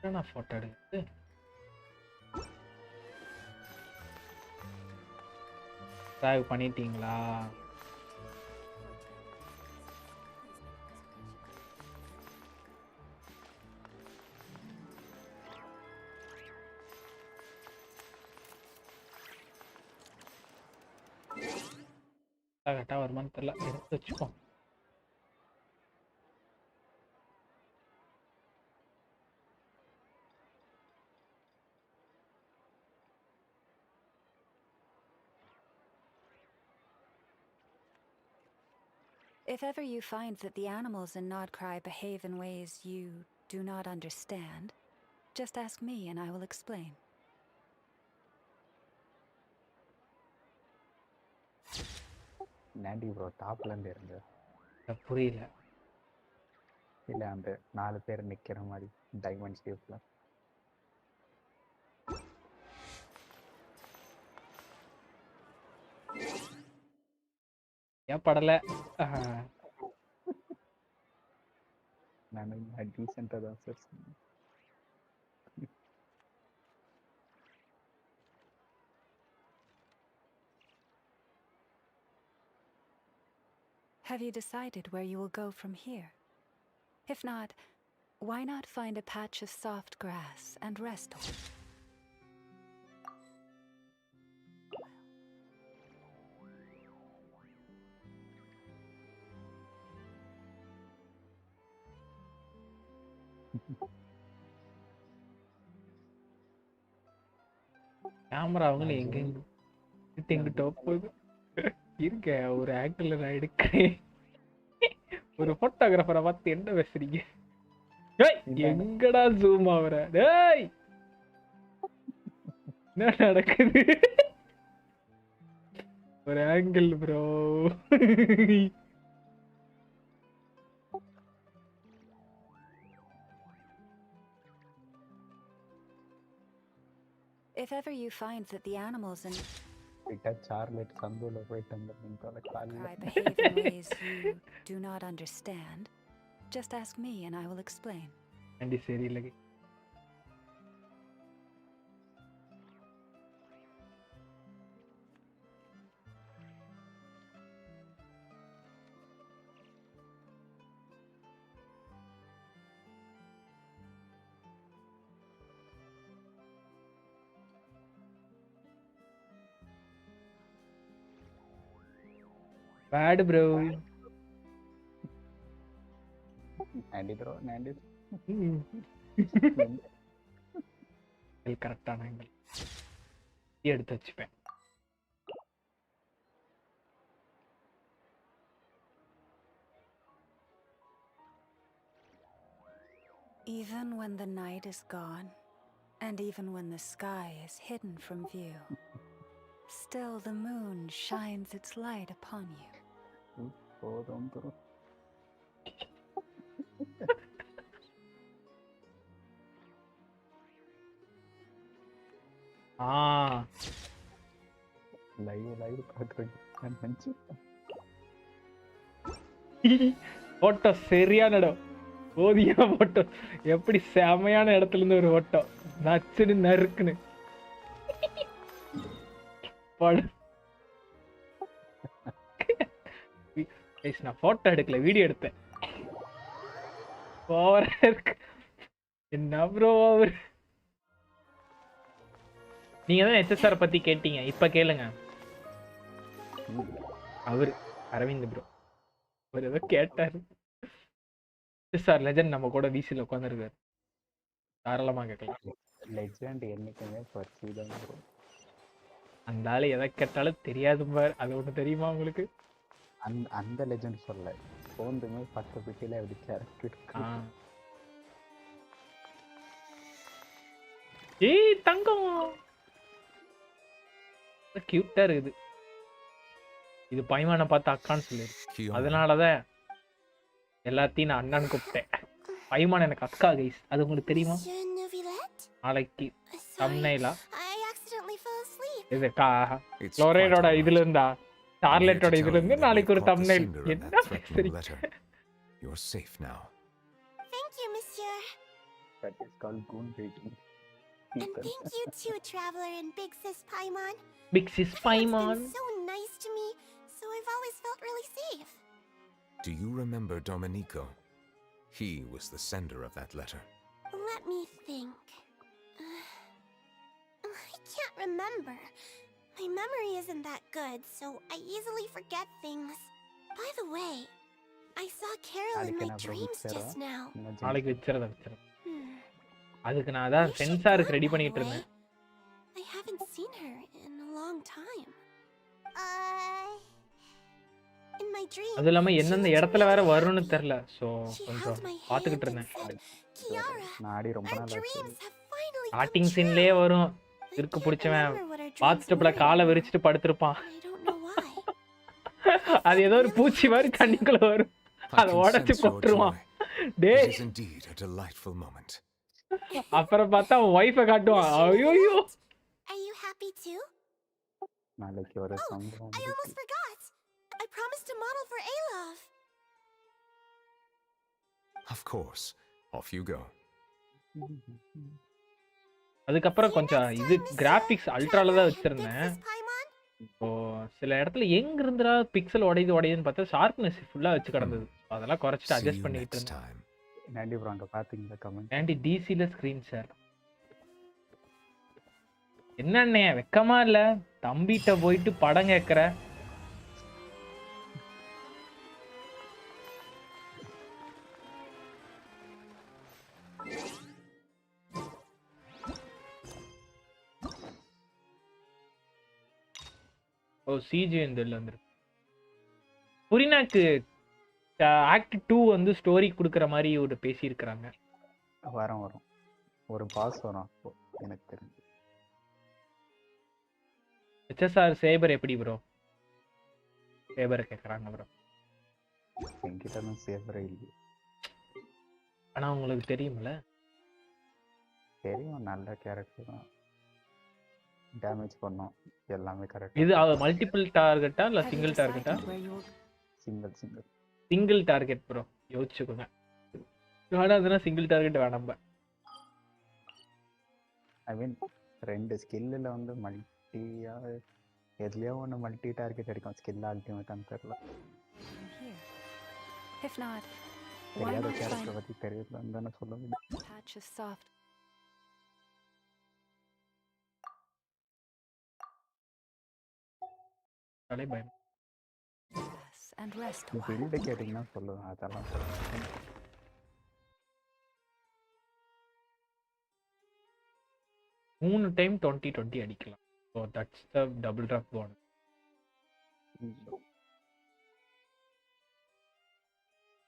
என்ன போட்டோ எடுத்து டிரைவ் பண்ணிட்டீங்களா? கரெக்டா வருமான்னு தெரியல, எடுத்து வச்சுப்போம். If ever you find that the animals in Nodcry behave in ways you do not understand, just ask me and I will explain. Nandi bro டாப்ல இருந்து இருங்க. புரியல. இல்ல அந்த 4 பேர் நிக்கிற மாதிரி டைமண்ட் ஷேப்ல. ஏன் படல? நான் டீசென்ட்டா தான் சார் சொன்னேன். Have you decided where you will go from here? If not, why not find a patch of soft grass and rest on it? Camera அவங்களே எங்க எங்கிட்ட போகுது இருக்க ஒரு ஆங்கிள் நான் எடுக்கிறேன். ஒரு போட்டோகிராஃபரை பார்த்து என்ன பேசுறீங்க? எங்கடா ஜூம் ஆகுற? டேய் என்ன நடக்குது? ஒரு angle bro. If ever you find that the animals in சார்லெட் சந்துல போயிட்டு வந்து cry behave in ways you do not understand, just ask me and I will explain. And சரி லகி. Bad bro. நாண்டி ப்ரோ நாண்டி கரெக்டான ஆங்கிள் எடுத்து வச்சுப்பேன். Even when the night is gone, and even when the sky is hidden from view, still the moon shines its light upon you. போதும் bro. Live பார்க்குறேன். Photo சரியான இடம், போதியான photo. எப்படி செமையான இடத்துல இருந்து ஒரு ஓட்டம் நச்சுன்னு நறுக்குன்னு நான் போட்டோ எடுக்கல, வீடியோ எடுத்தேன். ஓவரா இருக்கு. என்ன ப்ரோ அவர்? நீங்க தான் HSR பத்தி கேட்டீங்க, இப்ப கேளுங்க. அவரு அரவிந்த் ப்ரோ அவர் ஏதோ கேட்டாரு. HSR லெஜெண்ட் நம்ம கூட VCல உட்கார்ந்திருக்காரு, தாராளமா கேட்கலாம். லெஜெண்ட் என்னைக்குமே பர்சீதான் ப்ரோ. அந்த ஆளு எதை கேட்டாலும் தெரியாது பார், அது ஒண்ணு தெரியுமா உங்களுக்கு? அந்த லெஜெண்ட் சொல்ல போந்துமே 10 பிட்டில எப்படி கேரக்டர் இருக்கு. ஏய் தங்கம் கியூட்டா இருக்குது. இது பைமான பார்த்து அக்கான்னு சொல்லிருக்கு, அதனாலதான் எல்லாத்தையும் நான் அண்ணான்னு கூப்பிட்டேன். பைமான் எனக்கு அக்கா கைஸ், அது உங்களுக்கு தெரியுமா? நாளைக்கு தம்ப்நெயிலா இது க்ளோரைடோட இதுல இருந்தா சார்லெட்டோட இதுல இருந்து நாளைக்கு ஒரு தம்ப்நெயில். என்ன பேசுறீங்க? You are safe now. Thank you, monsieur. That is called goon baiting. And thank you too, Traveler and Big Sis Paimon. Big Sis Paimon. Everyone's been so nice to me, so I've always felt really safe. Do you remember Domenico? He was the sender of that letter. Let me think. I can't remember. My memory isn't that good, so I easily forget things. By the way, I saw Carol in my dreams just now. நாளைக்கு வெச்சறத. அதுக்கு நான் அதான் சென்சாருக்கு ready பண்ணிட்டு இருந்தேன். I haven't seen her in a long time. In my dreams. அது இல்லாம என்னென்ன இடத்துல வேற வரும்னு தெரியல, சோ கொஞ்சம் பாத்துக்கிட்டு இருந்தேன். நாடி ரொம்ப நாளா ஸ்டார்டிங் சீன்லயே வரும், இருக்கு பிடிச்சவன் பாத்டப்ல காலை விரிச்சிட்டு படுத்திருப்பான். அது ஏதோ ஒரு பூச்சி மாதிரி தண்ணிக்குள்ள வரும், அதை உடைச்சு கொட்டுருவான். It is indeed a delightful moment. அப்புறம் பார்த்தா அவன் வைஃபை காட்டுவான். ஐயோ Are you happy too? நாளைக்கு ஒரு சம்பவம். I almost forgot. I promised to model for Alov. Of course. Off you go. அதுக்கப்புறம் கொஞ்சம் இது கிராபிக்ஸ் அல்ட்ரால தான் வச்சிருந்தேன். இப்போ சில இடத்துல எங்க இருந்துடா பிக்சல் உடையுதுன்னு பார்த்தா ஷார்ப்னஸ் ஃபுல்லா வச்சு கிடந்தது. அதெல்லாம் குறைச்சிட்டு அட்ஜஸ்ட் பண்ணிட்டு இருந்தேன். நாண்டி ப்ரோ அங்க பாத்தீங்களா கமெண்ட்? நாண்டி டிசில ஸ்கிரீன் ஷேர். என்னண்ணே வெக்கமா இல்ல? தம்பிட்ட போயிட்டு படம் கேட்கற. ஓ சிஜி இந்தல வந்துருக்கு. புரினாக்கு ஆக்ட் 2 வந்து ஸ்டோரி கொடுக்குற மாதிரி ஒரு பேசி இருக்காங்க. வரும் ஒரு பாஸ் வரும் அப்போ எனக்கு தெரிஞ்சு. HSR சேபர் எப்படி ப்ரோ? சேபர் கேக்குறாங்க ப்ரோ. என்கிட்ட சேபர் இல்ல. ஆனா உங்களுக்கு தெரியும்ல? தெரியும், நல்ல கேரக்டர் தான். டேமேஜ் பண்ணோம் எல்லாமே கரெக்ட். இது மல்டிபிள் டார்கெட்டா இல்ல சிங்கிள் டார்கெட்டா? சிங்கிள் டார்கெட் ப்ரோ, யோசிச்சுக்கோங்க. வேணாதுன்னா சிங்கிள் டார்கெட் வேணாம். ஐ மீன் ரெண்டு ஸ்கில்ல வந்து மல்டியா எதுலயோ ஒன்று மல்டி டார்கெட் அடிக்கும். ஸ்கில் அல்டிமேட்டான்னு தெரியல. தெரியாத கேரக்டர் பற்றி தெரியலன்னு தானே சொல்ல முடியும். பில்டு கேட்டிங்கன்னா சொல்லுவேன், அதெல்லாம் சொல்லுவேன். 3 டைம் 20 அடிக்கலாம். So that's the double drop bonus.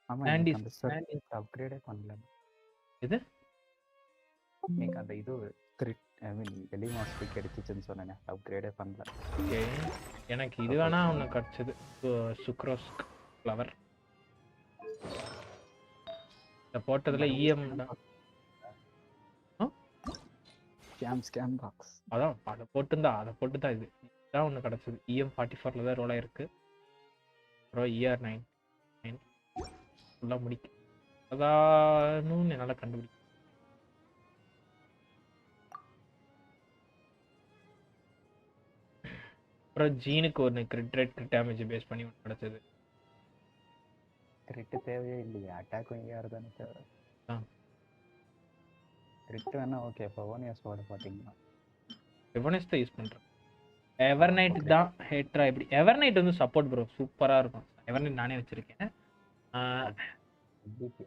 ஆமா சாண்டி அந்த சர்வீஸ் அப்கிரேடே பண்ணல. இது நீங்க அந்த இது கிரிட் ஐ மீன் எலிமாஸ்டிக் கிடைச்சிச்சுன்னு சொன்னேனே அப்கிரேடே பண்ணல. ஓகே எனக்கு இது வேணா ஒன்று கிடச்சிது. சுக்ரோஸ் ஃப்ளவர் இதை போட்டதுல இஎம் தான். ஸ்கேம் பாக்ஸ் அதான் அதை போட்டுருந்தா அதை போட்டு தான் இது இதான் ஒன்று கிடச்சிது. இஎம் 44 தான் ரோல் ஆயிருக்கு. அப்புறம் இஆர் 9 ஃபுல்லாக முடிக்கும். அதான் என்னால் கண்டுபிடிக்கும். அப்புறம் ஜீனுக்கு ஒன்று grid rate grid damage base பண்ணி ஒன்று கிடச்சிது. கிரிட் தேவையே இல்லையா? அட்டாக்கும் இஆர் தானே தேவை. கிரிட் வேணா ஓகே. ப்ரொவோனியஸோட பார்த்தீங்கன்னா ப்ரொவோனியஸ் தான் யூஸ் பண்ணுறேன். எவர்நைட் தான் ஹேட்ரா இப்படி. எவர்நைட் வந்து சப்போர்ட் ப்ரோ சூப்பராக இருக்கும். எவர்நைட் நானே வச்சுருக்கேன்.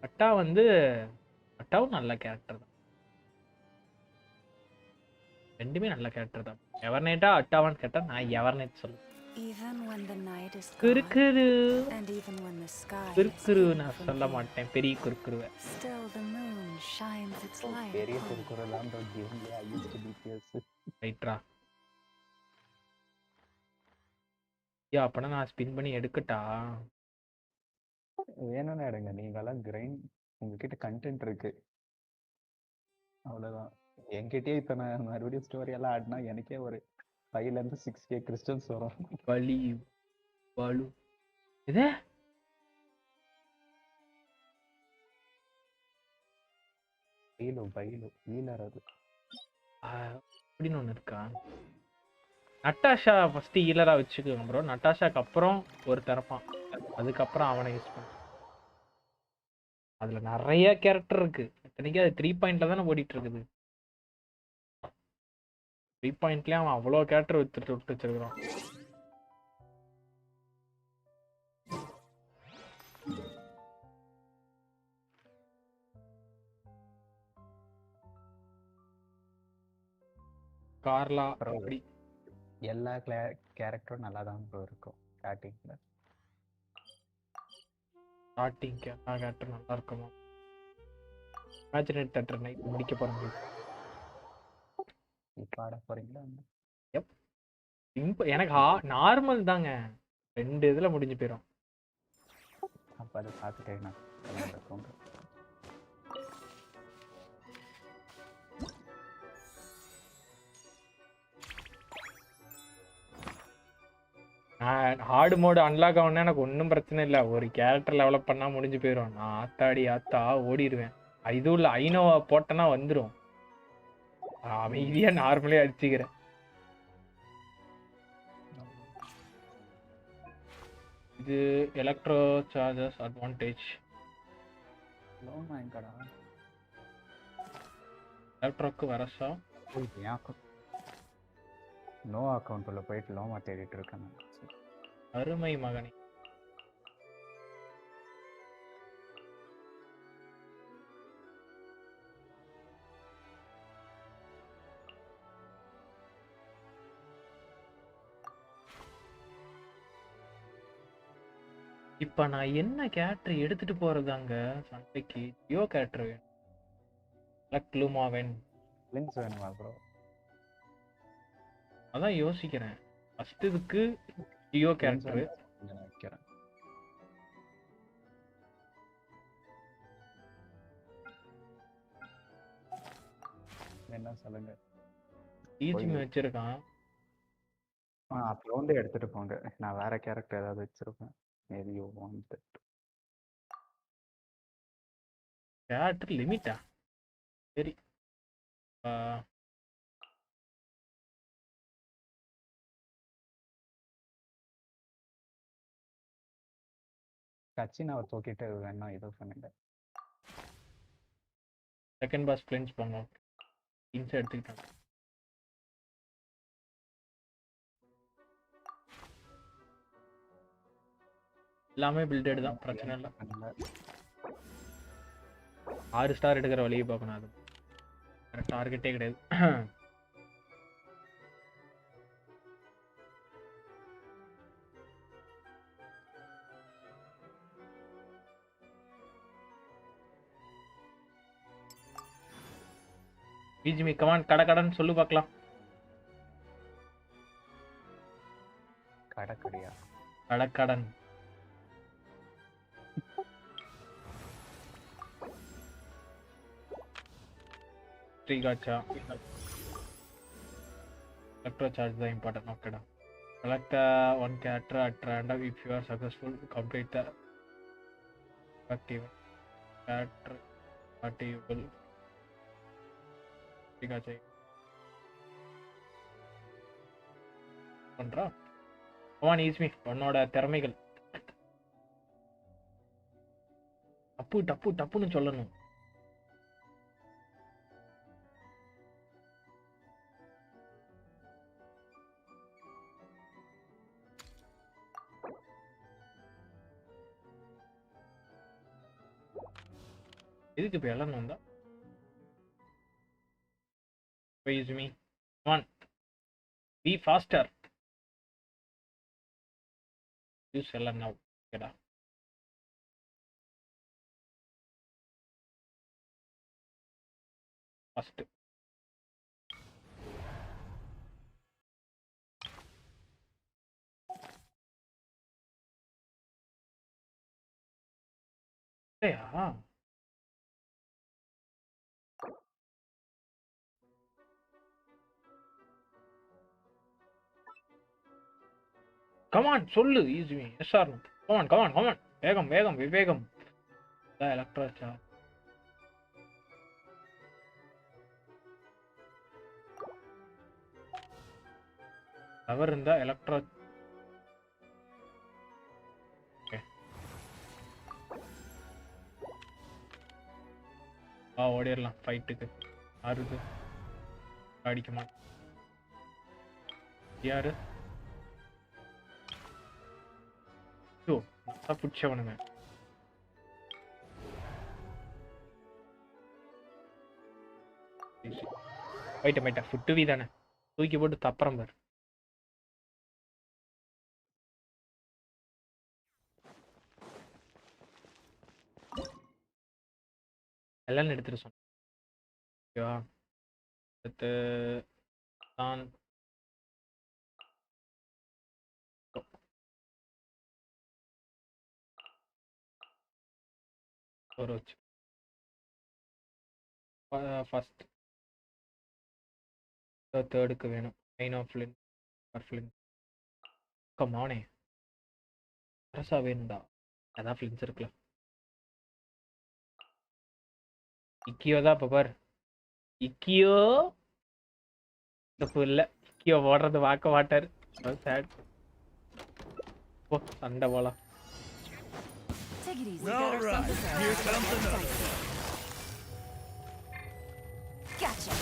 அட்டா வந்து அட்டாவும் நல்ல கேரக்டர் தான். ரெண்டுமே நல்ல கேரக்டர் தான். எவர்நைட்டா அட்டாவான்னு கேட்டால் நான் எவர்நைட் சொல்லுவேன். குறுக்குரு குறுக்குரு நான் சொல்ல மாட்டேன். பெரிய குறுக்குருவை பெரிய குறுக்குறலாம் ரைட்ரா. ஐயா அப்பனா நான் ஸ்பின் பண்ணி எடுக்கட்டா? வேணும்னு எடுங்க. நீங்களாம் கிரைண்ட் உங்ககிட்ட கண்டென்ட் இருக்கு அவ்வளோதான். என்கிட்டயே இப்போ நான் மறுபடியும் ஸ்டோரி எல்லாம் ஆடினா எனக்கே ஒரு 5 to 6K கிறிஸ்டல்ஸ் வரும். வலி வலு இது பைலோ ஹீலர் அது அப்படின்னு ஒன்று இருக்கா? நட்டாஷா ஃபர்ஸ்ட் ஹீலரா வச்சுக்கோங்க ப்ரோ. நட்டாஷாக்கு அப்புறம் ஒரு தரப்பான், அதுக்கப்புறம் அவனை யூஸ் பண்ண. அதுல நிறைய கேரக்டர் இருக்கு. இத்தனைக்கு அது 3 பாயிண்ட்ல தானே ஓடிட்டு இருக்குது. 3 பாயிண்ட்லயே அவன் அவ்வளோ கேரக்டர் விட்டு வச்சிருக்கிறான். கார்லா அப்படி எல்லா கேரக்டரும் நல்லா தான் ப்ரோ இருக்கும். ஸ்டார்டிங் எல்லா கேரக்டரும் நல்லா இருக்குமா? இமேஜினேட் தட்டர் நைட் முடிக்க போறாங்க. இப்போ ஆட போறீங்களா? எனக்கு நார்மல் தாங்க. 2 இதுல முடிஞ்சு போயிடும். அப்போ அதை பார்த்துட்டேன் நான். ஹார்டு மோடு அன்லாக் ஆகணும்னா எனக்கு ஒன்றும் பிரச்சனை இல்லை. ஒரு கேரக்டர் டெவலப் பண்ணா முடிஞ்சு போயிடும். நான் ஆத்தா ஓடிடுவேன். இதுவும் இல்லை, ஐனோவா போட்டேன்னா வந்துடும். அமைதியா நார்மலே அடிச்சுக்கிறேன். இது எலக்ட்ரோ சார்ஜஸ் அட்வான்டேஜ். எலக்ட்ரோக்கு வரசா நோ அக்கௌண்ட் உள்ள போயிட்டு லோமா தேடிட்டு இருக்கேன். அருமை மகனே. இப்ப நான் என்ன கேரக்டர் எடுத்துட்டு போறதாங்க சண்டைக்கு? ஜியோ கேரக்டர் வேணும். வேணுமா ப்ரோ? அதான் யோசிக்கிறேன். ஃபர்ஸ்ட் இதுக்கு ஜியோ கேரக்டர் வைக்கிறேன். என்ன சொல்லுங்க. டீச்சிங் வச்சிருக்கான். அப்புறம் வந்து எடுத்துட்டு போங்க. நான் வேற கேரக்டர் ஏதாவது வச்சிருப்பேன். Maybe you want that. Character லிமிட்டா? சரி. கச்சினாவை தூக்கிட்டு வேணா இதோ பண்ணுங்க. செகண்ட் பாஸ் பிளேன்ஸ் போங்க. இன்ஸ் எடுத்துக்கிட்டாங்க. எல்லாமே பில்டட் தான், பிரச்சனை இல்லை. 6 ஸ்டார் எடுக்கிற வழியை பார்க்கணும். அது டார்கெட்டே கிடையாது. பிஜிமி கமான் கடகடன்னு சொல்லு பார்க்கலாம். கடக்கடியா கடக்கடன். Trigacha. Electrocharge the important knockdown. Select one character at random. If you are successful, complete the active character party will Trigacha. Contra. Come on, ease me. One order thermical. Tapu சொல்லணும். இதுக்கு இப்ப எல்லாம் வந்தா praise me. Come on, be faster. Use எல்லாம் now. Kheda first yeah. Come on, சொல்லு easy me. Yes or no? Come on. வேகம் விவேகம். The electrocharge. Power in the electro. Okay. ஓடிரலாம் ஃபைட்டுக்கு. ஆறுது. அடிக்க மாட்டேன். யாரு? யோ, நான் புடிச்சவனுங்க. மைட்ட ஃபுட்டுவி தானே. தூக்கி போட்டு தப்பறம் பாரு. எல்லாம் எடுத்துட்டு சொன்னேன். ஓகேவா? அடுத்து தான் ஃபர்ஸ்ட் தேர்டுக்கு வேணும். 9 ஆஃப் ஃப்ளின் கமானே அரசா வேணும்டா. அதான் ஃப்ளின்ஸ் இருக்குல்ல. இக்கியோ தான் இப்போ பாரு. இக்கியோ தப்பு இல்லை. இக்கியோ ஓடுறது பார்க்க மாட்டார். சேட். ஓ சண்டை போலாம். All right, here comes another one. Gotcha.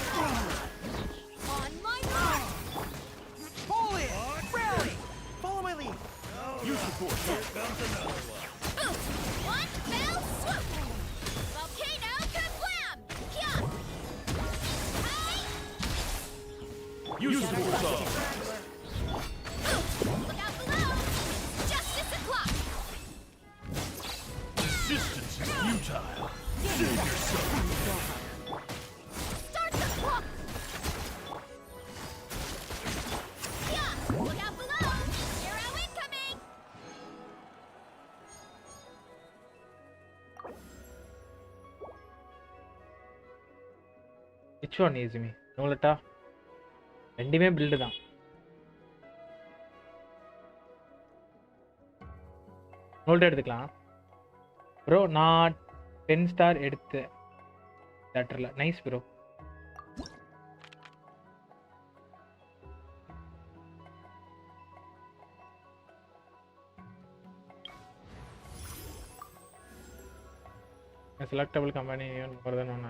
On my mark. Pull in. Rally. Follow my lead. You support. Here comes another one. One fell swoop. Volcano kablam. Kia. You support. Look out below. Justice o'clock. Resistance is futile. Save yourself. Start the clock. Kia. Look out below. Hero incoming. Which one is me? நோலட்டா ரெண்டுமே build தான். நோல்ட் எடுத்துக்கலாம் bro. நான் 10 star எடுத்து தேட்டர்ல. Nice bro. selectable company more than one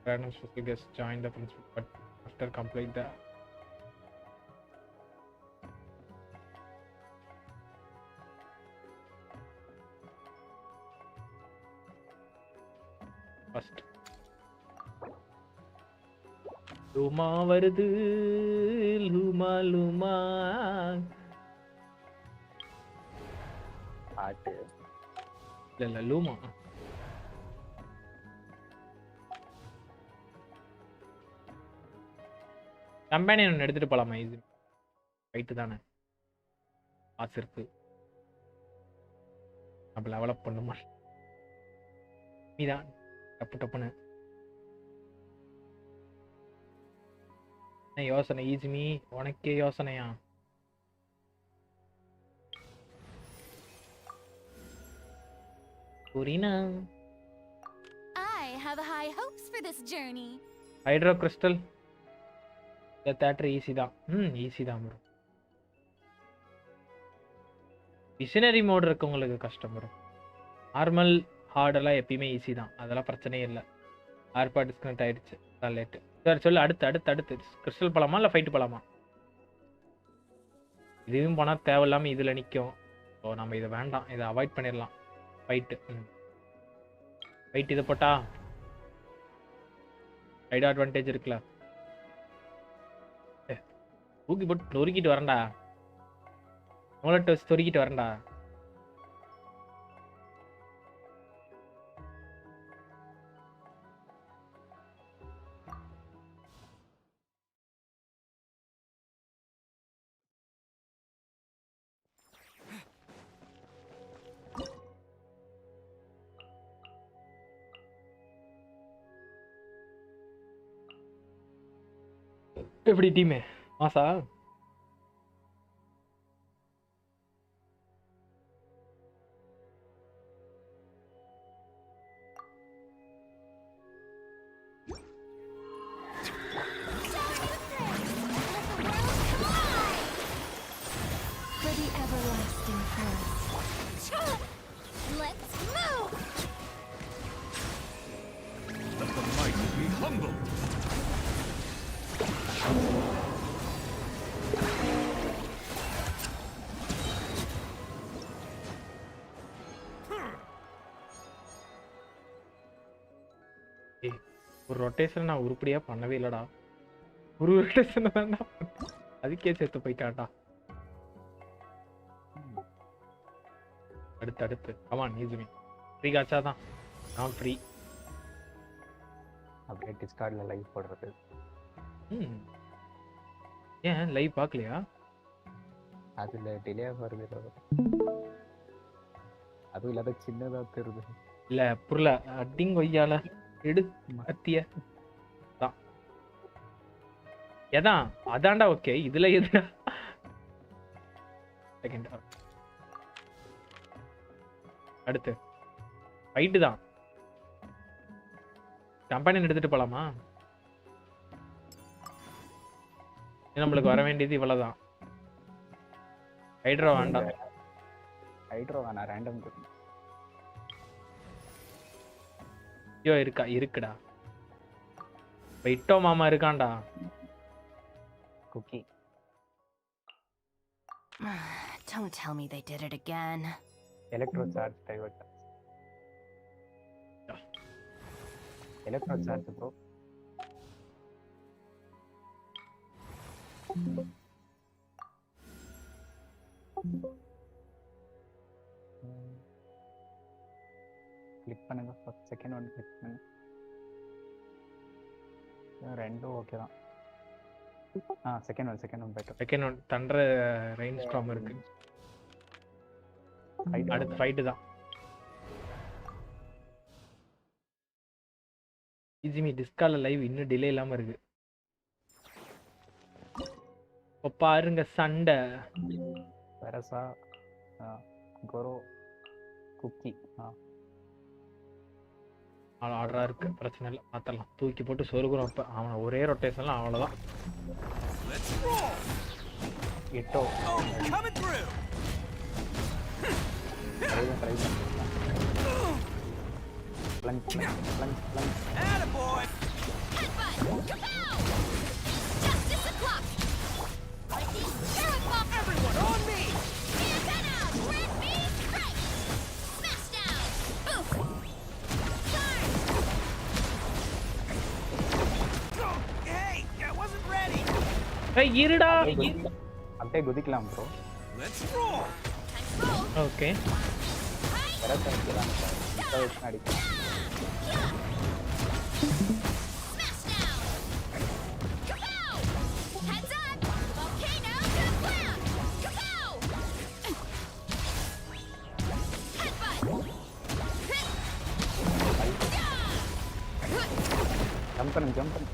random special guest join the principal, but after complete the first லூமா வருது. லூமா பாட்டு இல்ல லூமா companion ஒன்று எடுத்துகிட்டு போகலாமா? இது ரைட்டு தானே, காசு இருக்கு. அப்போ லெவலப் பண்ணுமா? நீதான் டப்பு டப்புன்னு யோசனை. ஈஸிமி உனக்கே யோசனையா? புரினா I have high hopes for this journey. Hydro crystal இந்த தேட்டர் ஈஸி தான். ஈஸி தான் ப்ரோ. மிஷினரி மோட் இருக்கவங்களுக்கு கஷ்டம் ப்ரோ. நார்மல் ஹார்டெல்லாம் எப்பயுமே ஈஸி தான், அதெல்லாம் பிரச்சனையே இல்லை. ஆர்பா டிஸ்கனெக்ட் ஆயிடுச்சு, அதான் லேட்டு. சரி சொல்லு, அடுத்து கிறிஸ்டல் போகலாமா இல்லை ஃபைட்டு போகலாமா? இதுவும் போனால் தேவையில்லாமல் இதில் நிற்கும். ஸோ நம்ம இதை வேண்டாம், இதை அவாய்ட் பண்ணிடலாம். ஃபைட்டு இதை போட்டா ரைட் அட்வான்டேஜ் இருக்குல்ல. தூக்கி போட்டு நொறுக்கிட்டு வரேன்டா, உங்கள்கிட்ட வச்சு தொறுக்கிட்டு வரேன்டா. எப்படி டீமே மாசா? For the everlasting forest. Let's move! Let the mighty be humbled. ஒரு ரொட்டேஷன் நான் உருப்படியா பண்ணவே இல்லடா. ஒரு ரொட்டேஷன் தான்டா, அதுக்கே சேர்த்து போயிட்டான்டா. அடுத்து கமான் ஈஸிமி. ஃப்ரீ காச்சா தான், நான் ஃப்ரீ. அப்படியே டிஸ்கார்ட்ல லைவ் போடுறது. ஏன் லைவ் பார்க்கலையா? அதுல டிலே வருது, அதுவும் இல்லாத சின்னதா தெரியுது. இல்ல புரியல, அட்டிங் கொய்யால எடு அத்திய தான் எதான் அதான்டா. ஓகே, இதுல எது செகண்ட் அடுத்து ஃபைட்டு தான். கம்பெனி எடுத்துட்டு போலாமா? நம்மளுக்கு வர வேண்டியது இவ்வளவுதான். ஹைட்ரோ வேண்டாம், ஹைட்ரோ வேணா, ரேண்டம் ஐயோ இருக்குடா. ெட்டோ இருக்கான்டா. Kuki. Don't tell me they did it again. Electro charge divert. Electro charge bro. Click பண்ணுங்க, ஃபர்ஸ்ட் செகண்ட் ஒன் கிளிக் பண்ணுங்க. ரெண்டும் ஓகே தான். Second one better. Second one thunder rain storm இருக்கு. அடுத்து ஃபைட் தான். ஈஸிமி டிஸ்கார்ட்ல லைவ் இன்னும் டிலே இல்லாம இருக்கு. இப்போ பாருங்க சண்டை. வரசா கோரோ குக்கி ஆர்டரா இருக்கு, பிரச்சனை இல்லை, மாத்தரலாம். தூக்கி போட்டு சொருகுறோம். அப்ப அவனை ஒரே ரொட்டேஷன்ல அவ்வளவுதான். எட்டோ இருடா, அப்படியே குதிக்கலாம் ப்ரோ. ஓகே, ஜம்ப் பண்ணு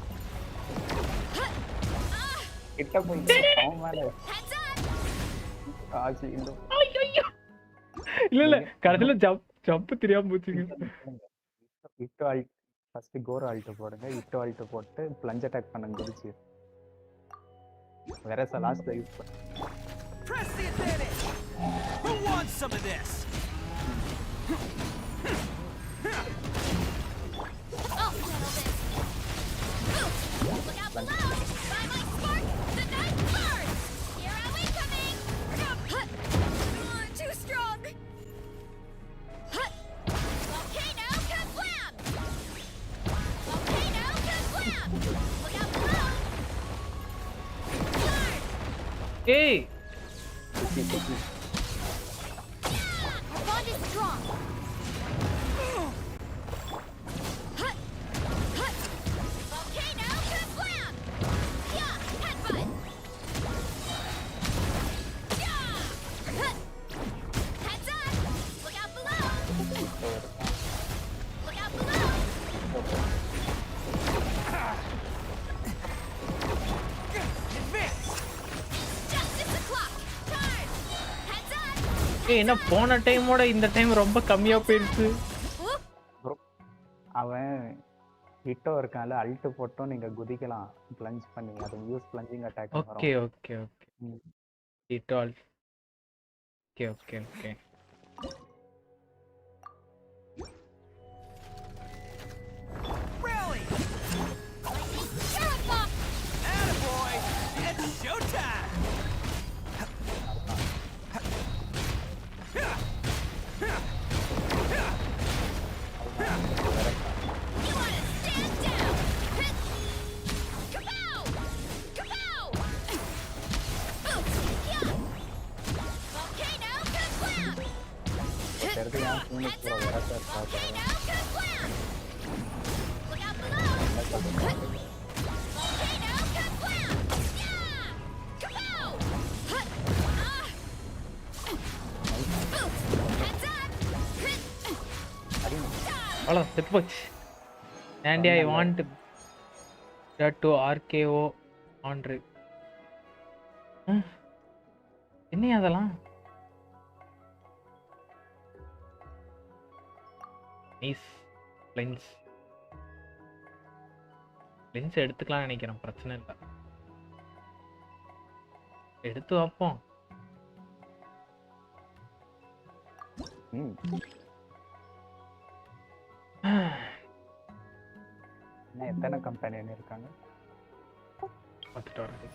கிட்ட போய் அவன் மேல ஆச்சு இந்த இல்ல கடைசில ஜம்ப் தெரியாம போச்சுங்க. இட்டோ ஆல்ட் ஃபர்ஸ்ட் கோர் ஆல்ட் போடுங்க. இட்டோ ஆல்ட் போட்டு பிளஞ்ச் அட்டாக் பண்ணுங்க குதிச்சு. வேற லாஸ்ட்ல யூஸ் பண்ணு. Press the advantage. Who wants some of this? I'll settle this. Look out below! By my spark, the night burns! Here are we coming! Too strong! Volcano kablam! Volcano kablam! Look out below! Burn! Hey! Our bond is strong! Volcano kablam! Yeah! Headbutt! Yeah! Heads up! Look out below! Look out below! Advance! Justice o'clock! Turn! Heads up! ஏய் என்ன போன டைமோட இந்த time ரொம்ப கம்மியா போயிருச்சு. அவன் ஹிட்டோ இருக்கான்ல Alt போட்டும் நீங்க குதிக்கலாம் பிளஞ்ச் பண்ணி. அது யூஸ் பிளஞ்சிங் அட்டாக் வரும். Okay okay okay. It all okay okay okay. Rally! Terrify! Attaboy! It's showtime! You wanna stand down! Kapow! Kapow! Yeah! Volcano kablam! தெரிஞ்சு நான் ஃபோனுக்கு போற வேற sir Volcano kablam! Look out below! Volcano kablam! Yeah! Kapow! Heads up! அவ்வளோ செத்து போச்சு. And I want that to RKO on rig. என்ன அதெல்லாம்? Nice lens. லென்ஸ் எடுத்துக்கலாம் நினைக்கிறேன், பிரச்சனை இல்லை. எடுத்து வைப்போம். எத்தனை கம்பெனி இருக்காங்க பார்த்துட்டு வரேன்.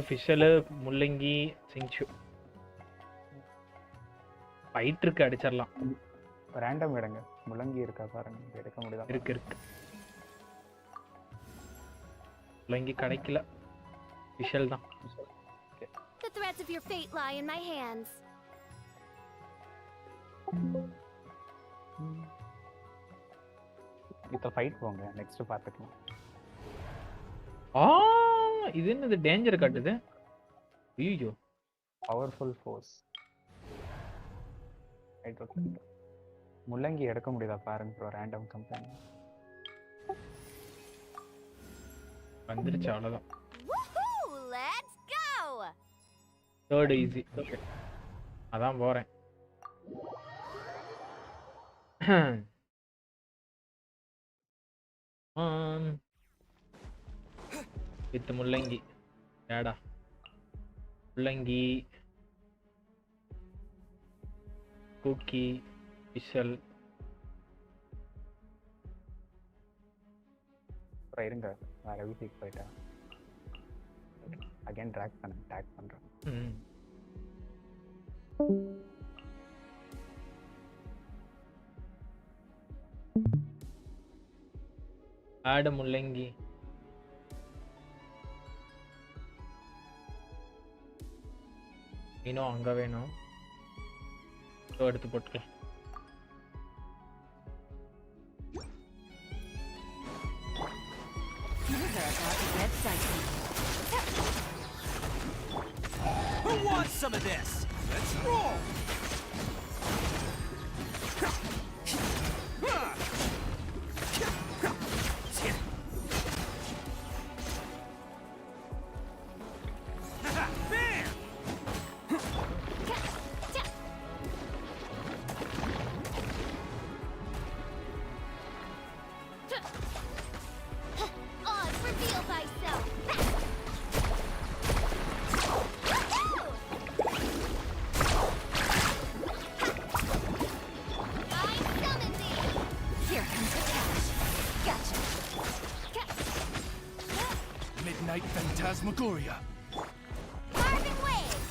ஃபிஷலு, முள்ளங்கி, சிங்சு ஃபைட் இருக்கு, அடிச்சிடலாம். ரேண்டம் எடுங்க. முள்ளங்கி இருக்கா பாருங்க, எடுக்க முடியுதா? இருக்கு இருக்கு. முள்ளங்கி கிடைக்கல, ஃபிஷல் தான். The threads of your fate lie in my hands. இப்போ ஃபைட் போங்க, நெக்ஸ்ட் பார்த்துக்கலாம். இது என்னது டேஞ்சர் காட்டுது? ஐயோ, பவர்ஃபுல் ஃபோர்ஸ். முள்ளங்கி எடுக்க முடியுதா பாருங்க ப்ரோ. ரேண்டம் கம்பெனி வந்துருச்சு, அவ்வளவுதான். Let's go. Third easy. Okay, அதான் போறேன். வித் முள்ளங்கி. ஏடா முள்ளங்கி, குக்கி, விஷல். இருங்க, வேற வீட்டுக்கு போயிட்டேன். அகைன் ட்ராக் பண்ண டேக் பண்றேன். ஆடு முள்ளங்கி. இன்னும் அங்க வேணும், எடுத்து போட்டுக்கலாம். Who wants some of this? Let's roll! night phantasmagoria. Carving wave.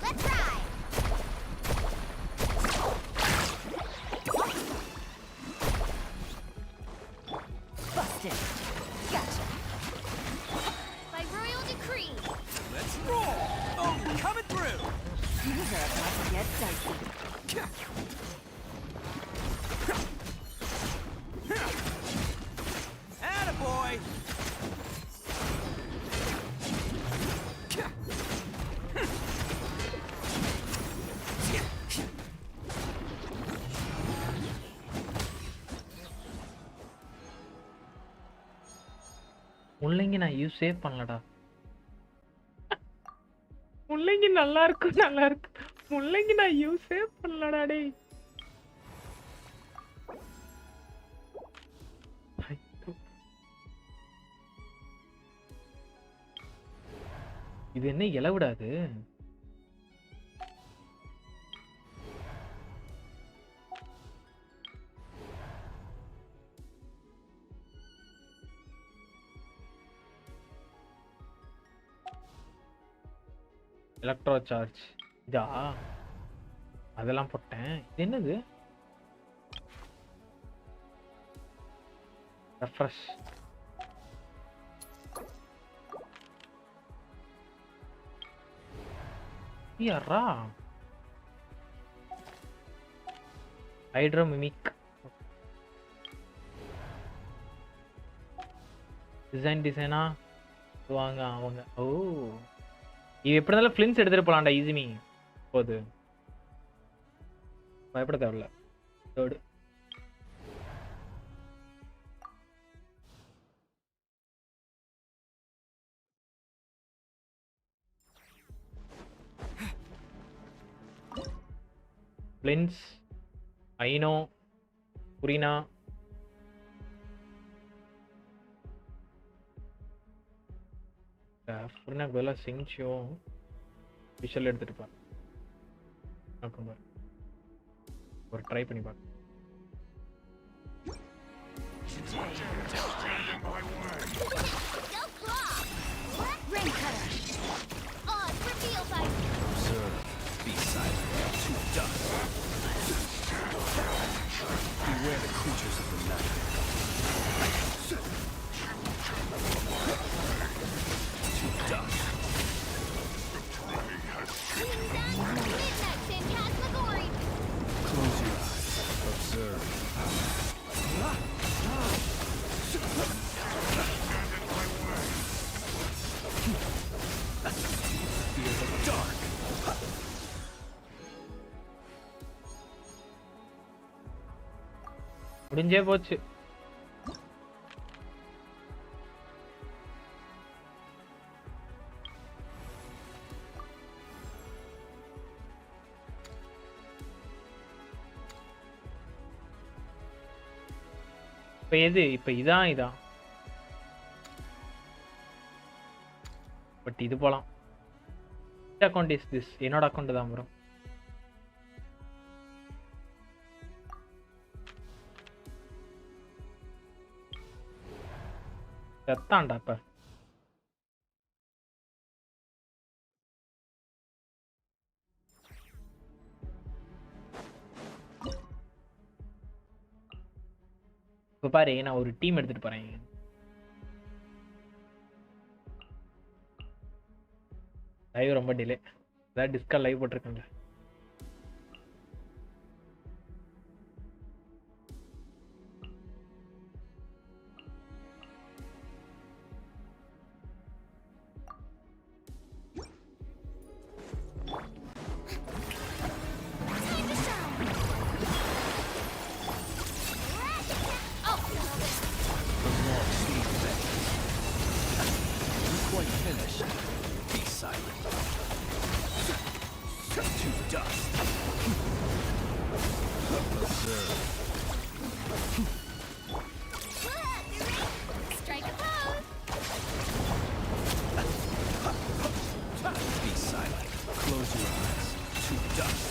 Let's ride. Busted. Gotcha. By royal decree. Let's roll. Oh, coming through. Things are about to get dicey. Attaboy. முள்ளங்கி நான் யூஸே பண்ணலடா. முள்ளங்கி நல்லா இருக்கு. முள்ளங்கி நான் யூஸே பண்ணலடா டேய். இது என்ன இலவிடாது? எலக்ட்ரோ சார்ஜ் இதா? அதெல்லாம் போட்டேன். இது என்னது? ரெஃப்ரெஷ். யாரா? Hydro mimic. டிசைனா வாங்க அவங்க. ஓ, இது எப்படி இருந்தாலும் ஃபிலிம்ஸ் எடுத்துட்டு போலாம்டா. ஈஸிமி போது பயப்பட தேவையில்ல. தேர்டு பிளின்ஸ், ஐனோ, புரினா, புரினாக்கு பதிலாக சிங்சியும் விஷல் எடுத்துட்டு பாரு. ஒரு ட்ரை பண்ணி பாரு. Rain cutter. Odds reveal by Observe. Be silent. To dust. Beware the creatures of the night. To dust. midnight phantasmagoria. Close your eyes. Observe. Fear the dark. முடிஞ்சே போச்சு. இப்ப எது? இப்ப இதான் பட் இது போலாம். Account is this. என்னோட account தான் bro. செத்தான்டா இப்ப. இப்ப பாரு, நான் ஒரு டீம் எடுத்துட்டு போறேன். லைவ் ரொம்ப டிலே. அதான் டிஸ்கால் live போட்டிருக்கேன்ல. Quite finished. Be silent. To dust. Observe. Strike a pose. Be silent. Close your eyes. To dust.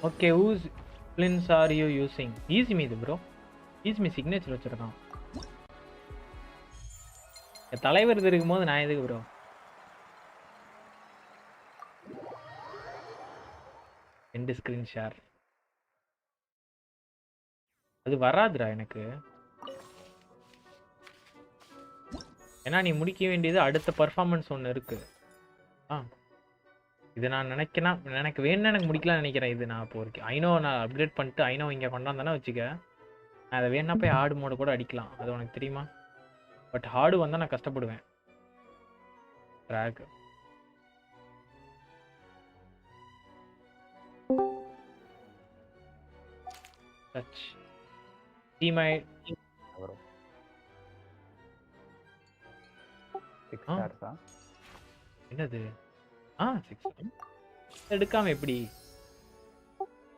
Okay whose plints are you using? Easy மீது ப்ரோ. ஈஸி மீ சிக்னேச்சர் வச்சிருக்கான். தலைவர் இது இருக்கும்போது நான் எதுக்கு bro? End screen share அது வராதுடா எனக்கு. ஏன்னா நீ முடிக்க வேண்டியது அடுத்த பர்ஃபார்மன்ஸ் ஒன்று இருக்கு. இது நான் நினைக்கிறேன், எனக்கு வேணும்னு எனக்கு முடிக்கலாம்னு நினைக்கிறேன். இது நான் இப்போ இருக்கு ஐநோ நான் அப்கிரேட் பண்ணிட்டு ஐநோ இங்கே கொண்டாந்தானே வச்சுக்க, நான் அதை வேணா போய் ஹார்டு மோடு கூட அடிக்கலாம். அது உனக்கு தெரியுமா? பட் ஹார்டு வந்தால் நான் கஷ்டப்படுவேன். ட்ராக் டச் டீமை என்னது? 6 எடுக்காம எப்படி?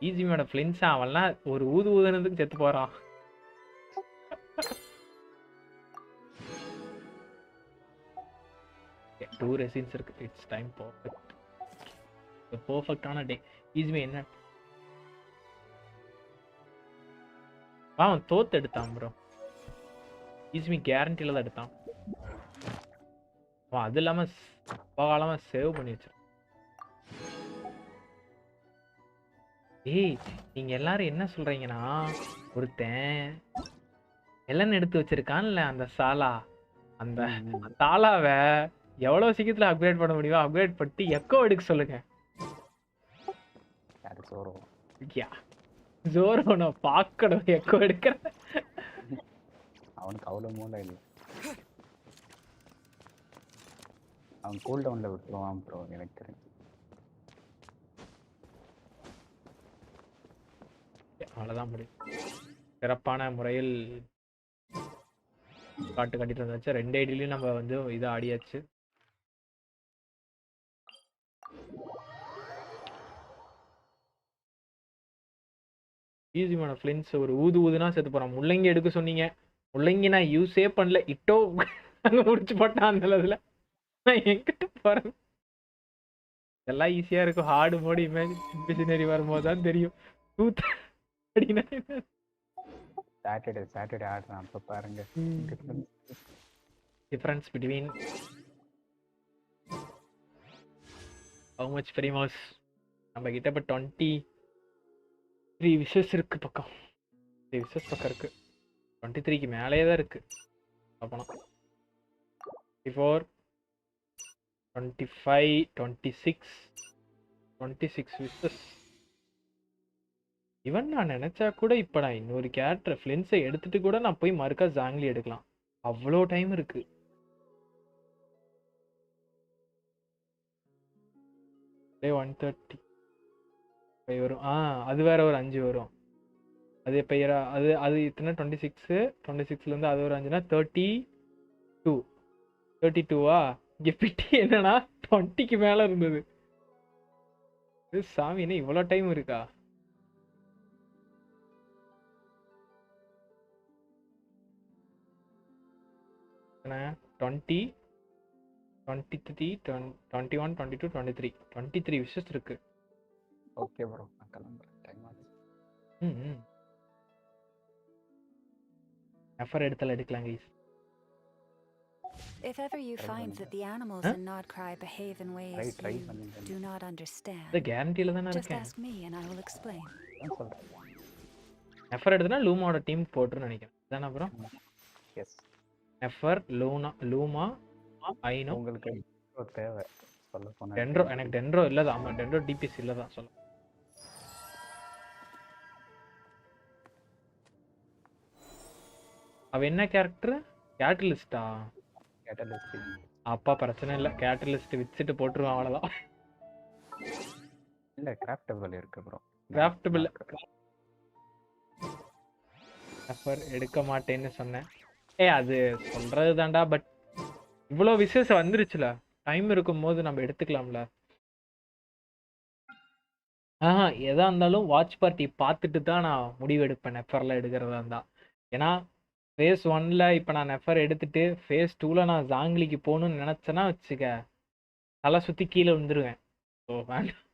ஈஸி மேட ஃப்ளின்ஸா அவன்லாம் ஒரு ஊதுனதுக்கு செத்து போறான். டூ ரெசின்ஸ் இருக்கு. It's time perfect. தி பர்ஃபெக்ட்டான டே. ஈஸி என்ன அவன் தோத்து எடுத்தான் ப்ரோ. ஈஸி கேரண்டில தான் எடுத்தான். அது இல்லாம காலமா சேவ் பண்ணி வச்சிருக்கேன். ஏய் நீங்க எல்லாரும் என்ன சொல்றீங்கன்னா, ஒருத்தன் எல்லாம் எடுத்து வச்சிருக்கான்ல அந்த சாலா, அந்த சாலாவை எவ்வளவு சீக்கிரத்துல அப்கிரேட் பண்ண முடியுமோ அப்கிரேட் பண்ணிட்டு எக்கோ எடுக்க சொல்லுங்க. ஜோரோ நான் பார்க்கணும் எக்கோ எடுக்கிறேன். அவனுக்கு அவ்வளவு மூளை இல்லை. அவன் கூல் டவுன்ல விட்டுருவான் ப்ரோ எனக்கு தெரிஞ்சு. அவ்வளோதான் முடியும். சிறப்பான முறையில் காட்டு கட்டிட்டு வந்தாச்சு. 2 ஐடிலையும் நம்ம வந்து இதை ஆடியாச்சு. ஈஸிமான ஃப்ளின்ஸ் ஒரு ஊதுனா செத்து போறான். முள்ளங்கி எடுக்க சொன்னீங்க, முள்ளங்கி நான் யூஸே பண்ணல. இட்டோ அங்கே முடிச்சு போட்டான் அந்த இதுல. நான் எங்கிட்ட போறேன். எல்லாம் ஈஸியா இருக்கும். ஹார்டு மோடு இமேஜினரி வரும்போது தான் தெரியும். சாட்டர்டே ஆடுறான். அப்ப பாருங்க difference between how much primos. நம்ம கிட்ட இப்ப 23 விஷஸ் இருக்கு. பக்கம் 3 விஷஸ் பக்கம் இருக்கு. 23க்கு மேலேயே தான் இருக்கு. அப்பனா 24 25 26 விஷஸ். ஈவன் நான் நினைச்சா கூட இப்ப நான் இன்னொரு கேரக்டர் ஃப்ளின்ஸை எடுத்துட்டு கூட நான் போய் மறுக்கா ஜாங்லி எடுக்கலாம். அவ்வளோ டைம் இருக்கு. டே 130 வரும். அது வேற ஒரு 5 வரும். அது இப்போ அது இத்தனை 26 இருந்து அது ஒரு 5னா 32வா? இங்கே பிட்டி என்னன்னா 20க்கு மேலே இருந்தது. சாமின்னு இவ்வளோ டைம் இருக்கா? என்ன 20 23 21 22 23 விஷஸ் இருக்கு. ஓகே ப்ரோ நான் கிளம்புறேன். டைம் ஆச்சு. நஃபர் எடுக்கலாம் guys. If ever you find that the animals in Nodcry behave in ways you do not understand, just ask me and I will explain. நஃபர் எடுத்தனா லூமாவோட டீம் போட்டுன்னு நினைக்கிறேன். அதானே ப்ரோ? எஸ். நஃபர் லூமா ஐனோ. உங்களுக்கு தேவை சொல்ல போனா டென்ட்ரோ. எனக்கு டென்ட்ரோ இல்லதான். ஆமா டென்ட்ரோ டிபிஎஸ் இல்லதான் சொல்ல. அவ என்ன கேரக்டர்? கேட்டலிஸ்டா? கேட்டலிஸ்ட். அப்பா பிரச்சனை இல்ல. கேட்டலிஸ்ட் விச்சிட்டு போட்டுருவான் அவ்வளவுதான். இல்ல கிராஃப்டபிள் இருக்கு ப்ரோ. கிராஃப்டபிள் நஃபர் எடுக்க மாட்டேன்னு சொன்னேன். அது சொல்றது தான்டா. பட் இவ்வளோ விஷயம் வந்துருச்சுல, டைம் இருக்கும் போது நம்ம எடுத்துக்கலாம்ல. எதா இருந்தாலும் வாட்ச் பார்ட்டி பார்த்துட்டு தான் நான் முடிவு எடுப்பேன் நெஃபர்ல எடுக்கிறதா இருந்தா. ஏன்னா ஃபேஸ் 1ல இப்போ நான் நெஃபர் எடுத்துட்டு ஃபேஸ் 2ல நான் ஜாங்கிலிக்கு போகணும்னு நினச்சேன்னா வச்சுக்க, தலை சுற்றி கீழே விழுந்துருவேன். ஸோ வேண்டாம்,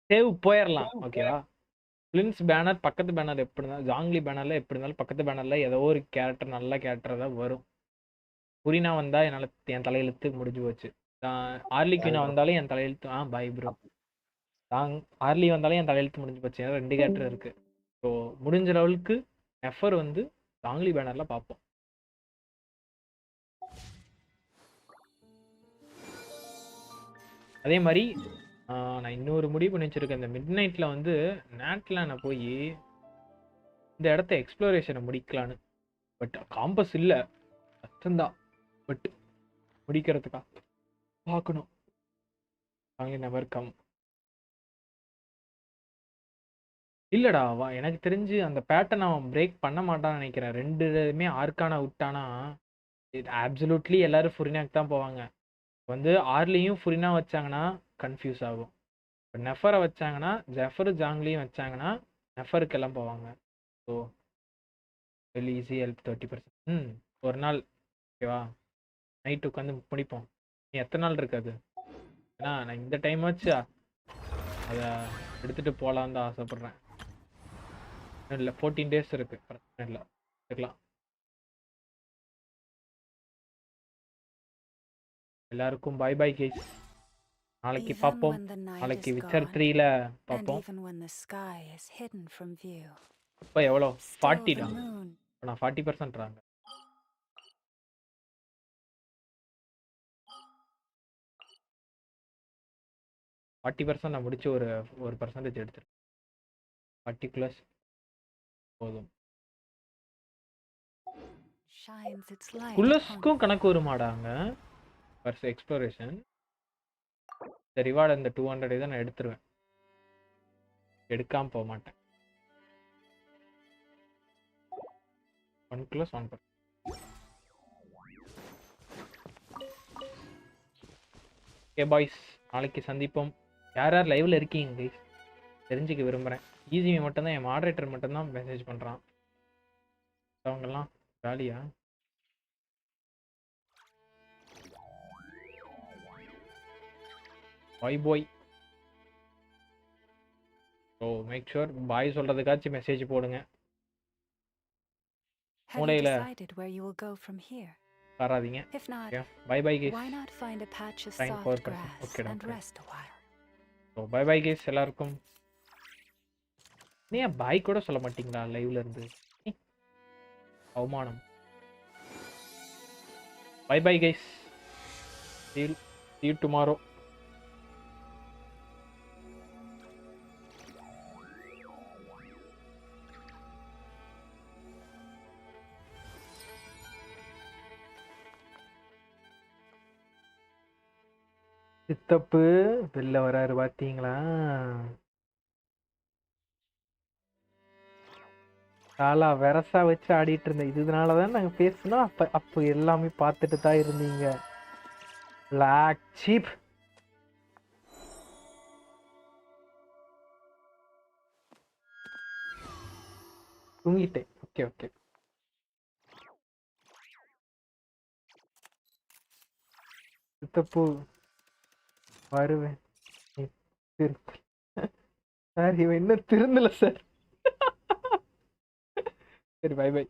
சேவ் போயிடலாம். ஓகேவா? பிளின்ஸ் பேனர் பக்கத்து பேனர் எப்படி இருந்தாலும் ஜாங்லி பேனரில் எப்படி இருந்தாலும் பக்கத்து பேனரில் ஏதோ ஒரு கேரக்டர் நல்ல கேரக்டர் தான் வரும். புரினா வந்தால் என் தலையெழுத்து முடிஞ்சு போச்சு. ஆர்லி குயினா வந்தாலும் என் தலையெழுத்து பாய் ப்ரோ. ஆர்லி வந்தாலும் என் தலையெழுத்து முடிஞ்சு போச்சு. ஏன்னா 2 கேரக்டர் இருக்குது. ஸோ முடிஞ்ச லெவலுக்கு நெஃபர் வந்து ஜாங்லி பேனரில் பார்ப்போம். அதே மாதிரி நான் இன்னொரு முடிவு பண்ணி வச்சுருக்கேன். இந்த மிட் நைட்டில் வந்து நேட்லான போய் இந்த இடத்த எக்ஸ்ப்ளோரேஷனை முடிக்கலான்னு. பட் காம்பஸ் இல்லை, கஷ்டம்தான். பட் முடிக்கிறதுக்கா பார்க்கணும். Never come. இல்லைடா எனக்கு தெரிஞ்சு அந்த பேட்டர்ன் அவன் பிரேக் பண்ண மாட்டான்னு நினைக்கிறேன். 2மே ஆர்கானா விட்டானா அப்சல்யூட்லி எல்லாரும் ஃபுரினாக்கு தான் போவாங்க. வந்து ஆர்லியும் ஃபுரினா வச்சாங்கன்னா கன்ஃபியூஸ் ஆகும். இப்போ நெஃபரை வச்சாங்கன்னா ஜெஃபரு ஜாங்லியும் வச்சாங்கன்னா நெஃபருக்கு எல்லாம் போவாங்க. So very easy help 30%. ஒரு நாள் ஓகேவா, நைட்டு உட்காந்து முடிப்போம். நீ எத்தனை நாள் இருக்காது? ஏன்னா நான் இந்த டைம் வச்சு அதை எடுத்துகிட்டு போகலான்னு தான் ஆசைப்பட்றேன். இல்லை 14 days இருக்குது, பிரச்சனை இல்லை, இருக்கலாம். எல்லாருக்கும் பாய் பாய் கேஸ். நாளைக்கு பார்ப்போம். நாளைக்கு விச்சர் 3ல பார்ப்போம். இப்போ எவ்வளோ 40 தான். இப்போ நான் 40% ராங்க. 40% நான் முடிச்சு ஒரு 1% எடுத்துருக்கேன். 40+ போதும். குலஸ்க்கும் கணக்கு வருமாடாங்க ஃபர்ஸ்ட் எக்ஸ்ப்ளோரேஷன். இந்த ரிவார்டு இந்த 200 தான் நான் எடுத்துருவேன். எடுக்காம போக மாட்டேன். 1+1%. ஓகே பாய்ஸ், நாளைக்கு சந்திப்போம். யார் யார் லைவ்ல இருக்கீங்க கைஸ் தெரிஞ்சுக்க விரும்புகிறேன். ஈஸிமி மட்டும்தான், என் மாடரேட்டர் மட்டும்தான் மெசேஜ் பண்ணுறான். அவங்கெல்லாம் ஜாலியா? Bye. So make sure bye சொல்கிறதுக்காச்சும் மெசேஜ் போடுங்க. மூளையில் வராதீங்க. Bye bye guys. Okay so bye bye guys எல்லாருக்கும். ஏன் பாய் கூட சொல்ல மாட்டீங்களா லைவ்ல இருந்து? அவமானம். Bye bye guys. See you tomorrow. சித்தப்பு வெளில வராரு பார்த்தீங்களா? காலா வெரசா வச்சு ஆடிட்டு இருந்தேன். இதனாலதான் நாங்க பேசணும். அப்போ எல்லாமே பார்த்துட்டு தான் இருந்தீங்க. Black cheap. தூங்கிட்டேன். ஓகே சித்தப்பு வருவேன். சார் இவன் இன்னும் திருந்தல சார். சரி, பை.